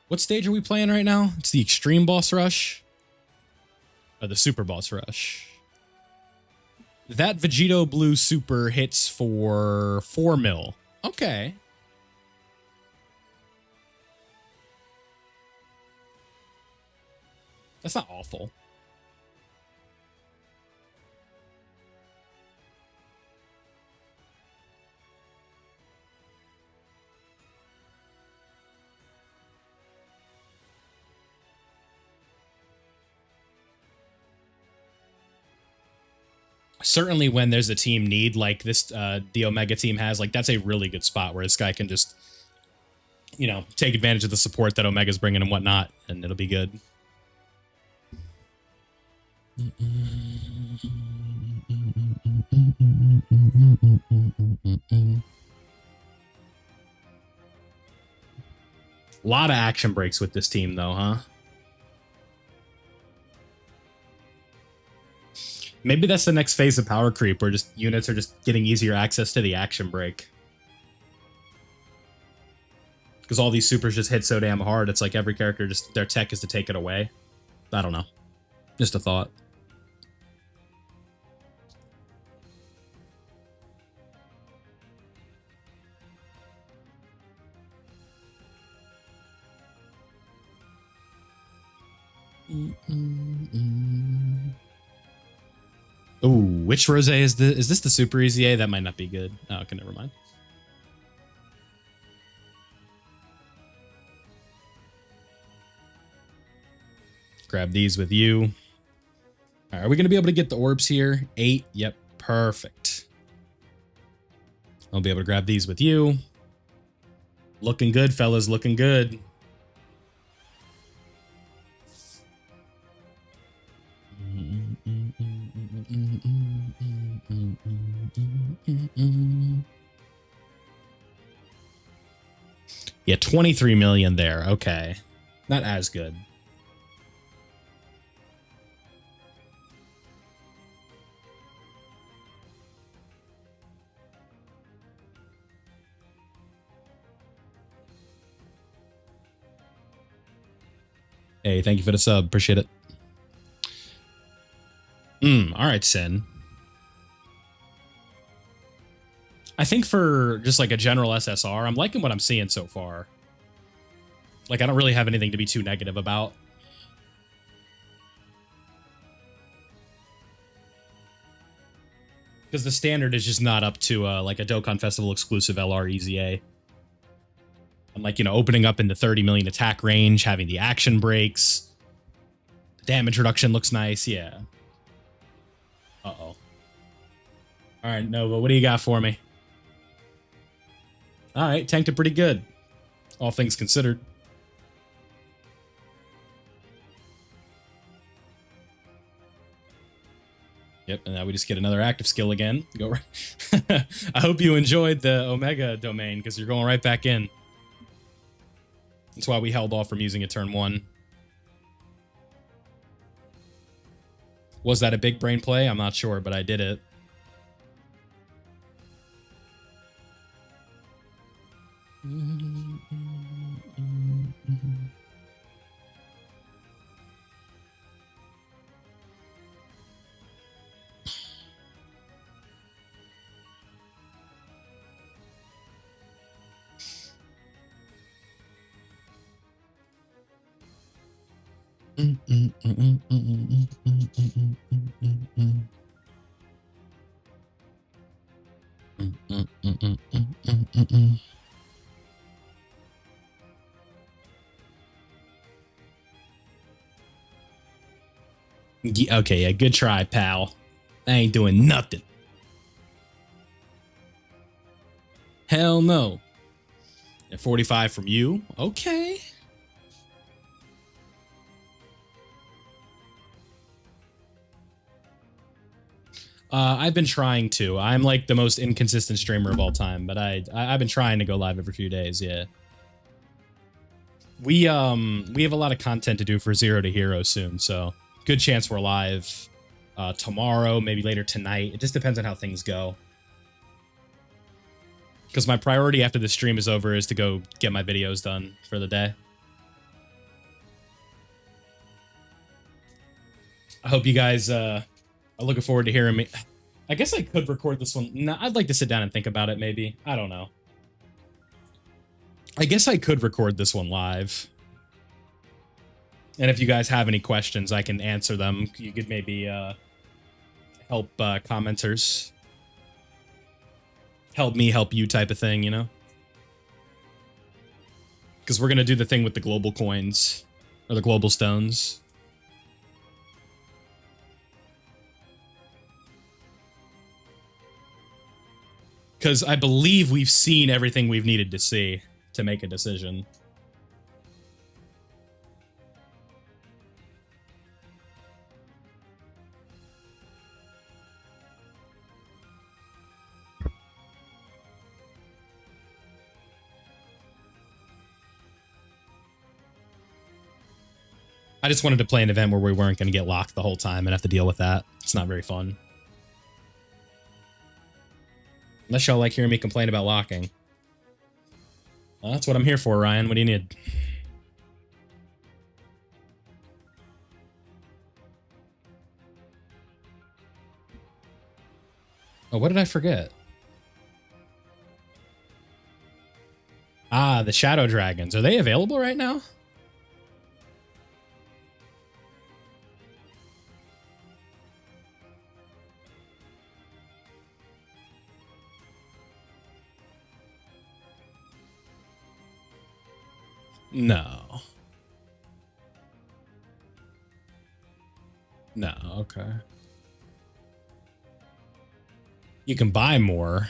What stage are we playing right now? It's the extreme boss rush. Or the super boss rush. That Vegito blue super hits for 4 mil. Okay. That's not awful. Certainly when there's a team need like this, the Omega team has, like that's a really good spot where this guy can just, you know, take advantage of the support that Omega's bringing and whatnot, and it'll be good. A lot of action breaks with this team though, huh? Maybe that's the next phase of power creep where just units are just getting easier access to the action break. Because all these supers just hit so damn hard, it's like every character just, their tech is to take it away. I don't know. Just a thought. Ooh, which rose is this? Is this the super EZA? That might not be good. Oh, okay, never mind. Grab these with you. All right, are we going to be able to get the orbs here? 8. Yep, perfect. I'll be able to grab these with you. Looking good, fellas. Looking good. Yeah, 23 million there. Okay. Not as good. Hey, thank you for the sub. Appreciate it. All right, Sin. I think for just like a general SSR, I'm liking what I'm seeing so far. Like, I don't really have anything to be too negative about. Because the standard is just not up to like a Dokkan Festival exclusive LR EZA. I'm like, you know, opening up in the 30 million attack range, having the action breaks. The damage reduction looks nice, yeah. Uh-oh. All right, Nova, what do you got for me? All right, tanked it pretty good, all things considered. Yep, and now we just get another active skill again. Go right. I hope you enjoyed the Omega domain, because you're going right back in. That's why we held off from using it turn 1. Was that a big brain play? I'm not sure, but I did it. Okay, yeah, good try, pal. I ain't doing nothing. Hell no. At 45 from you? Okay. I've been trying to. I'm like the most inconsistent streamer of all time, but I've been trying to go live every few days, yeah. We have a lot of content to do for Zero to Hero soon, so good chance we're live tomorrow, maybe later tonight. It just depends on how things go. Because my priority after the stream is over is to go get my videos done for the day. I hope you guys are looking forward to hearing me. I guess I could record this one. No, I'd like to sit down and think about it, maybe. I don't know. I guess I could record this one live. And if you guys have any questions, I can answer them. You could maybe help commenters. Help me help you type of thing, you know? Because we're going to do the thing with the global coins. Or the global stones. Because I believe we've seen everything we've needed to see to make a decision. I just wanted to play an event where we weren't going to get locked the whole time and have to deal with that. It's not very fun. Unless y'all like hearing me complain about locking. Well, that's what I'm here for, Ryan. What do you need? Oh, what did I forget? Ah, the Shadow Dragons. Are they available right now? No. No, okay. You can buy more.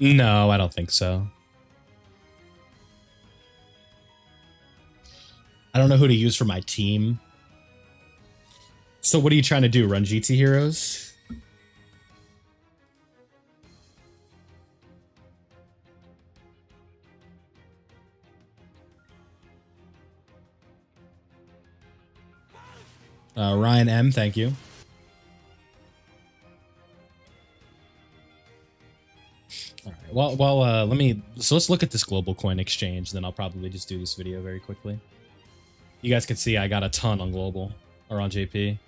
No, I don't think so. I don't know who to use for my team. So what are you trying to do? Run GT Heroes? Ryan M, thank you. let's look at this global coin exchange, then I'll probably just do this video very quickly. You guys can see I got a ton on global, or on JP.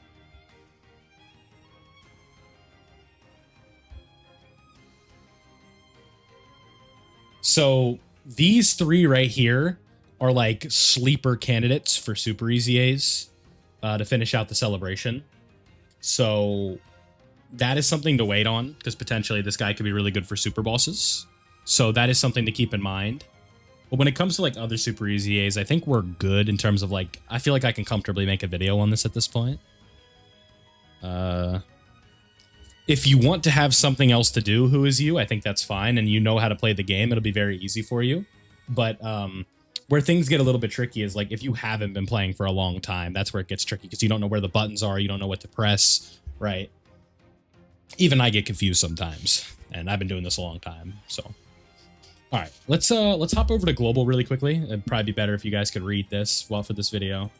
So these three right here are like sleeper candidates for super EZAs to finish out the celebration. So that is something to wait on, because potentially this guy could be really good for super bosses. So that is something to keep in mind. But when it comes to like other super EZAs, I think we're good in terms of like, I feel like I can comfortably make a video on this at this point. If you want to have something else to do, who is you? I think that's fine. And you know how to play the game, it'll be very easy for you. But where things get a little bit tricky is like if you haven't been playing for a long time, that's where it gets tricky, because you don't know where the buttons are, you don't know what to press, right? Even I get confused sometimes, and I've been doing this a long time, so. All right, let's hop over to global really quickly. It'd probably be better if you guys could read this for this video.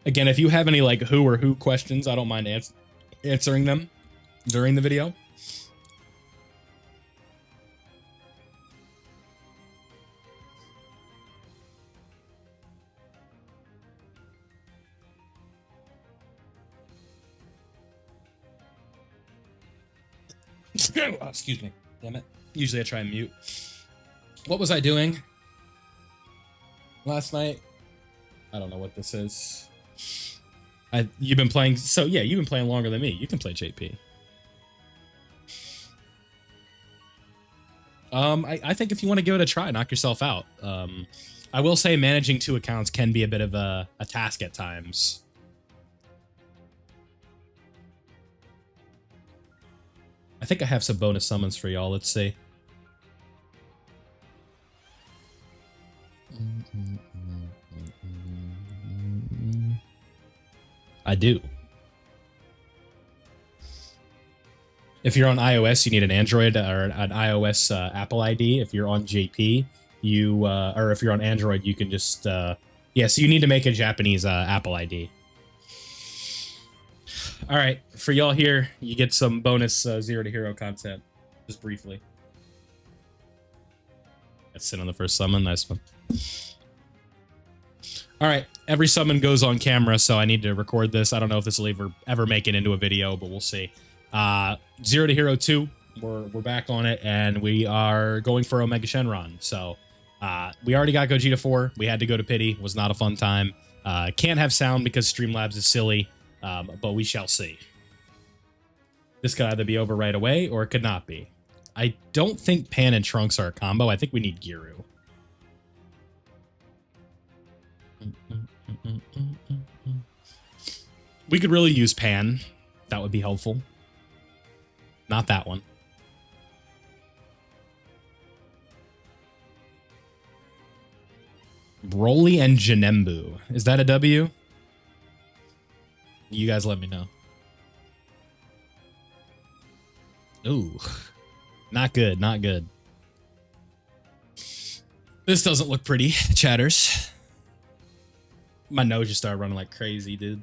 Again, if you have any like who or who questions, I don't mind answering them during the video. Oh, excuse me. Damn it. Usually I try and mute. What was I doing last night? I don't know what this is. You've been playing, so yeah, you've been playing longer than me. You can play JP. I think if you want to give it a try, knock yourself out. I will say managing 2 accounts can be a bit of a task at times. I think I have some bonus summons for y'all. Let's see. I do. If you're on iOS, you need an Android or an iOS Apple ID. If you're on JP, you or if you're on Android, you can just yeah. So you need to make a Japanese Apple ID. All right, for y'all here, you get some bonus 0 to hero content, just briefly. Let's sit on the first summon. Nice one. All right, every summon goes on camera, so I need to record this. I don't know if this will ever make it into a video, but we'll see. 0 to hero 2, we're back on it, and we are going for Omega Shenron. So we already got Gogeta 4. We had to go to Pity. Was not a fun time. Can't have sound because Streamlabs is silly. But we shall see. This could either be over right away, or it could not be. I don't think Pan and Trunks are a combo. I think we need Giru. We could really use Pan. That would be helpful. Not that one. Broly and Janembu. Is that a W? You guys let me know. Ooh, not good, not good. This doesn't look pretty, chatters. My nose just started running like crazy, dude.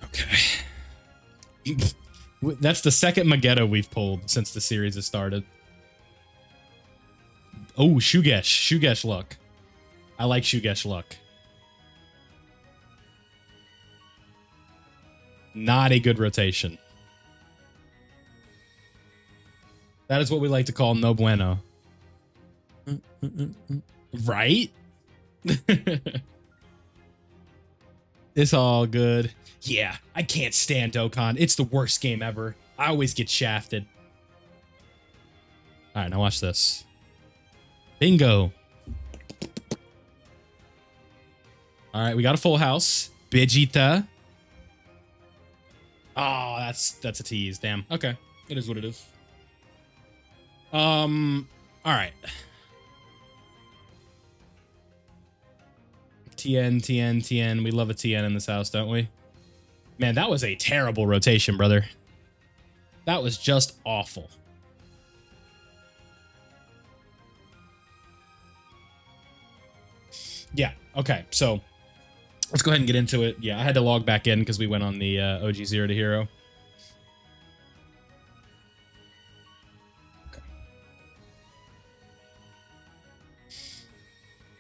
Okay. That's the second Magetta we've pulled since the series has started. Oh, Shugesh. Shugesh luck. I like Shugesh luck. Not a good rotation. That is what we like to call no bueno. Right? It's all good. Yeah, I can't stand Dokkan. It's the worst game ever. I always get shafted. All right, now watch this. Bingo. All right, we got a full house. Vegeta. Oh, that's a tease. Damn. Okay. It is what it is. All right. TN. We love a TN in this house, don't we? Man, that was a terrible rotation, brother. That was just awful. Yeah. Okay. So let's go ahead and get into it. Yeah, I had to log back in because we went on the OG Zero to Hero. Okay.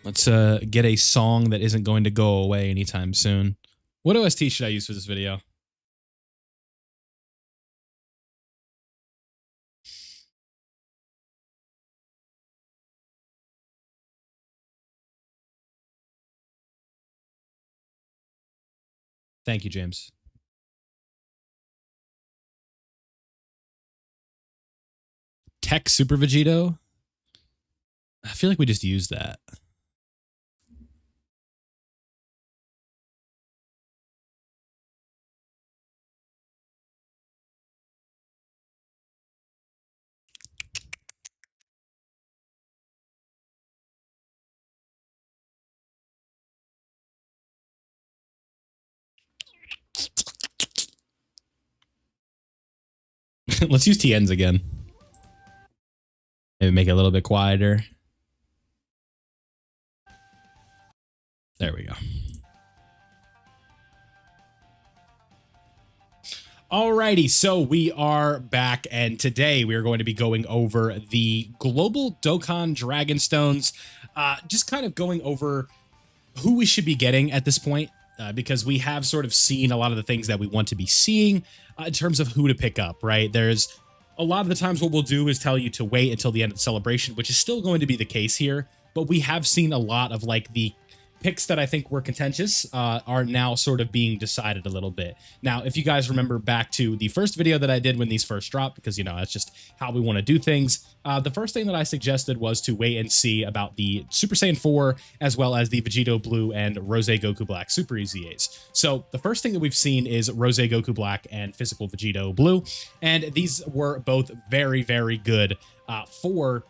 Let's get a song that isn't going to go away anytime soon. What OST should I use for this video? Thank you, James. Tech Super Vegito? I feel like we just used that. Let's use TNs again. Maybe make it a little bit quieter. There we go. Alrighty, so we are back, and today we are going to be going over the global Dokkan Dragon Stones, just kind of going over who we should be getting at this point, because we have sort of seen a lot of the things that we want to be seeing in terms of who to pick up, right? There's a lot of the times what we'll do is tell you to wait until the end of the celebration, which is still going to be the case here, but we have seen a lot of like the picks that I think were contentious are now sort of being decided a little bit. Now, if you guys remember back to the first video that I did when these first dropped, because, you know, that's just how we want to do things, the first thing that I suggested was to wait and see about the Super Saiyan 4, as well as the Vegito Blue and Rose Goku Black Super EZAs. So the first thing that we've seen is Rose Goku Black and Physical Vegito Blue, and these were both very, very good for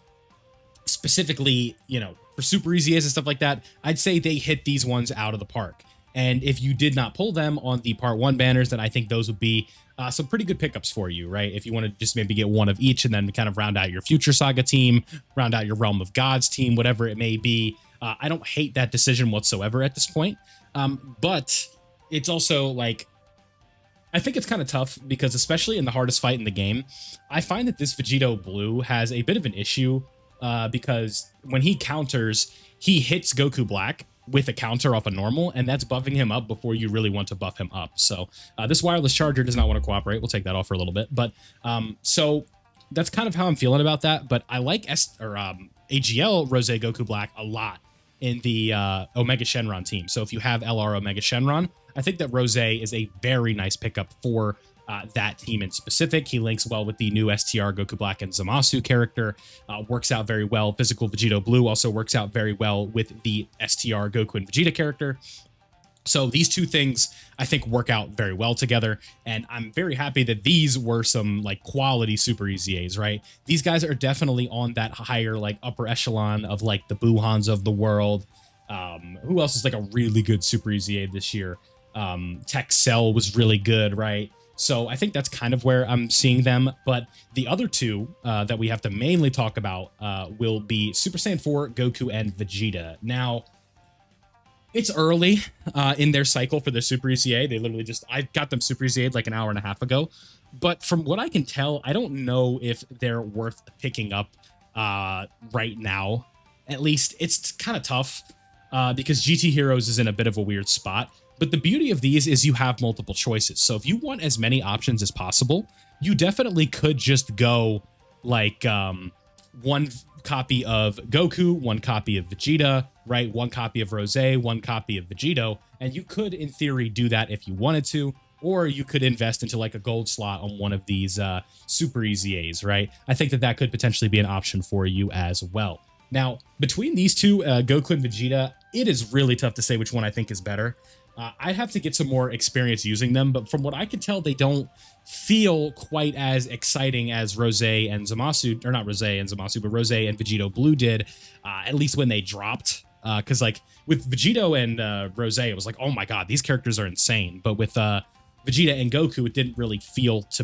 specifically, you know, for Super EZAs and stuff like that. I'd say they hit these ones out of the park. And if you did not pull them on the Part 1 banners, then I think those would be some pretty good pickups for you, right? If you want to just maybe get one of each and then kind of round out your Future Saga team, round out your Realm of Gods team, whatever it may be. I don't hate that decision whatsoever at this point. But it's also like, I think it's kind of tough because especially in the hardest fight in the game, I find that this Vegito Blue has a bit of an issue because when he counters, he hits Goku Black with a counter off a normal, and that's buffing him up before you really want to buff him up. So this wireless charger does not want to cooperate. We'll take that off for a little bit. But so that's kind of how I'm feeling about that. But I like AGL Rose Goku Black a lot in the Omega Shenron team. So if you have LR Omega Shenron, I think that Rose is a very nice pickup for that team in specific. He links well with the new STR Goku Black and Zamasu character, works out very well. Physical Vegito Blue also works out very well with the STR Goku and Vegeta character. So these two things, I think, work out very well together, and I'm very happy that these were some like quality Super EZAs, right? These guys are definitely on that higher like upper echelon of like the Buhans of the world. Who else is like a really good Super EZA this year? Tech Cell was really good, right? So I think that's kind of where I'm seeing them. But the other two that we have to mainly talk about will be Super Saiyan 4, Goku, and Vegeta. Now, it's early in their cycle for their Super EZA. They literally just, I got them Super EZA'd like an hour and a half ago. But from what I can tell, I don't know if they're worth picking up right now. At least it's kind of tough because GT Heroes is in a bit of a weird spot. But the beauty of these is you have multiple choices. So if you want as many options as possible, you definitely could just go like one copy of Goku, one copy of Vegeta, right? One copy of Rose, one copy of Vegito. And you could, in theory, do that if you wanted to. Or you could invest into like a gold slot on one of these Super EZAs, right? I think that that could potentially be an option for you as well. Now, between these two, Goku and Vegeta, it is really tough to say which one I think is better. I'd have to get some more experience using them, but from what I can tell, they don't feel quite as exciting as Rose and Zamasu, or not Rose and Zamasu, but Rose and Vegito Blue did, at least when they dropped. Because like with Vegito and Rose, it was like, oh my god, these characters are insane. But with Vegeta and Goku, it didn't really feel to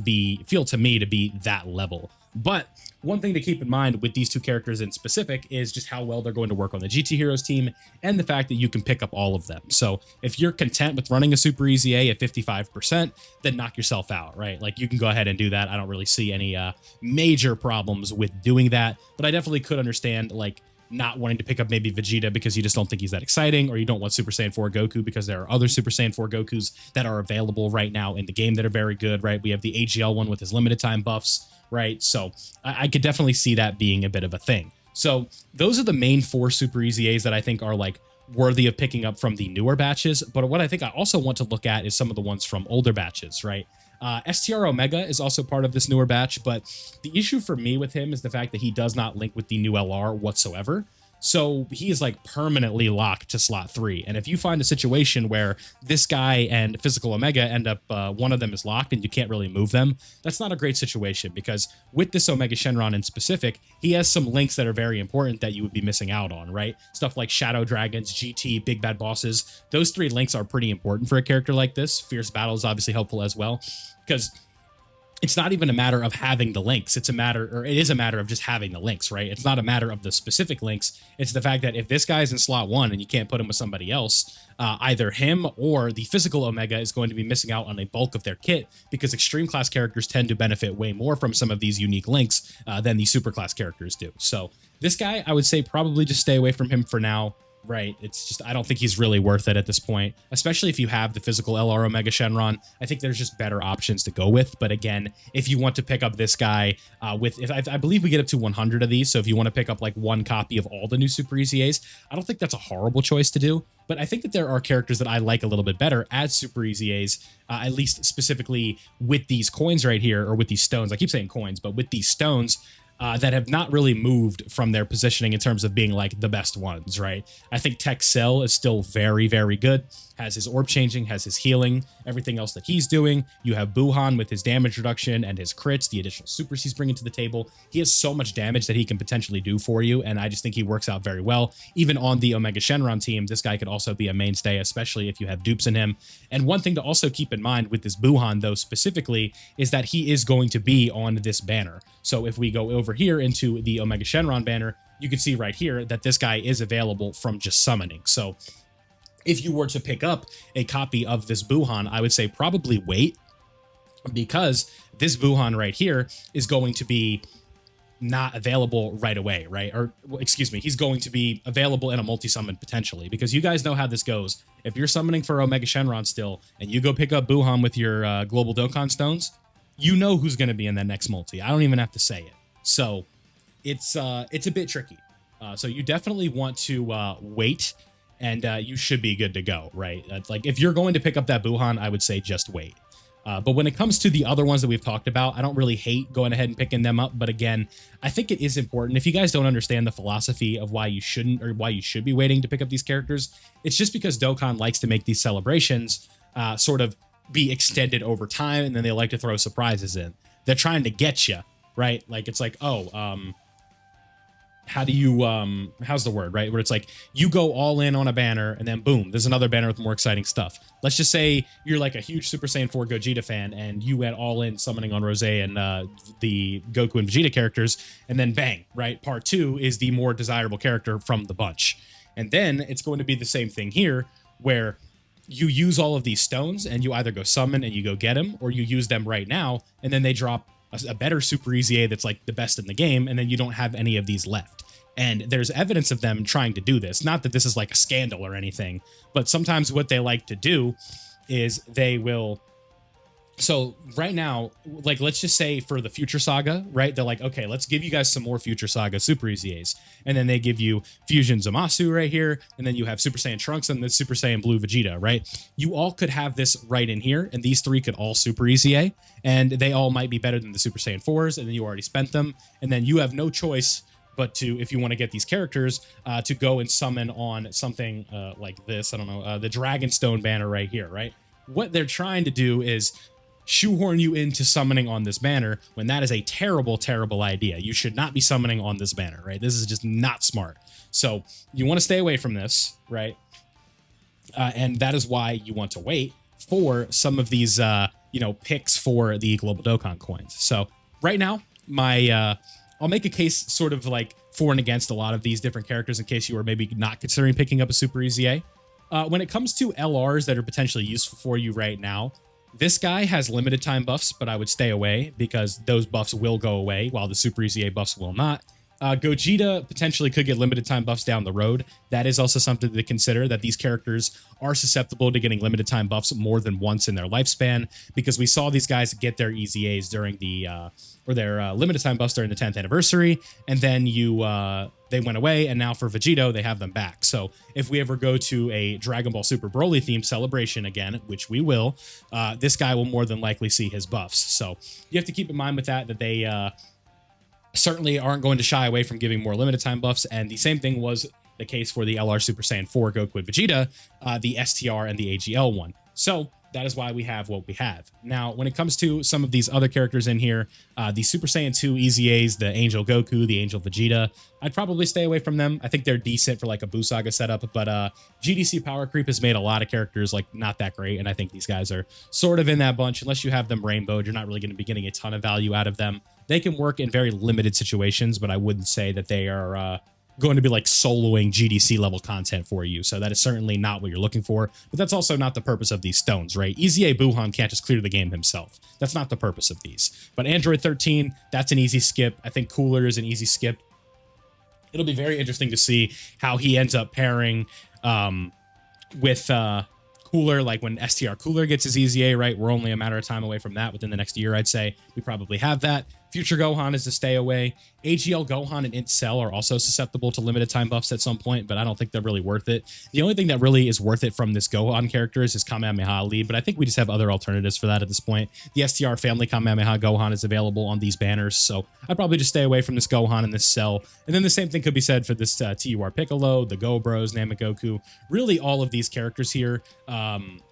me to be that level. But one thing to keep in mind with these two characters in specific is just how well they're going to work on the GT Heroes team and the fact that you can pick up all of them. So if you're content with running a Super EZA at 55%, then knock yourself out, right? Like, you can go ahead and do that. I don't really see any major problems with doing that, but I definitely could understand, like, not wanting to pick up maybe Vegeta because you just don't think he's that exciting, or you don't want Super Saiyan 4 Goku because there are other Super Saiyan 4 Gokus that are available right now in the game that are very good, right? We have the AGL one with his limited time buffs, right? So I could definitely see that being a bit of a thing. So those are the main 4 Super EZAs that I think are like worthy of picking up from the newer batches. But what I think I also want to look at is some of the ones from older batches, right? STR Omega is also part of this newer batch, but the issue for me with him is the fact that he does not link with the new LR whatsoever. So he is like permanently locked to slot 3. And if you find a situation where this guy and Physical Omega end up, one of them is locked and you can't really move them, that's not a great situation, because with this Omega Shenron in specific, he has some links that are very important that you would be missing out on, right? Stuff like Shadow Dragons, GT, Big Bad Bosses. Those 3 links are pretty important for a character like this. Fierce Battle is obviously helpful as well, because it's not even a matter of having the links. It is a matter of just having the links, right? It's not a matter of the specific links. It's the fact that if this guy's in slot 1 and you can't put him with somebody else, either him or the Physical Omega is going to be missing out on a bulk of their kit, because extreme class characters tend to benefit way more from some of these unique links than the super class characters do. So this guy, I would say probably just stay away from him for now. Right, it's just, I don't think he's really worth it at this point, especially if you have the Physical LR Omega Shenron. I think there's just better options to go with. But again, if you want to pick up this guy I believe we get up to 100 of these, so if you want to pick up like 1 copy of all the new Super EZAs, I don't think that's a horrible choice to do. But I think that there are characters that I like a little bit better as Super EZAs, at least specifically with these coins right here, or with these stones. I keep saying coins, but with these stones, that have not really moved from their positioning in terms of being like the best ones, right? I think Tech Cell is still very, very good. Has his orb changing, has his healing, everything else that he's doing. You have Buhan with his damage reduction and his crits, the additional supers he's bringing to the table. He has so much damage that he can potentially do for you, and I just think he works out very well. Even on the Omega Shenron team, this guy could also be a mainstay, especially if you have dupes in him. And one thing to also keep in mind with this Buhan, though, specifically, is that he is going to be on this banner. So if we go over here into the Omega Shenron banner, you can see right here that this guy is available from just summoning. So if you were to pick up a copy of this Buhan, I would say probably wait, because this Buhan right here is going to be not available right away, right? Or excuse me, he's going to be available in a multi-summon potentially, because you guys know how this goes. If you're summoning for Omega Shenron still, and you go pick up Buhan with your global Dokkan stones, you know who's going to be in that next multi. I don't even have to say it. So it's a bit tricky. So you definitely want to wait, and you should be good to go, right? Like, if you're going to pick up that Buhan, I would say just wait. But when it comes to the other ones that we've talked about, I don't really hate going ahead and picking them up. But again, I think it is important. If you guys don't understand the philosophy of why you shouldn't, or why you should be waiting to pick up these characters, it's just because Dokkan likes to make these celebrations sort of be extended over time, and then they like to throw surprises in. They're trying to get you, right? Like, it's like, oh, how do you, how's the word, right? Where it's like, you go all in on a banner, and then boom, there's another banner with more exciting stuff. Let's just say you're like a huge Super Saiyan 4 Gogeta fan, and you went all in summoning on Rose and the Goku and Vegeta characters, and then bang, right? Part 2 is the more desirable character from the bunch. And then it's going to be the same thing here, where you use all of these stones, and you either go summon and you go get them, or you use them right now, and then they drop a better Super EZA that's like the best in the game, and then you don't have any of these left. And there's evidence of them trying to do this. Not that this is like a scandal or anything, but sometimes what they like to do is they will... So right now, like, let's just say for the Future Saga, right? They're like, okay, let's give you guys some more Future Saga Super EZAs. And then they give you Fusion Zamasu right here. And then you have Super Saiyan Trunks and the Super Saiyan Blue Vegeta, right? You all could have this right in here. And these 3 could all Super EZA. And they all might be better than the Super Saiyan 4s. And then you already spent them. And then you have no choice but to, if you want to get these characters, to go and summon on something like this. I don't know, the Dragonstone banner right here, right? What they're trying to do is shoehorn you into summoning on this banner, when that is a terrible, terrible idea. You should not be summoning on this banner, right? This is just not smart. So you want to stay away from this, right? And that is why you want to wait for some of these, picks for the Global Dokkan coins. So right now, I'll make a case sort of like for and against a lot of these different characters in case you are maybe not considering picking up a Super EZA. When it comes to LRs that are potentially useful for you right now, this guy has limited time buffs, but I would stay away because those buffs will go away while the Super EZA buffs will not. Gogeta potentially could get limited time buffs down the road. That is also something to consider, that these characters are susceptible to getting limited time buffs more than once in their lifespan, because we saw these guys get their EZAs during their limited time buffs during the 10th anniversary, and then they went away, and now for Vegito, they have them back. So if we ever go to a Dragon Ball Super Broly themed celebration again, which we will, this guy will more than likely see his buffs. So you have to keep in mind with that they certainly aren't going to shy away from giving more limited time buffs, and the same thing was the case for the LR Super Saiyan 4 Goku and Vegeta, the STR and the AGL one. So that is why we have what we have. Now, when it comes to some of these other characters in here, the Super Saiyan 2 EZAs, the Angel Goku, the Angel Vegeta, I'd probably stay away from them. I think they're decent for like a Buu Saga setup, but GDC power creep has made a lot of characters like not that great, and I think these guys are sort of in that bunch. Unless you have them rainbowed, you're not really going to be getting a ton of value out of them. They can work in very limited situations, but I wouldn't say that they are going to be like soloing GDC level content for you. So that is certainly not what you're looking for, but that's also not the purpose of these stones, right? EZA Buhan can't just clear the game himself. That's not the purpose of these. But Android 13, that's an easy skip. I think Cooler is an easy skip. It'll be very interesting to see how he ends up pairing with Cooler, like when STR Cooler gets his EZA, right? We're only a matter of time away from that. Within the next year, I'd say we probably have that. Future Gohan is to stay away. AGL Gohan and Int Cell are also susceptible to limited time buffs at some point, but I don't think they're really worth it. The only thing that really is worth it from this Gohan character is his Kamehameha lead, but I think we just have other alternatives for that at this point. The STR family Kamehameha Gohan is available on these banners, so I'd probably just stay away from this Gohan and this Cell. And then the same thing could be said for this TUR Piccolo, the Go Bros, Namegoku. Really, all of these characters here,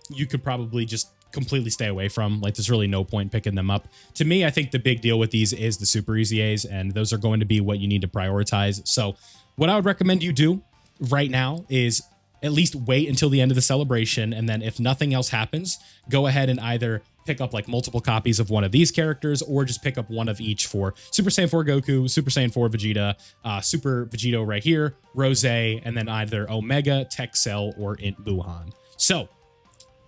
you could probably just completely stay away from. Like, there's really no point picking them up. To me, I think the big deal with these is the Super EZAs, and those are going to be what you need to prioritize. So what I would recommend you do right now is at least wait until the end of the celebration, and then if nothing else happens, go ahead and either pick up like multiple copies of one of these characters, or just pick up one of each for Super Saiyan 4 Goku, Super Saiyan 4 Vegeta, Super Vegito right here, Rose, and then either Omega, Tech Cell, or Int Buhan. So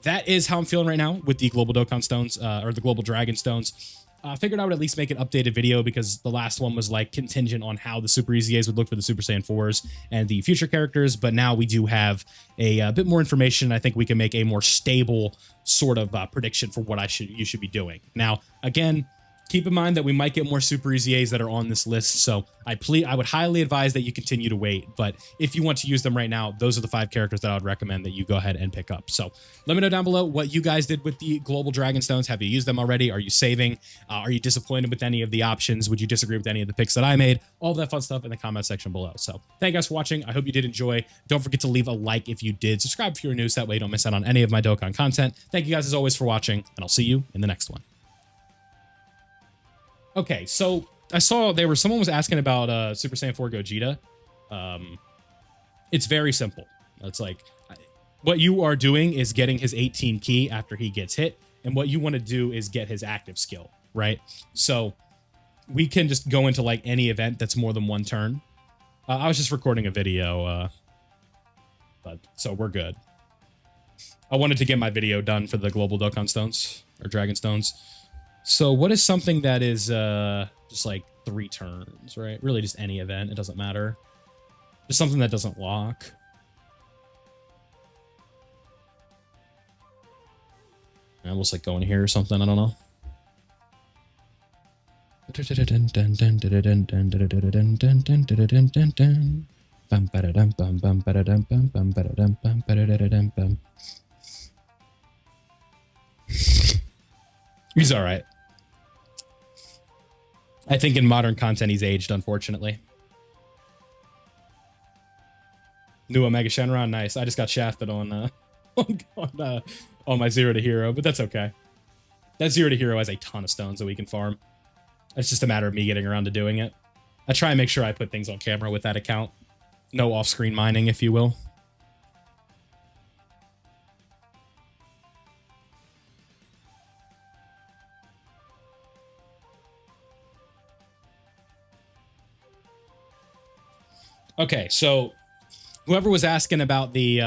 that is how I'm feeling right now with the Global Dokkan Stones, or the Global Dragon Stones. I figured I would at least make an updated video because the last one was like contingent on how the Super EZAs would look for the Super Saiyan 4s and the future characters, but now we do have a bit more information. I think we can make a more stable sort of prediction for what you should be doing. Now, again, keep in mind that we might get more Super EZAs that are on this list, so I would highly advise that you continue to wait, but if you want to use them right now, those are the 5 characters that I would recommend that you go ahead and pick up. So let me know down below what you guys did with the Global Dragon Stones. Have you used them already? Are you saving? Are you disappointed with any of the options? Would you disagree with any of the picks that I made? All that fun stuff in the comment section below. So thank you guys for watching. I hope you did enjoy. Don't forget to leave a like if you did. Subscribe if you're new, so that way you don't miss out on any of my Dokkan content. Thank you guys as always for watching, and I'll see you in the next one. Okay, so I saw someone was asking about Super Saiyan 4 Gogeta. It's very simple. It's like what you are doing is getting his 18 key after he gets hit, and what you want to do is get his active skill, right? So we can just go into like any event that's more than one turn. I was just recording a video, but so we're good. I wanted to get my video done for the Global Dokkan Stones or Dragon Stones. So what is something that is just like 3 turns, right? Really just any event. It doesn't matter. Just something that doesn't lock. And we'll just like go in here or something. I don't know. He's all right. I think in modern content, he's aged, unfortunately. New Omega Shenron, nice. I just got shafted on my 0 to hero, but that's okay. That 0 to hero has a ton of stones that we can farm. It's just a matter of me getting around to doing it. I try and make sure I put things on camera with that account. No off-screen mining, if you will. Okay, so whoever was asking about the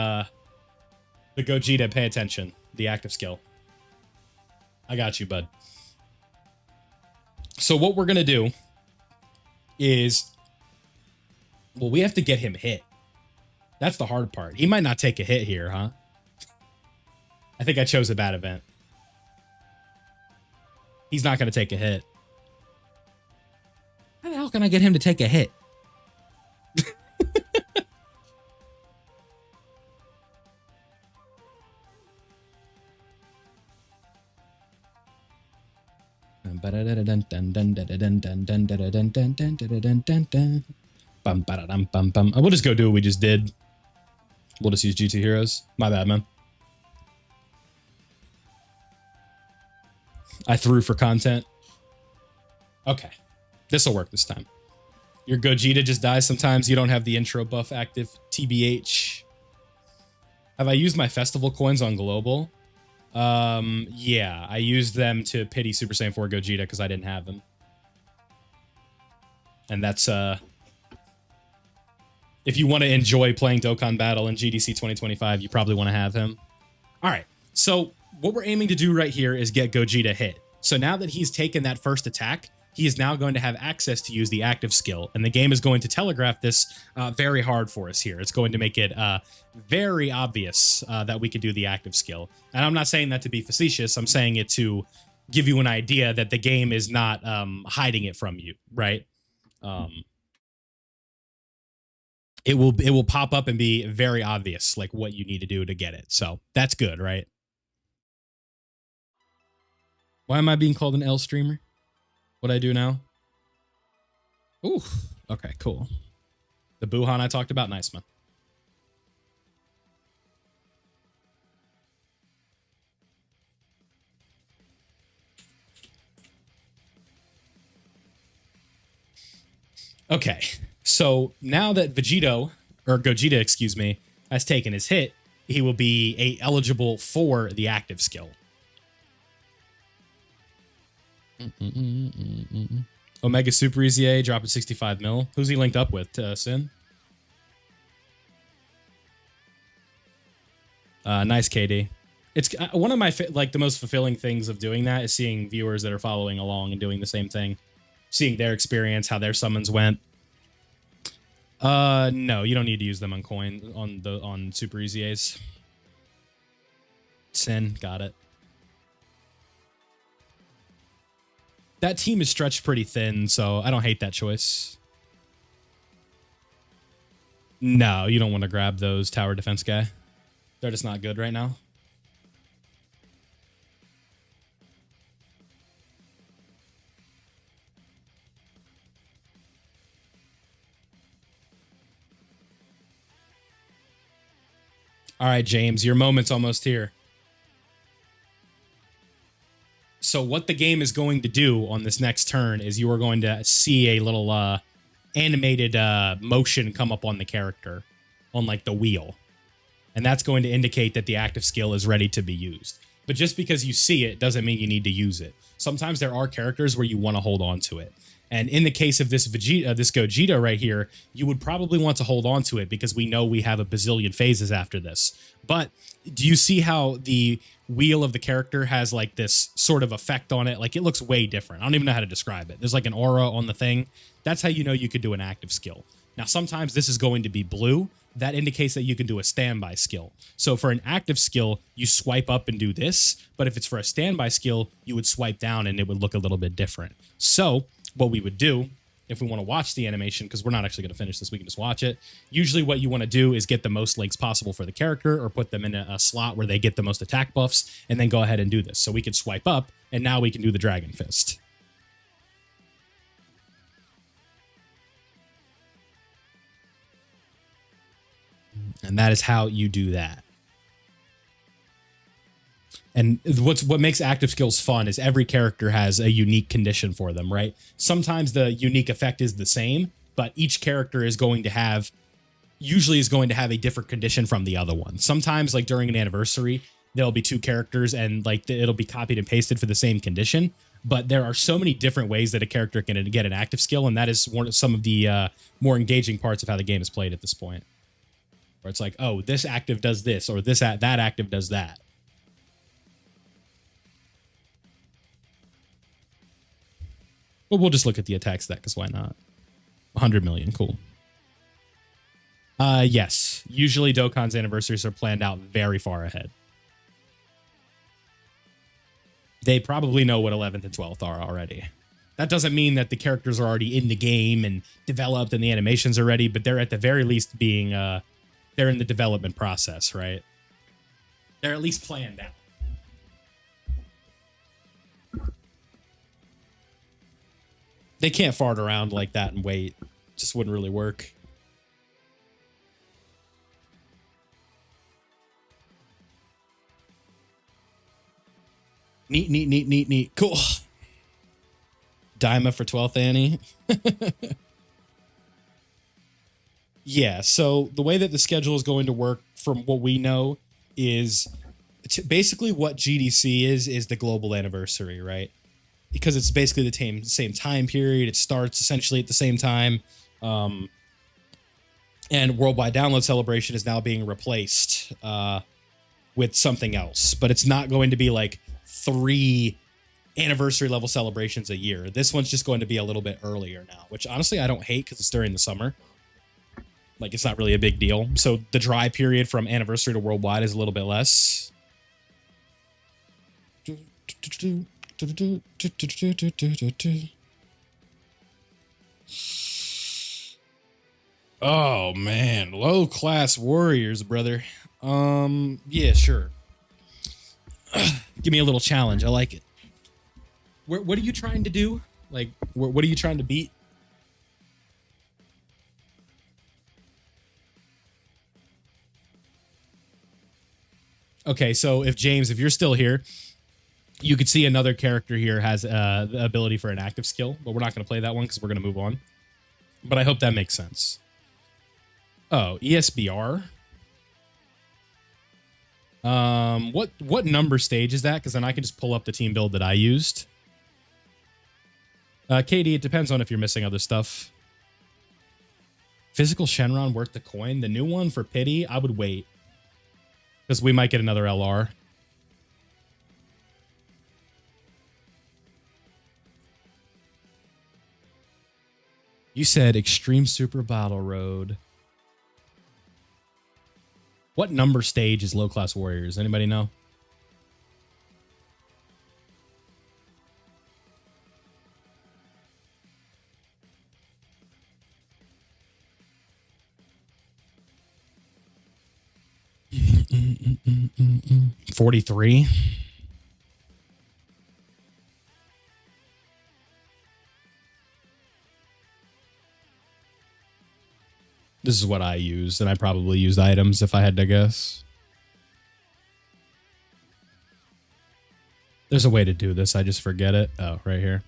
Gogeta, pay attention. The active skill. I got you, bud. So what we're gonna do is, well, we have to get him hit. That's the hard part. He might not take a hit here, huh? I think I chose a bad event. He's not gonna take a hit. How the hell can I get him to take a hit? We'll just go do what we just did. We'll just use GT Heroes. My bad, man. I threw for content. Okay. This'll work this time. Your Gogeta just dies sometimes. You don't have the intro buff active. TBH. Have I used my festival coins on Global? Yeah. I used them to pity Super Saiyan 4 Gogeta because I didn't have them. And that's, if you want to enjoy playing Dokkan Battle in GDC 2025, you probably want to have him. All right. So what we're aiming to do right here is get Gogeta hit. So now that he's taken that first attack, he is now going to have access to use the active skill. And the game is going to telegraph this very hard for us here. It's going to make it very obvious that we could do the active skill. And I'm not saying that to be facetious. I'm saying it to give you an idea that the game is not hiding it from you, right? It will pop up and be very obvious, like what you need to do to get it. So that's good, right? Why am I being called an L streamer? What I do now? Ooh, okay, cool. The Buhan I talked about, nice, man. Okay, so now that Gogeta, excuse me, has taken his hit, he will be eligible for the active skill. Omega Super EZA dropping 65 mil. Who's he linked up with? Sin? Nice, KD. It's one of my the most fulfilling things of doing that is seeing viewers that are following along and doing the same thing, seeing their experience, how their summons went. No, you don't need to use them on on Super EZAs. Sin, got it. That team is stretched pretty thin, so I don't hate that choice. No, you don't want to grab those tower defense guy. They're just not good right now. All right, James, your moment's almost here. So what the game is going to do on this next turn is you are going to see a little animated motion come up on the character on like the wheel. And that's going to indicate that the active skill is ready to be used. But just because you see it doesn't mean you need to use it. Sometimes there are characters where you want to hold on to it. And in the case of this Gogeta right here, you would probably want to hold on to it because we know we have a bazillion phases after this. But do you see how the wheel of the character has like this sort of effect on it? Like it looks way different. I don't even know how to describe it. There's like an aura on the thing. That's how you know you could do an active skill. Now, sometimes this is going to be blue. That indicates that you can do a standby skill. So for an active skill, you swipe up and do this. But if it's for a standby skill, you would swipe down and it would look a little bit different. So what we would do, if we want to watch the animation, because we're not actually going to finish this, we can just watch it. Usually what you want to do is get the most links possible for the character or put them in a slot where they get the most attack buffs and then go ahead and do this. So we can swipe up and now we can do the Dragon Fist. And that is how you do that. And what makes active skills fun is every character has a unique condition for them, right? Sometimes the unique effect is the same, but each character is going to have, usually is going to have a different condition from the other one. Sometimes, like during an anniversary, there'll be two characters and like it'll be copied and pasted for the same condition. but there are so many different ways that a character can get an active skill, and that is some of the more engaging parts of how the game is played at this point. Where it's like, oh, this active does this, or that active does that. But we'll just look at the attack stat, because why not? 100 million, cool. Yes, usually Dokkan's anniversaries are planned out very far ahead. They probably know what 11th and 12th are already. That doesn't mean that the characters are already in the game and developed and the animations are ready, but they're at the very least being, they're in the development process, right? They're at least planned out. They can't fart around like that and wait. Just wouldn't really work. Neat. Cool. Daima for 12th Annie. Yeah, so the way that the schedule is going to work, from what we know, is basically what GDC is the global anniversary, right? Because it's basically the same time period. It starts essentially at the same time. And Worldwide Download Celebration is now being replaced with something else. But it's not going to be like 3 anniversary level celebrations a year. This one's just going to be a little bit earlier now, which honestly I don't hate because it's during the summer. Like, it's not really a big deal. So the dry period from anniversary to worldwide is a little bit less. Oh man, low class warriors, brother. Yeah, sure. Give me a little challenge. I like it. What are you trying to do? Like, what are you trying to beat? Okay, so if you're still here, you could see another character here has the ability for an active skill, but we're not going to play that one because we're going to move on. But I hope that makes sense. Oh, ESBR. What number stage is that? Because then I can just pull up the team build that I used. Katie, it depends on if you're missing other stuff. Physical Shenron worth the coin. The new one for pity, I would wait. Because we might get another LR. You said Extreme Super Battle Road. What number stage is Low Class Warriors? Anybody know? Mm. 43. This is what I used, and I probably used items if I had to guess. There's a way to do this. I just forget it. Oh, right here.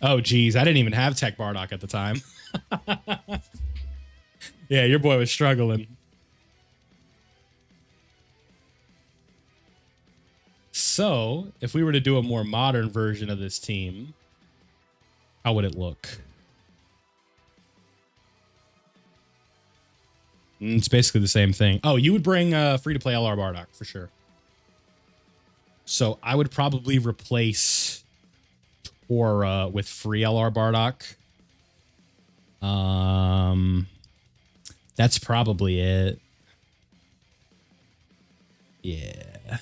Oh, geez. I didn't even have Tech Bardock at the time. Yeah, your boy was struggling. So, if we were to do a more modern version of this team, how would it look? It's basically the same thing. Oh, you would bring free-to-play LR Bardock, for sure. So, I would probably replace Tora with free LR Bardock. That's probably it. Yeah.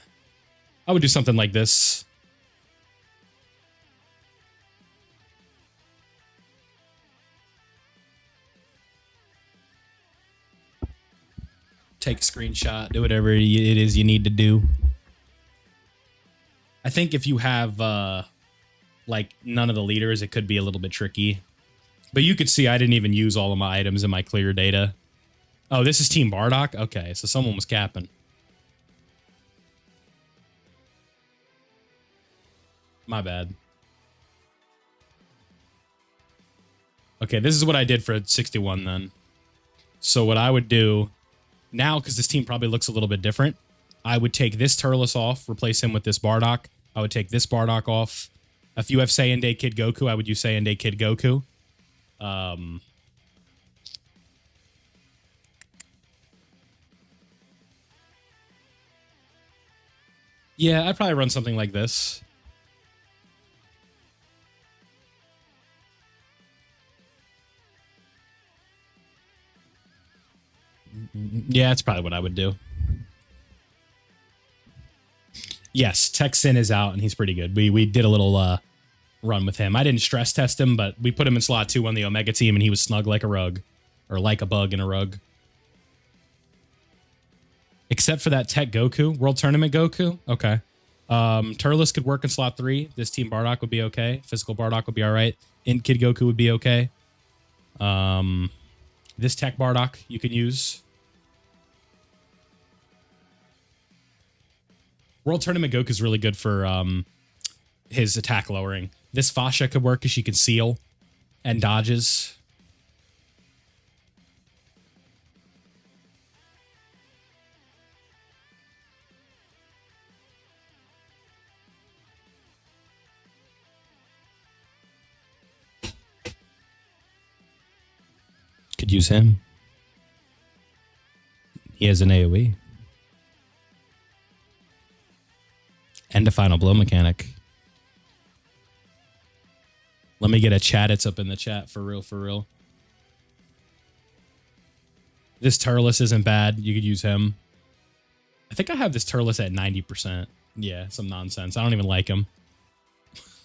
I would do something like this. Take a screenshot, do whatever it is you need to do. I think if you have like none of the leaders, it could be a little bit tricky. But you could see I didn't even use all of my items in my clear data. Oh, this is Team Bardock? Okay, so someone was capping. My bad. Okay, this is what I did for 61 then. So what I would do now, because this team probably looks a little bit different, I would take this Turles off, replace him with this Bardock. I would take this Bardock off. If you have Saiyan Day Kid Goku, I would use Saiyan Day Kid Goku. Yeah, I'd probably run something like this. Yeah, that's probably what I would do. Yes, Texin is out, and he's pretty good. We did a little run with him. I didn't stress test him, but we put him in slot 2 on the Omega team, and he was snug like a rug. Or like a bug in a rug. Except for that Tech Goku. World Tournament Goku? Okay. Turles could work in slot 3. This Team Bardock would be okay. Physical Bardock would be alright. Int Kid Goku would be okay. This Tech Bardock you can use. World Tournament Goku is really good for his attack lowering. This Fasha could work because she can seal and dodges. Could use him. He has an AoE. And a final blow mechanic. Let me get a chat. It's up in the chat. For real, for real. This Turles isn't bad. You could use him. I think I have this Turles at 90%. Yeah, some nonsense. I don't even like him.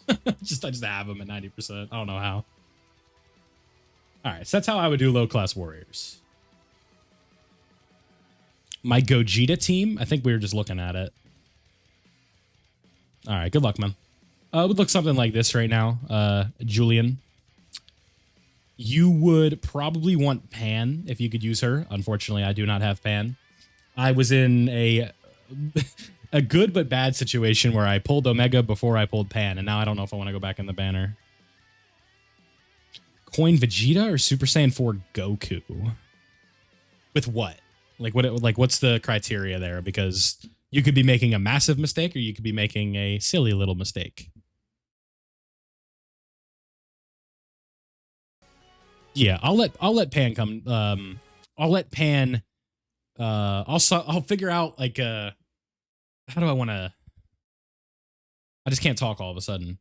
I just have him at 90%. I don't know how. Alright, so that's how I would do low-class warriors. My Gogeta team, I think we were just looking at it. Alright, good luck, man. It would look something like this right now. Julian. You would probably want Pan if you could use her. Unfortunately, I do not have Pan. I was in a good but bad situation where I pulled Omega before I pulled Pan, and now I don't know if I want to go back in the banner. Coin Vegeta or Super Saiyan 4 Goku? With what? What's the criteria there? Because you could be making a massive mistake or you could be making a silly little mistake. Yeah, I'll let Pan come. I'll let Pan. I'll figure out like how do I want to? I just can't talk all of a sudden.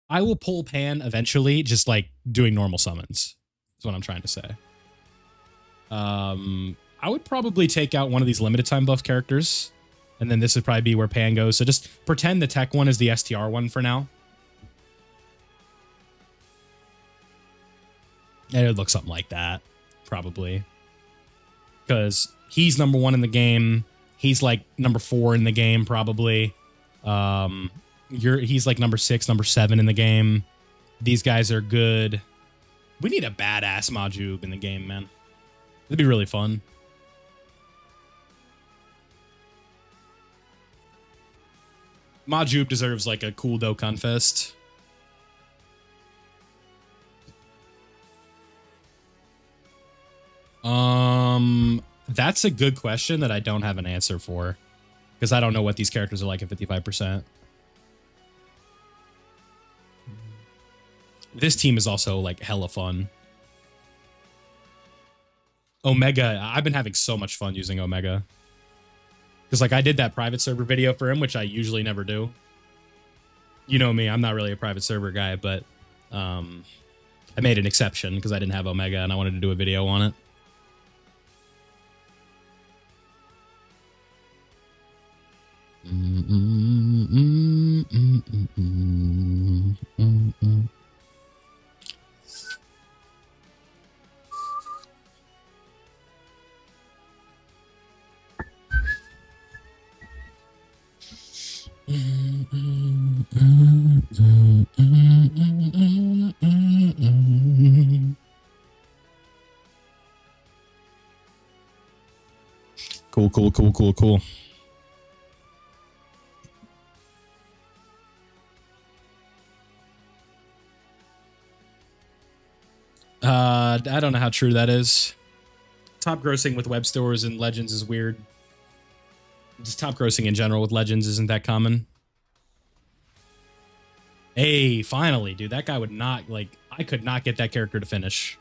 I will pull Pan eventually, just like doing normal summons. Is what I'm trying to say. I would probably take out one of these limited time buff characters, and then this would probably be where Pan goes. So just pretend the tech one is the STR one for now. And it would look something like that, probably. Because he's number 1 in the game. He's like number 4 in the game, probably. He's like number 6, number 7 in the game. These guys are good. We need a badass Majub in the game, man. It'd be really fun. Majub deserves like a cool Dokkan Fest. That's a good question that I don't have an answer for. Because I don't know what these characters are like at 55%. This team is also like hella fun. Omega, I've been having so much fun using Omega. Because like I did that private server video for him, which I usually never do. You know me, I'm not really a private server guy, but I made an exception because I didn't have Omega and I wanted to do a video on it. Cool. I don't know how true that is. Top grossing with web stores and Legends is weird. Just top grossing in general with Legends isn't that common. Hey, finally, dude. That guy would not, like, I could not get that character to finish.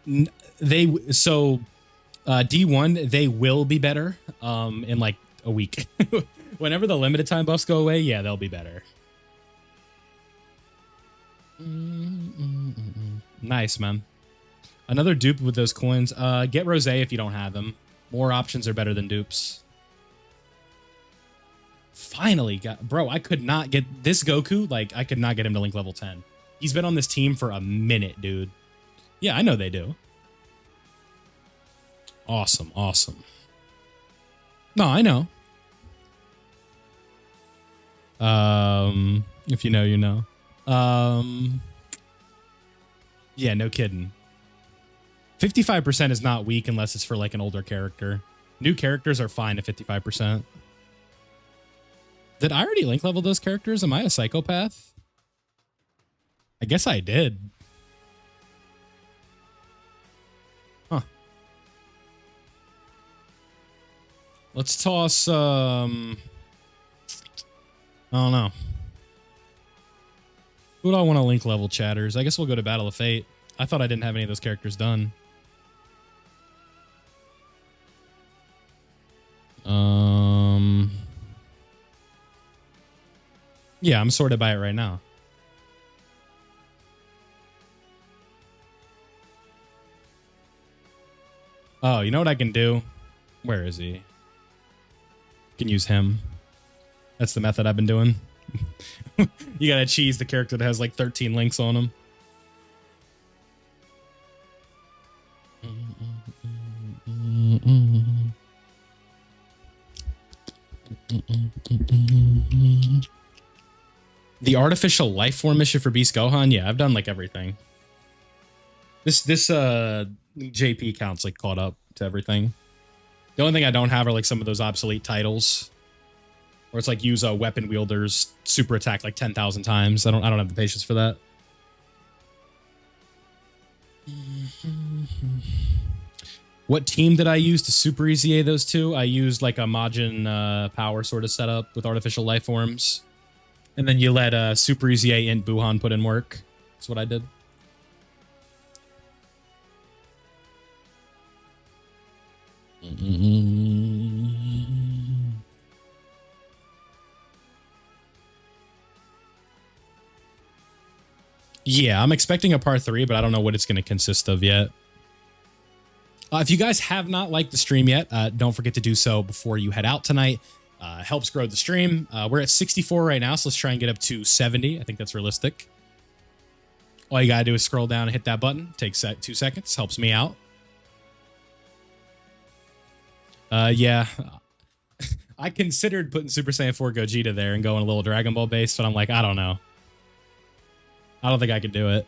D1, they will be better in like a week. Whenever the limited time buffs go away, yeah, they'll be better. Nice, man. Another dupe with those coins. Get Rose if you don't have them. More options are better than dupes. Finally got, bro, I could not get this Goku. Like, I could not get him to link level 10. He's been on this team for a minute, dude. Yeah, I know they do. Awesome, awesome. No, I know. If you know, you know. Yeah, no kidding. 55% is not weak unless it's for like an older character. New characters are fine at 55%. Did I already link level those characters? Am I a psychopath? I guess I did. Huh. Let's toss, I don't know. Who do I want to link level, chatters? I guess we'll go to Battle of Fate. I thought I didn't have any of those characters done. Yeah, I'm sorted by it right now. Oh, you know what I can do? Where is he? Can use him. That's the method I've been doing. You gotta cheese the character that has like 13 links on him. The artificial life form mission for Beast Gohan? Yeah, I've done like everything. This JP count's like caught up to everything. The only thing I don't have are like some of those obsolete titles. Where it's like use a weapon wielder's super attack like 10,000 times. I don't have the patience for that. What team did I use to super EZA those two? I used like a Majin power sort of setup with artificial life forms. And then you let super EZA and Buhan put in work. That's what I did. Yeah, I'm expecting a part 3, but I don't know what it's going to consist of yet. If you guys have not liked the stream yet, don't forget to do so before you head out tonight. Helps grow the stream. We're at 64 right now, so let's try and get up to 70. I think that's realistic. All you gotta do is scroll down and hit that button. Takes 2 seconds. Helps me out. Yeah. I considered putting Super Saiyan 4 Gogeta there and going a little Dragon Ball based, but I'm like, I don't know. I don't think I could do it.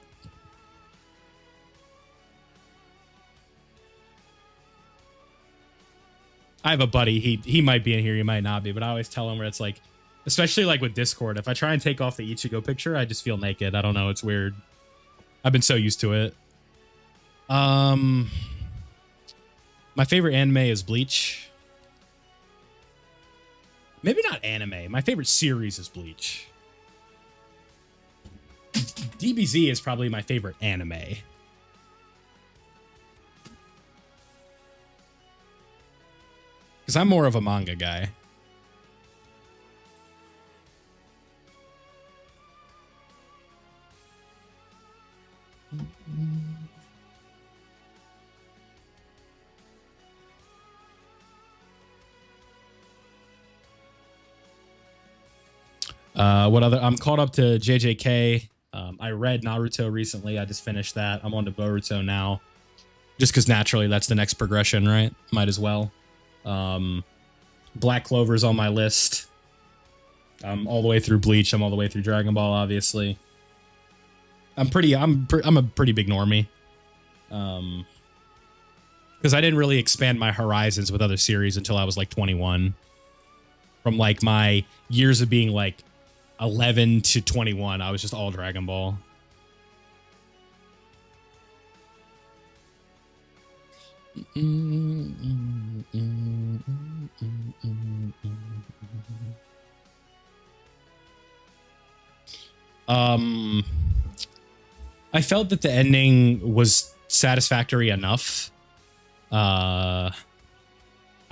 I have a buddy. He might be in here. He might not be. But I always tell him where it's like, especially like with Discord, if I try and take off the Ichigo picture, I just feel naked. I don't know. It's weird. I've been so used to it. My favorite anime is Bleach. Maybe not anime. My favorite series is Bleach. DBZ is probably my favorite anime. Because I'm more of a manga guy. What other? I'm caught up to JJK. I read Naruto recently. I just finished that. I'm on to Boruto now. Just because naturally that's the next progression, right? Might as well. Black Clover's on my list. I'm all the way through Bleach. I'm all the way through Dragon Ball, obviously. I'm a pretty big normie. Because I didn't really expand my horizons with other series until I was like 21. From like my years of being like 11 to 21, I was just all Dragon Ball. I felt that the ending was satisfactory enough. I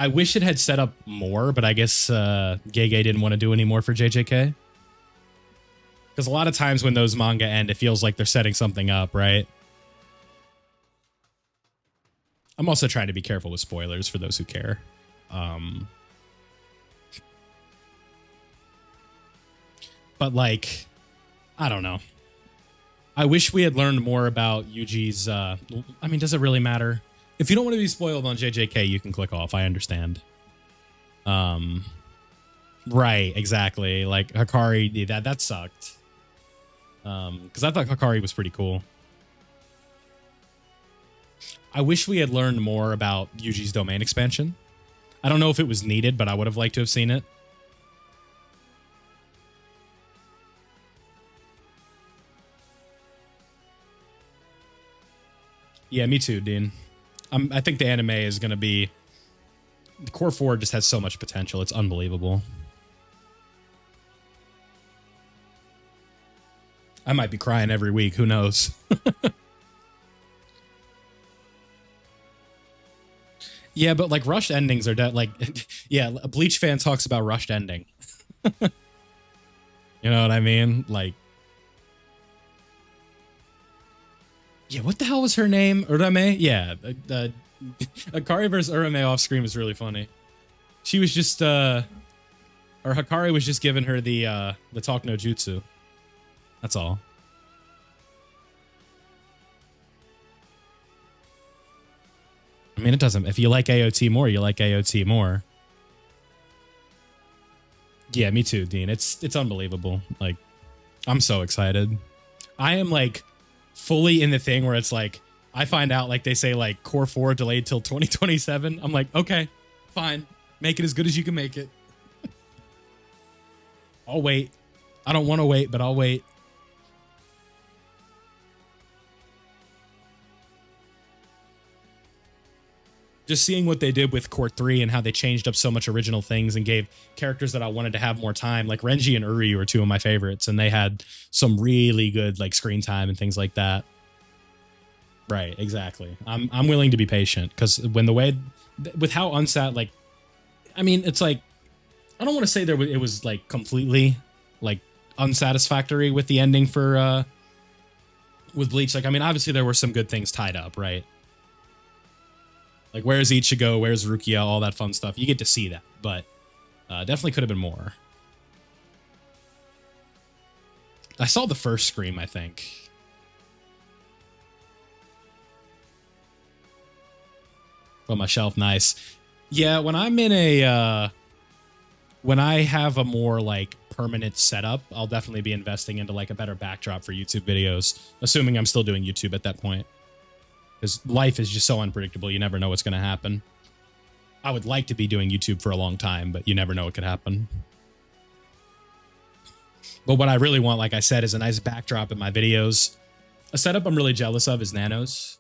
wish it had set up more, but I guess Gege didn't want to do any more for JJK. Because a lot of times when those manga end, it feels like they're setting something up, right? I'm also trying to be careful with spoilers for those who care. But like, I don't know. I wish we had learned more about Yuji's, I mean, does it really matter? If you don't want to be spoiled on JJK, you can click off. I understand. Right, exactly. Like Hikari, that sucked. Because I thought Hikari was pretty cool. I wish we had learned more about Yuji's domain expansion. I don't know if it was needed, but I would have liked to have seen it. Yeah, me too, Dean. I think the anime is going to be... The Core 4 just has so much potential. It's unbelievable. I might be crying every week. Who knows? Yeah, but like rushed endings are like... Yeah, a Bleach fan talks about rushed ending. You know what I mean? Like... Yeah, what the hell was her name? Urame? Yeah, Hikari versus Urame off screen was really funny. She was just, or Hikari was just giving her the talk no jutsu. That's all. I mean, it doesn't. If you like AOT more, you like AOT more. Yeah, me too, Dean. It's unbelievable. Like, I'm so excited. I am like fully in the thing where it's like I find out like they say like Core 4 delayed till 2027. I'm like, okay, fine. Make it as good as you can make it. I'll wait. I don't want to wait, but I'll wait. Just seeing what they did with Core 3 and how they changed up so much original things and gave characters that I wanted to have more time, like Renji and Uri were two of my favorites, and they had some really good like screen time and things like that. Right, exactly. I'm willing to be patient because when the way with how unsat, like, I mean, it's like I don't want to say it was like completely like unsatisfactory with the ending for with Bleach. Like, I mean, obviously there were some good things tied up, right? Like, where's Ichigo? Where's Rukia? All that fun stuff. You get to see that, but definitely could have been more. I saw the first Scream, I think. On my shelf, nice. Yeah, when I'm in a... when I have a more, like, permanent setup, I'll definitely be investing into, like, a better backdrop for YouTube videos, assuming I'm still doing YouTube at that point. Because life is just so unpredictable. You never know what's going to happen. I would like to be doing YouTube for a long time, but you never know what could happen. But what I really want, like I said, is a nice backdrop in my videos. A setup I'm really jealous of is Nano's.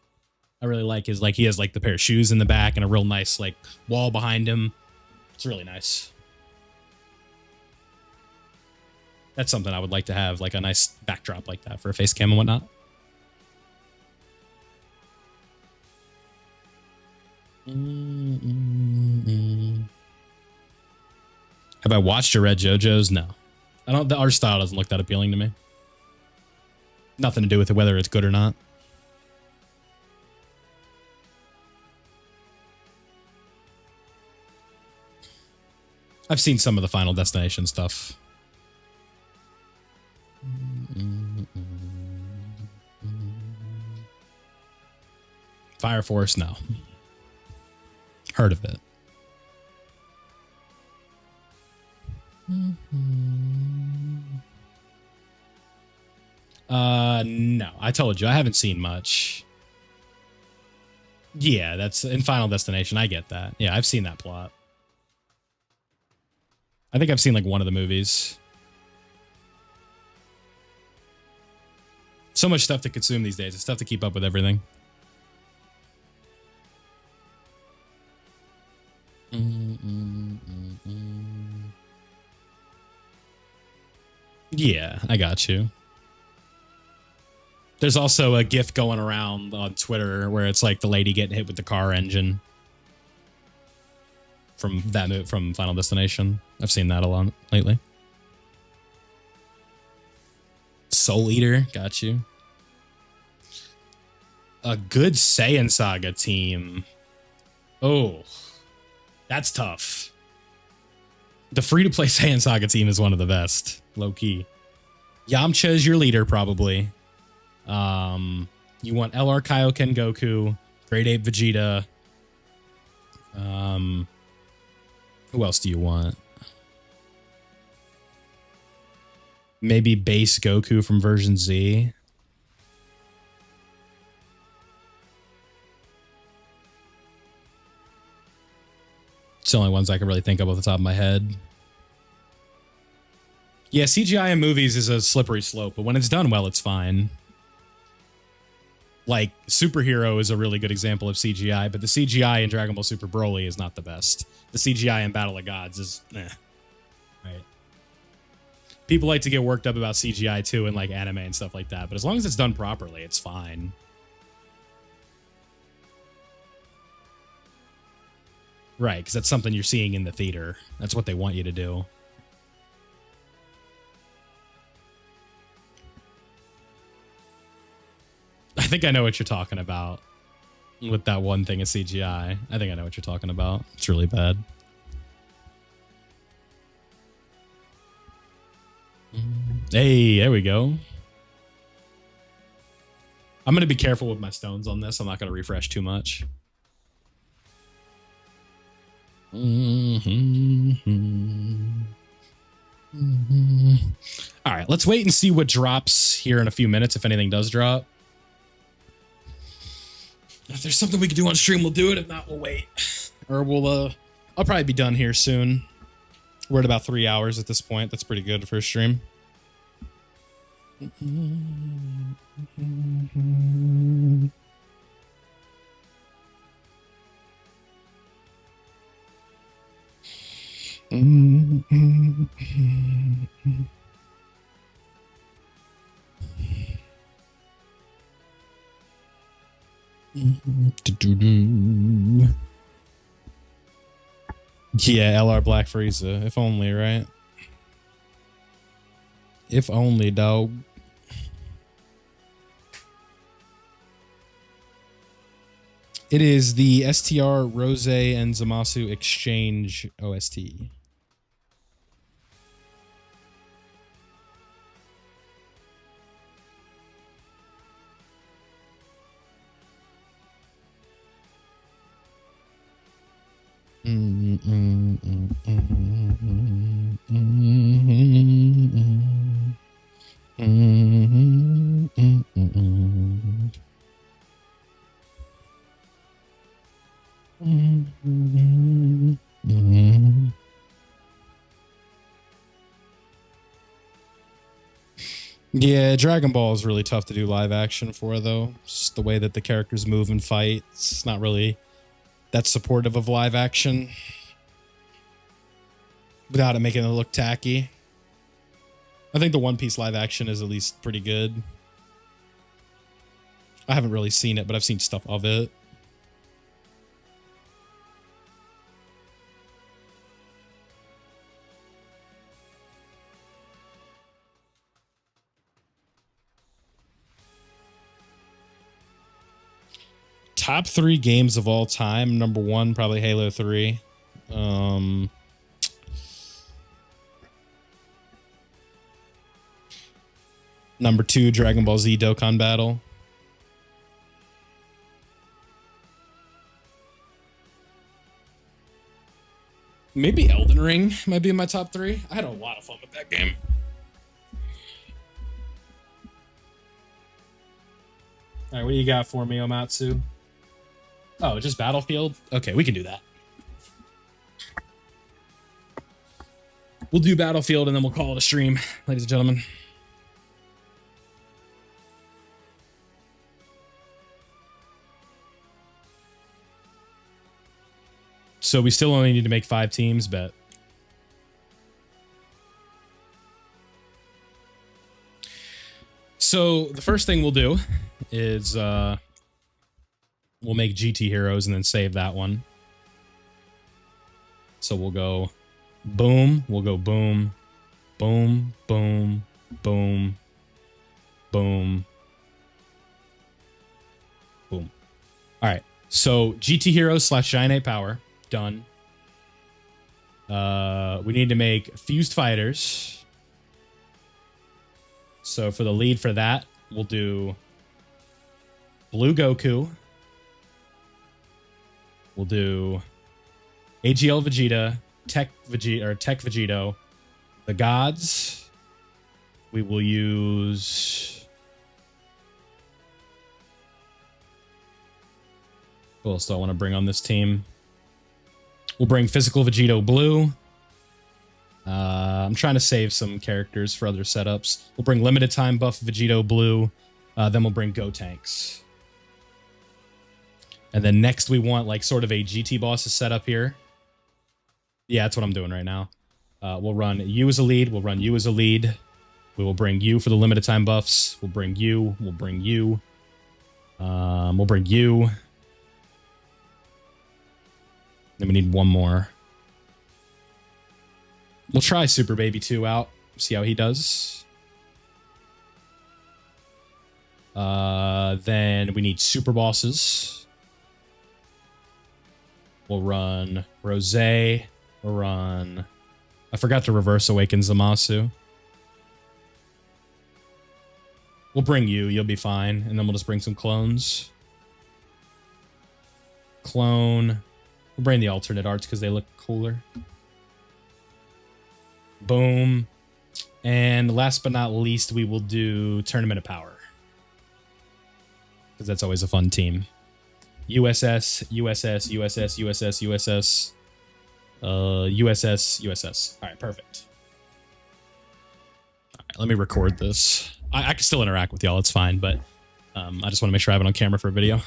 I really like his, like, he has like the pair of shoes in the back and a real nice like wall behind him. It's really nice. That's something I would like to have, like a nice backdrop like that for a face cam and whatnot. Have I watched or read JoJo's? No. I don't. The art style doesn't look that appealing to me. Nothing to do with it, whether it's good or not. I've seen some of the Final Destination stuff. Fire Force, no. Heard of it. No. I told you, I haven't seen much. Yeah, that's in Final Destination. I get that. Yeah, I've seen that plot. I think I've seen like one of the movies. So much stuff to consume these days. It's tough to keep up with everything. Yeah, I got you. There's also a GIF going around on Twitter where it's like the lady getting hit with the car engine from from Final Destination. I've seen that a lot lately. Soul Eater, got you. A good Saiyan Saga team. Oh, that's tough. The free-to-play Saiyan Saga team is one of the best, low-key. Yamcha is your leader, probably. You want LR Kaioken Goku, Great Ape Vegeta. Who else do you want? Maybe base Goku from version Z. It's the only ones I can really think of off the top of my head. Yeah, CGI in movies is a slippery slope, but when it's done well, it's fine. Like, Superhero is a really good example of CGI, but the CGI in Dragon Ball Super Broly is not the best. The CGI in Battle of Gods is eh. Right. People like to get worked up about CGI too in like anime and stuff like that, but as long as it's done properly, it's fine. Right, because that's something you're seeing in the theater. That's what they want you to do. I think I know what you're talking about with that one thing of CGI. I think I know what you're talking about. It's really bad. Hey, there we go. I'm going to be careful with my stones on this. I'm not going to refresh too much. All right, let's wait and see what drops here in a few minutes, if anything does drop. If there's something we can do on stream, we'll do it. If not, we'll wait. Or we'll, I'll probably be done here soon. We're at about 3 hours at this point. That's pretty good for a stream. Yeah, LR Black Frieza. If only, right? If only, dog. It is the STR Rose and Zamasu Exchange OST. Yeah, Dragon Ball is really tough to do live action for, though. Just the way that the characters move and fight, it's not really that supportive of live action without it making it look tacky. I think the One Piece live action is at least pretty good. I haven't really seen it, but I've seen stuff of it. Top 3 games of all time. Number 1, probably Halo 3. Number 2, Dragon Ball Z Dokkan Battle. Maybe Elden Ring might be in my top 3. I had a lot of fun with that game. All right, what do you got for me, Omatsu? Oh, just Battlefield? Okay, we can do that. We'll do Battlefield and then we'll call it a stream, ladies and gentlemen. So we still only need to make 5 teams, bet. So the first thing we'll do is we'll make GT Heroes and then save that one. So we'll go boom, we'll go boom, boom, boom, boom, boom, boom. All right, so GT Heroes / Giant Power, done. We need to make Fused Fighters. So for the lead for that, we'll do Blue Goku. We'll do AGL Vegeta, Tech Vegito. The Gods, we will use... Who else do I want to bring on this team? We'll bring Physical Vegito Blue. I'm trying to save some characters for other setups. We'll bring Limited Time Buff Vegito Blue. Then we'll bring Gotenks. And then next we want like sort of a GT boss to set up here. Yeah, that's what I'm doing right now. We'll run you as a lead. We'll run you as a lead. We will bring you for the limited time buffs. We'll bring you. We'll bring you. We'll bring you. Then we need one more. We'll try Super Baby 2 out. See how he does. Then we need super bosses. We'll run Rose. We'll run... I forgot to reverse awaken Zamasu. We'll bring you. You'll be fine. And then we'll just bring some clones. Clone. We'll bring the alternate arts because they look cooler. Boom. And last but not least, we will do Tournament of Power. Because that's always a fun team. USS, USS, USS, USS, USS. USS, USS. All right, perfect. All right, let me record this. I can still interact with y'all. It's fine, but I just want to make sure I have it on camera for a video.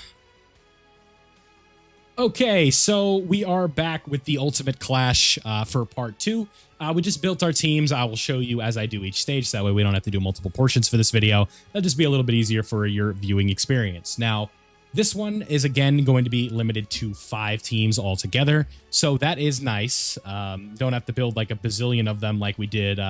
Okay, so we are back with the Ultimate Clash for part 2. We just built our teams. I will show you as I do each stage, so that way we don't have to do multiple portions for this video. That'll just be a little bit easier for your viewing experience. Now, this one is, again, going to be limited to 5 teams altogether, so that is nice. Don't have to build like a bazillion of them like we did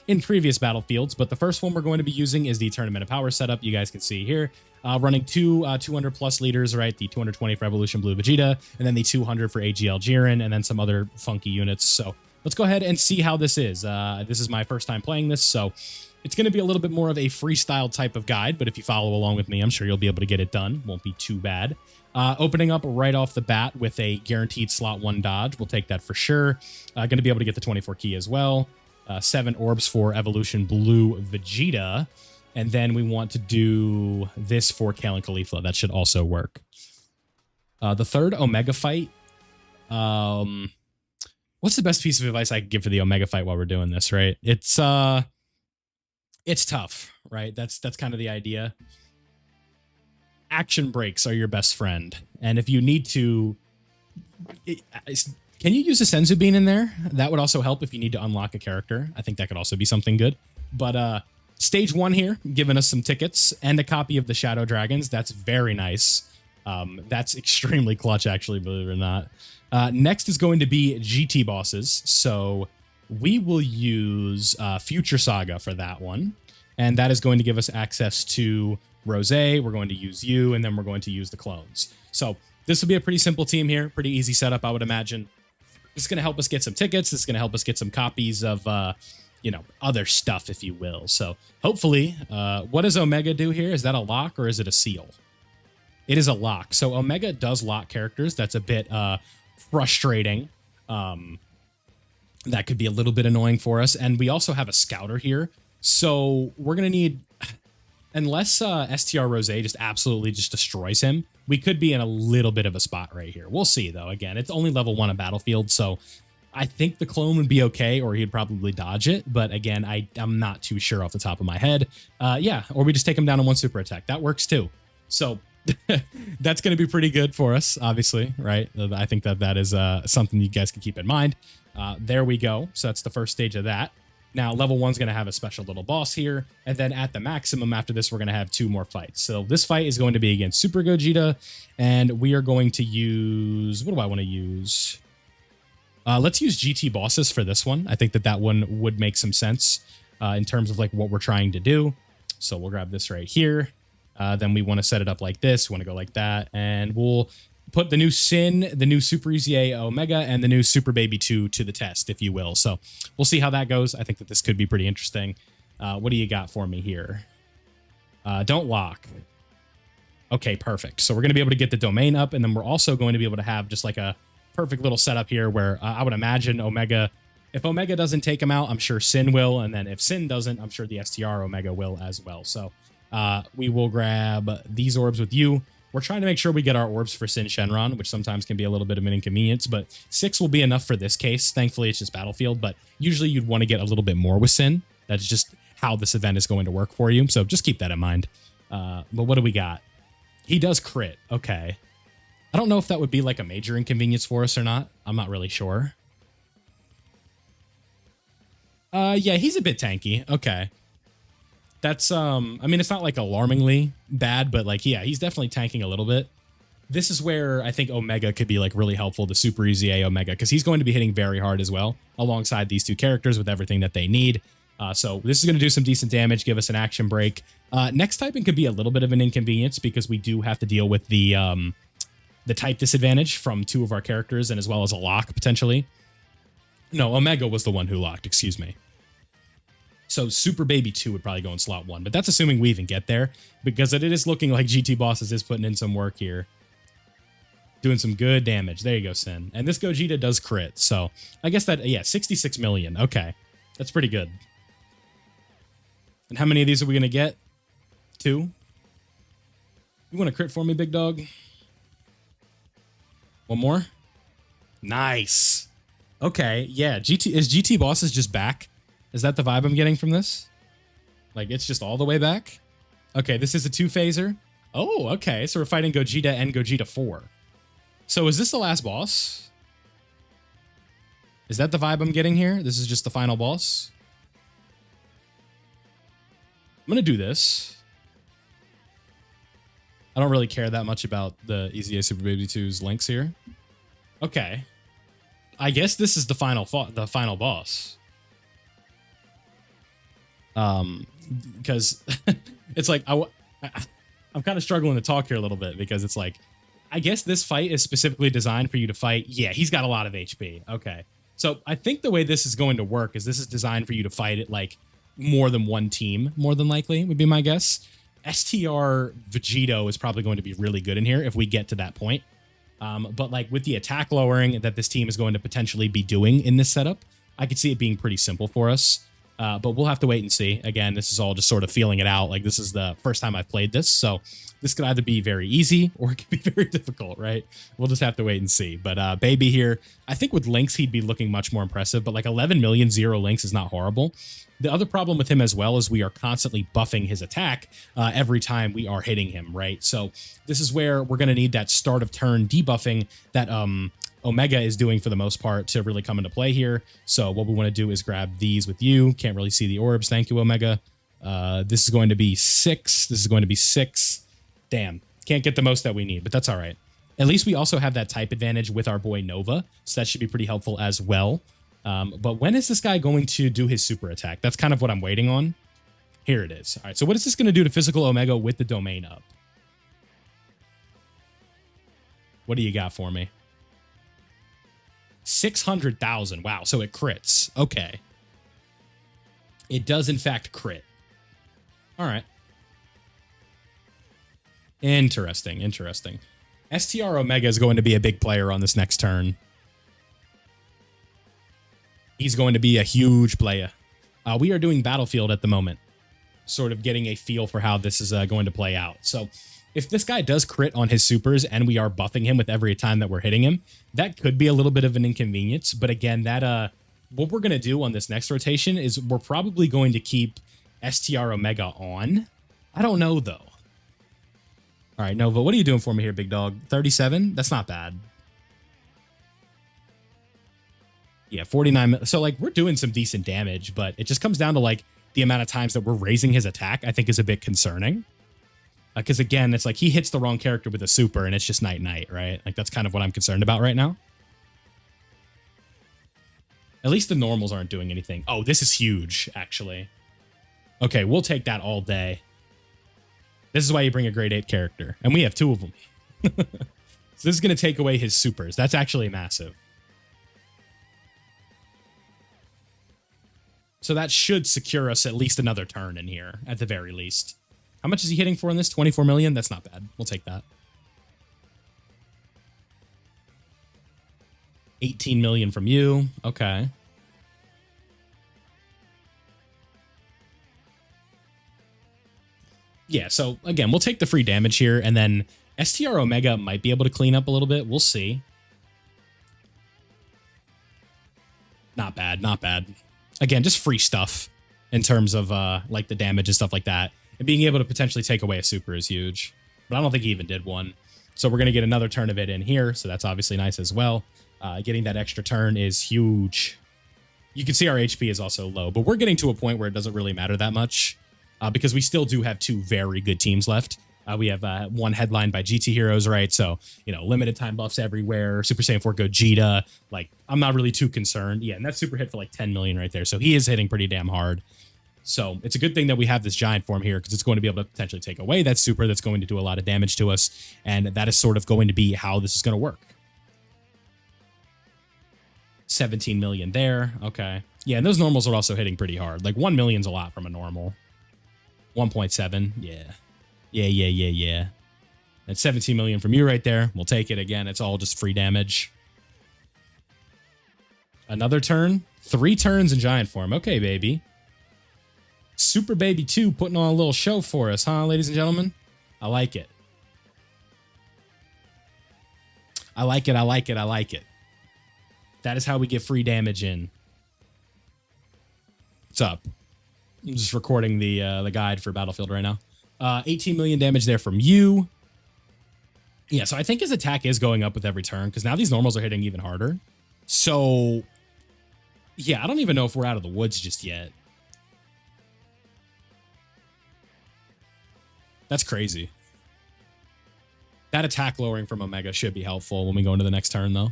in previous battlefields, but the first one we're going to be using is the Tournament of Power setup. You guys can see here. Running two 200-plus leaders, right? The 220 for Evolution Blue Vegeta, and then the 200 for AGL Jiren, and then some other funky units. So let's go ahead and see how this is. This is my first time playing this, so it's going to be a little bit more of a freestyle type of guide, but if you follow along with me, I'm sure you'll be able to get it done. Won't be too bad. Opening up right off the bat with a guaranteed slot 1 dodge. We'll take that for sure. Going to be able to get the 24 key as well. 7 orbs for Evolution Blue Vegeta. And then we want to do this for Kale and Caulifla. That should also work. The third Omega fight. What's the best piece of advice I could give for the Omega fight while we're doing this, right? It's tough, right? That's kind of the idea. Action breaks are your best friend. And if you need to... can you use a Senzu Bean in there? That would also help if you need to unlock a character. I think that could also be something good. But stage 1 here, giving us some tickets and a copy of the Shadow Dragons. That's very nice. That's extremely clutch, actually, believe it or not. Next is going to be GT bosses. So we will use Future Saga for that one. And that is going to give us access to Rose. We're going to use you, and then we're going to use the clones. So this will be a pretty simple team here. Pretty easy setup, I would imagine. This is going to help us get some tickets. This is going to help us get some copies of, you know, other stuff, if you will. So hopefully, what does Omega do here? Is that a lock or is it a seal? It is a lock. So Omega does lock characters. That's a bit frustrating. That could be a little bit annoying for us. And we also have a scouter here. So we're going to need, unless STR Rose just absolutely just destroys him, we could be in a little bit of a spot right here. We'll see, though. Again, it's only level 1 on Battlefield, so I think the clone would be okay, or he'd probably dodge it. But again, I'm not too sure off the top of my head. Yeah, or we just take him down in 1 super attack. That works, too. So that's going to be pretty good for us, obviously, right? I think that is something you guys can keep in mind. There we go. So that's the first stage of that. Now, level 1's going to have a special little boss here, and then at the maximum after this, we're going to have 2 more fights. So this fight is going to be against Super Gogeta, and we are going to use... What do I want to use? Let's use GT bosses for this one. I think that one would make some sense in terms of like what we're trying to do. So we'll grab this right here. Then we want to set it up like this. We want to go like that, and we'll put the new Sin, the new Super EZA Omega, and the new Super Baby 2 to the test, if you will. So we'll see how that goes. I think that this could be pretty interesting. What do you got for me here? Don't lock. Okay, perfect. So we're going to be able to get the domain up, and then we're also going to be able to have just like a perfect little setup here where I would imagine Omega, if Omega doesn't take him out, I'm sure Sin will, and then if Sin doesn't, I'm sure the STR Omega will as well. So we will grab these orbs with you. We're trying to make sure we get our orbs for Sin Shenron, which sometimes can be a little bit of an inconvenience, but 6 will be enough for this case. Thankfully, it's just Battlefield, but usually you'd want to get a little bit more with Sin. That's just how this event is going to work for you, so just keep that in mind. But what do we got? He does crit. Okay. I don't know if that would be like a major inconvenience for us or not. I'm not really sure. Yeah, he's a bit tanky. Okay. That's, I mean, it's not like alarmingly bad, but like, yeah, he's definitely tanking a little bit. This is where I think Omega could be like really helpful, the Super EZA Omega, because he's going to be hitting very hard as well, alongside these 2 characters with everything that they need. So this is going to do some decent damage, give us an action break. Next typing could be a little bit of an inconvenience because we do have to deal with the type disadvantage from 2 of our characters, and as well as a lock potentially. No, Omega was the one who locked, excuse me. So Super Baby 2 would probably go in slot 1, but that's assuming we even get there, because it is looking like GT Bosses is putting in some work here. Doing some good damage. There you go, Sin. And this Gogeta does crit, so I guess that, yeah, 66 million. Okay, that's pretty good. And how many of these are we going to get? 2? You want to crit for me, big dog? One more? Nice. Okay, yeah, is GT Bosses just back? Is that the vibe I'm getting from this? Like, it's just all the way back? Okay, this is a 2-phaser. Oh, okay, so we're fighting Gogeta and Gogeta 4. So is this the last boss? Is that the vibe I'm getting here? This is just the final boss? I'm going to do this. I don't really care that much about the EZA Super Baby 2's links here. Okay. I guess this is the final boss. Because it's like I'm kind of struggling to talk here a little bit, because it's like, I guess this fight is specifically designed for you to fight. Yeah, he's got a lot of HP. Okay, so I think the way this is going to work is this is designed for you to fight it like more than one team, more than likely would be my guess. STR Vegito is probably going to be really good in here if we get to that point. But like with the attack lowering that this team is going to potentially be doing in this setup, I could see it being pretty simple for us. But we'll have to wait and see. Again, this is all just sort of feeling it out. Like, this is the first time I've played this, so this could either be very easy or it could be very difficult, right? We'll just have to wait and see. But Baby here, I think with links, he'd be looking much more impressive, but like 11 million 0 links is not horrible. The other problem with him as well is we are constantly buffing his attack every time we are hitting him, right? So this is where we're going to need that start of turn debuffing that Omega is doing for the most part to really come into play here. So what we want to do is grab these with you. Can't really see the orbs. Thank you, Omega. This is going to be 6. This is going to be 6. Damn. Can't get the most that we need, but that's all right. At least we also have that type advantage with our boy Nova, so that should be pretty helpful as well. But when is this guy going to do his super attack? That's kind of what I'm waiting on. Here it is. All right, so what is this going to do to physical Omega with the domain up? What do you got for me? 600,000. Wow, so it crits. Okay. It does, in fact, crit. All right. Interesting, interesting. STR Omega is going to be a big player on this next turn. He's going to be a huge player. We are doing Battlefield at the moment, sort of getting a feel for how this is going to play out. So if this guy does crit on his supers and we are buffing him with every time that we're hitting him, that could be a little bit of an inconvenience. But again, that what we're going to do on this next rotation is we're probably going to keep STR Omega on. I don't know, though. All right, Nova, what are you doing for me here, big dog? 37? That's not bad. Yeah, 49. So like we're doing some decent damage, but it just comes down to like the amount of times that we're raising his attack, I think is a bit concerning. Because again, it's like he hits the wrong character with a super and it's just night, right? Like that's kind of what I'm concerned about right now. At least the normals aren't doing anything. Oh, this is huge, actually. Okay, we'll take that all day. This is why you bring a grade 8 character. And we have 2 of them. So this is going to take away his supers. That's actually massive. So that should secure us at least another turn in here, at the very least. How much is he hitting for in this? 24 million? That's not bad. We'll take that. 18 million from you. Okay. Yeah, so again, we'll take the free damage here, and then STR Omega might be able to clean up a little bit. We'll see. Not bad, not bad. Again, just free stuff in terms of like the damage and stuff like that. And being able to potentially take away a super is huge. But I don't think he even did one. So we're going to get another turn of it in here, so that's obviously nice as well. Getting that extra turn is huge. You can see our HP is also low, but we're getting to a point where it doesn't really matter that much because we still do have 2 very good teams left. We have one headlined by GT Heroes, right? So, you know, limited time buffs everywhere. Super Saiyan 4 Gogeta. Like, I'm not really too concerned. Yeah, and that's super hit for like 10 million right there. So he is hitting pretty damn hard. So it's a good thing that we have this giant form here because it's going to be able to potentially take away that super that's going to do a lot of damage to us. And that is sort of going to be how this is going to work. 17 million there. Okay. Yeah, and those normals are also hitting pretty hard. Like 1 million's a lot from a normal. 1.7. Yeah. Yeah. That's 17 million from you right there. We'll take it again. It's all just free damage. Another turn. 3 turns in giant form. Okay, baby. Super Baby 2 putting on a little show for us, huh, ladies and gentlemen? I like it. I like it. I like it. I like it. That is how we get free damage in. What's up? I'm just recording the guide for Battlefield right now. 18 million damage there from you. Yeah, so I think his attack is going up with every turn because now these normals are hitting even harder. So, yeah, I don't even know if we're out of the woods just yet. That's crazy. That attack lowering from Omega should be helpful when we go into the next turn, though.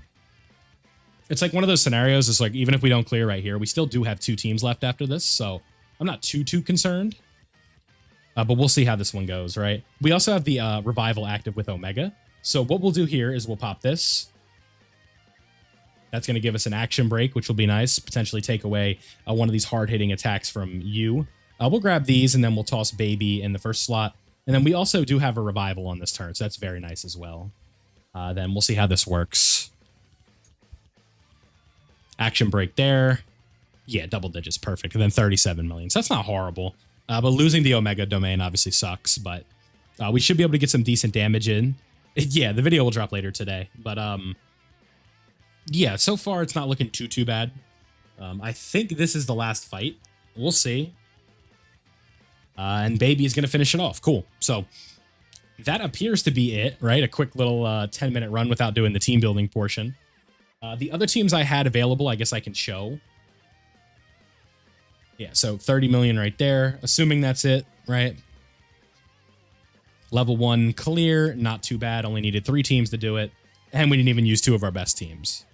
It's like one of those scenarios. It's like, even if we don't clear right here, we still do have 2 teams left after this. So I'm not too concerned. But we'll see how this one goes, right? We also have the Revival active with Omega. So what we'll do here is we'll pop this. That's going to give us an action break, which will be nice. Potentially take away one of these hard-hitting attacks from you. We'll grab these, and then we'll toss Baby in the first slot. And then we also do have a Revival on this turn, so that's very nice as well. Then we'll see how this works. Action break there. Yeah, double digits, perfect. And then 37 million. So that's not horrible. But losing the Omega domain obviously sucks, but we should be able to get some decent damage in. Yeah, the video will drop later today. But yeah, so far it's not looking too bad. I think this is the last fight. We'll see. And Baby is going to finish it off. Cool. So that appears to be it, right? A quick little 10-minute run without doing the team building portion. The other teams I had available, I guess I can show. Yeah, so 30 million right there. Assuming that's it, right? Level 1 clear. Not too bad. Only needed 3 teams to do it. And we didn't even use 2 of our best teams.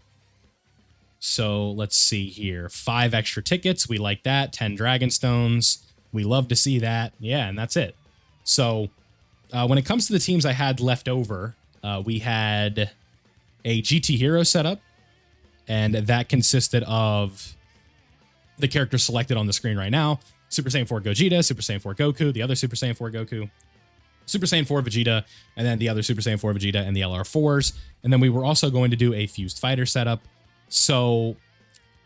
So let's see here. 5 extra tickets. We like that. 10 Dragon Stones. We love to see that. Yeah, and that's it. So when it comes to the teams I had left over, we had a GT Hero setup. And that consisted of the characters selected on the screen right now. Super Saiyan 4 Gogeta, Super Saiyan 4 Goku, the other Super Saiyan 4 Goku, Super Saiyan 4 Vegeta, and then the other Super Saiyan 4 Vegeta and the LR4s. And then we were also going to do a Fused Fighter setup. So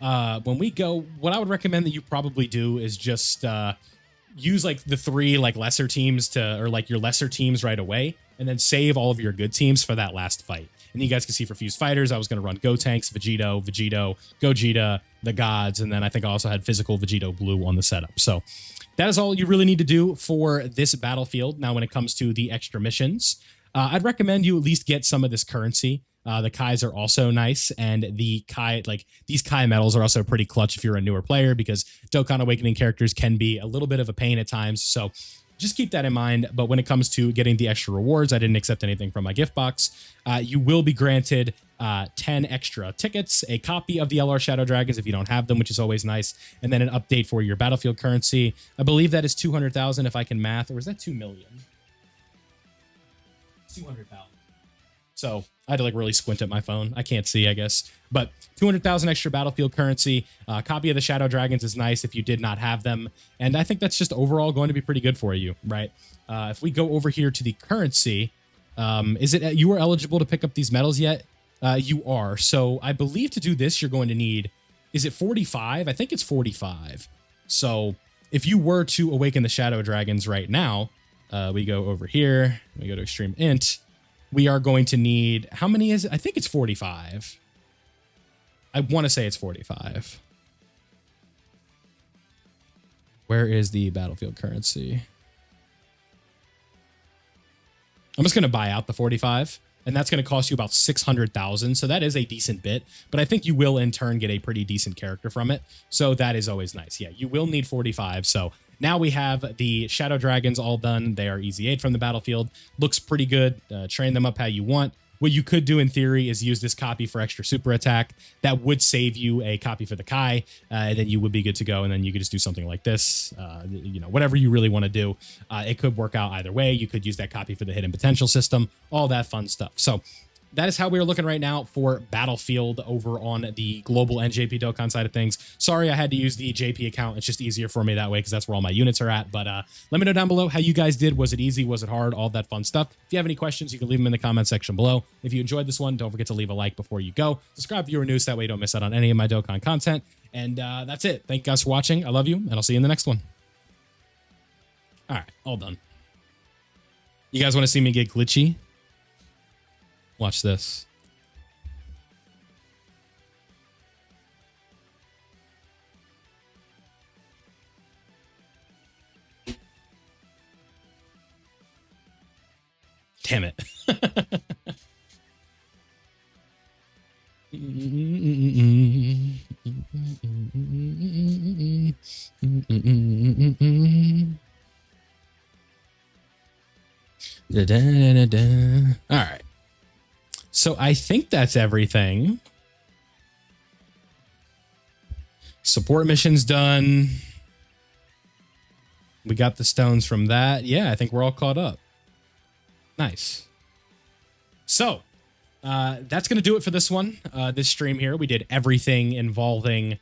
when we go, what I would recommend that you probably do is just use like the 3 like lesser teams to, or like your lesser teams right away, and then save all of your good teams for that last fight. And you guys can see for Fused Fighters, I was going to run Gotenks, Vegito, Gogeta, the Gods, and then I think I also had Physical Vegito Blue on the setup. So that is all you really need to do for this battlefield. Now, when it comes to the extra missions, I'd recommend you at least get some of this currency. The Kais are also nice, and the Kai, like these Kai medals are also pretty clutch if you're a newer player, because Dokkan Awakening characters can be a little bit of a pain at times. So just keep that in mind. But when it comes to getting the extra rewards, I didn't accept anything from my gift box. You will be granted 10 extra tickets, a copy of the LR Shadow Dragons if you don't have them, which is always nice, and then an update for your battlefield currency. I believe that is 200,000 if I can math, or is that 2 million? 200,000. So I had to like really squint at my phone. I can't see, I guess. But 200,000 extra battlefield currency. Copy of the Shadow Dragons is nice if you did not have them. And I think that's just overall going to be pretty good for you, right? If we go over here to the currency, is it you are eligible to pick up these medals yet? You are. So I believe to do this, you're going to need, is it 45? I think it's 45. So if you were to awaken the Shadow Dragons right now, we go over here, we go to Extreme Int. We are going to need, how many is it? I think it's 45. I want to say it's 45. Where is the battlefield currency? I'm just going to buy out the 45, and that's going to cost you about 600,000. So that is a decent bit, but I think you will in turn get a pretty decent character from it. So that is always nice. Yeah, you will need 45. So now we have the Shadow Dragons all done. They are EZA'd from the battlefield. Looks pretty good. Train them up how you want. What you could do in theory is use this copy for extra super attack. That would save you a copy for the Kai, and then you would be good to go. And then you could just do something like this, you know, whatever you really want to do. It could work out either way. You could use that copy for the hidden potential system, all that fun stuff. So that is how we are looking right now for Battlefield over on the global NJP Dokkan side of things. Sorry, I had to use the JP account. It's just easier for me that way because that's where all my units are at. But let me know down below how you guys did. Was it easy? Was it hard? All that fun stuff. If you have any questions, you can leave them in the comment section below. If you enjoyed this one, don't forget to leave a like before you go. Subscribe if you're new, so that way you don't miss out on any of my Dokkan content. And that's it. Thank you guys for watching. I love you, and I'll see you in the next one. All right, all done. You guys want to see me get glitchy? Watch this. Damn it. All right. So I think that's everything. Support mission's done. We got the stones from that. Yeah, I think we're all caught up. Nice. So that's going to do it for this one. This stream here, we did everything involving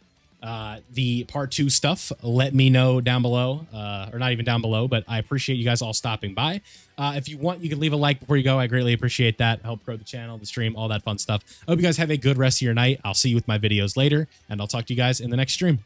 the part 2 stuff. Let me know down below, or not even down below, but I appreciate you guys all stopping by. If you want, you can leave a like before you go. I greatly appreciate that. Help grow the channel, the stream, all that fun stuff. I hope you guys have a good rest of your night. I'll see you with my videos later, and I'll talk to you guys in the next stream.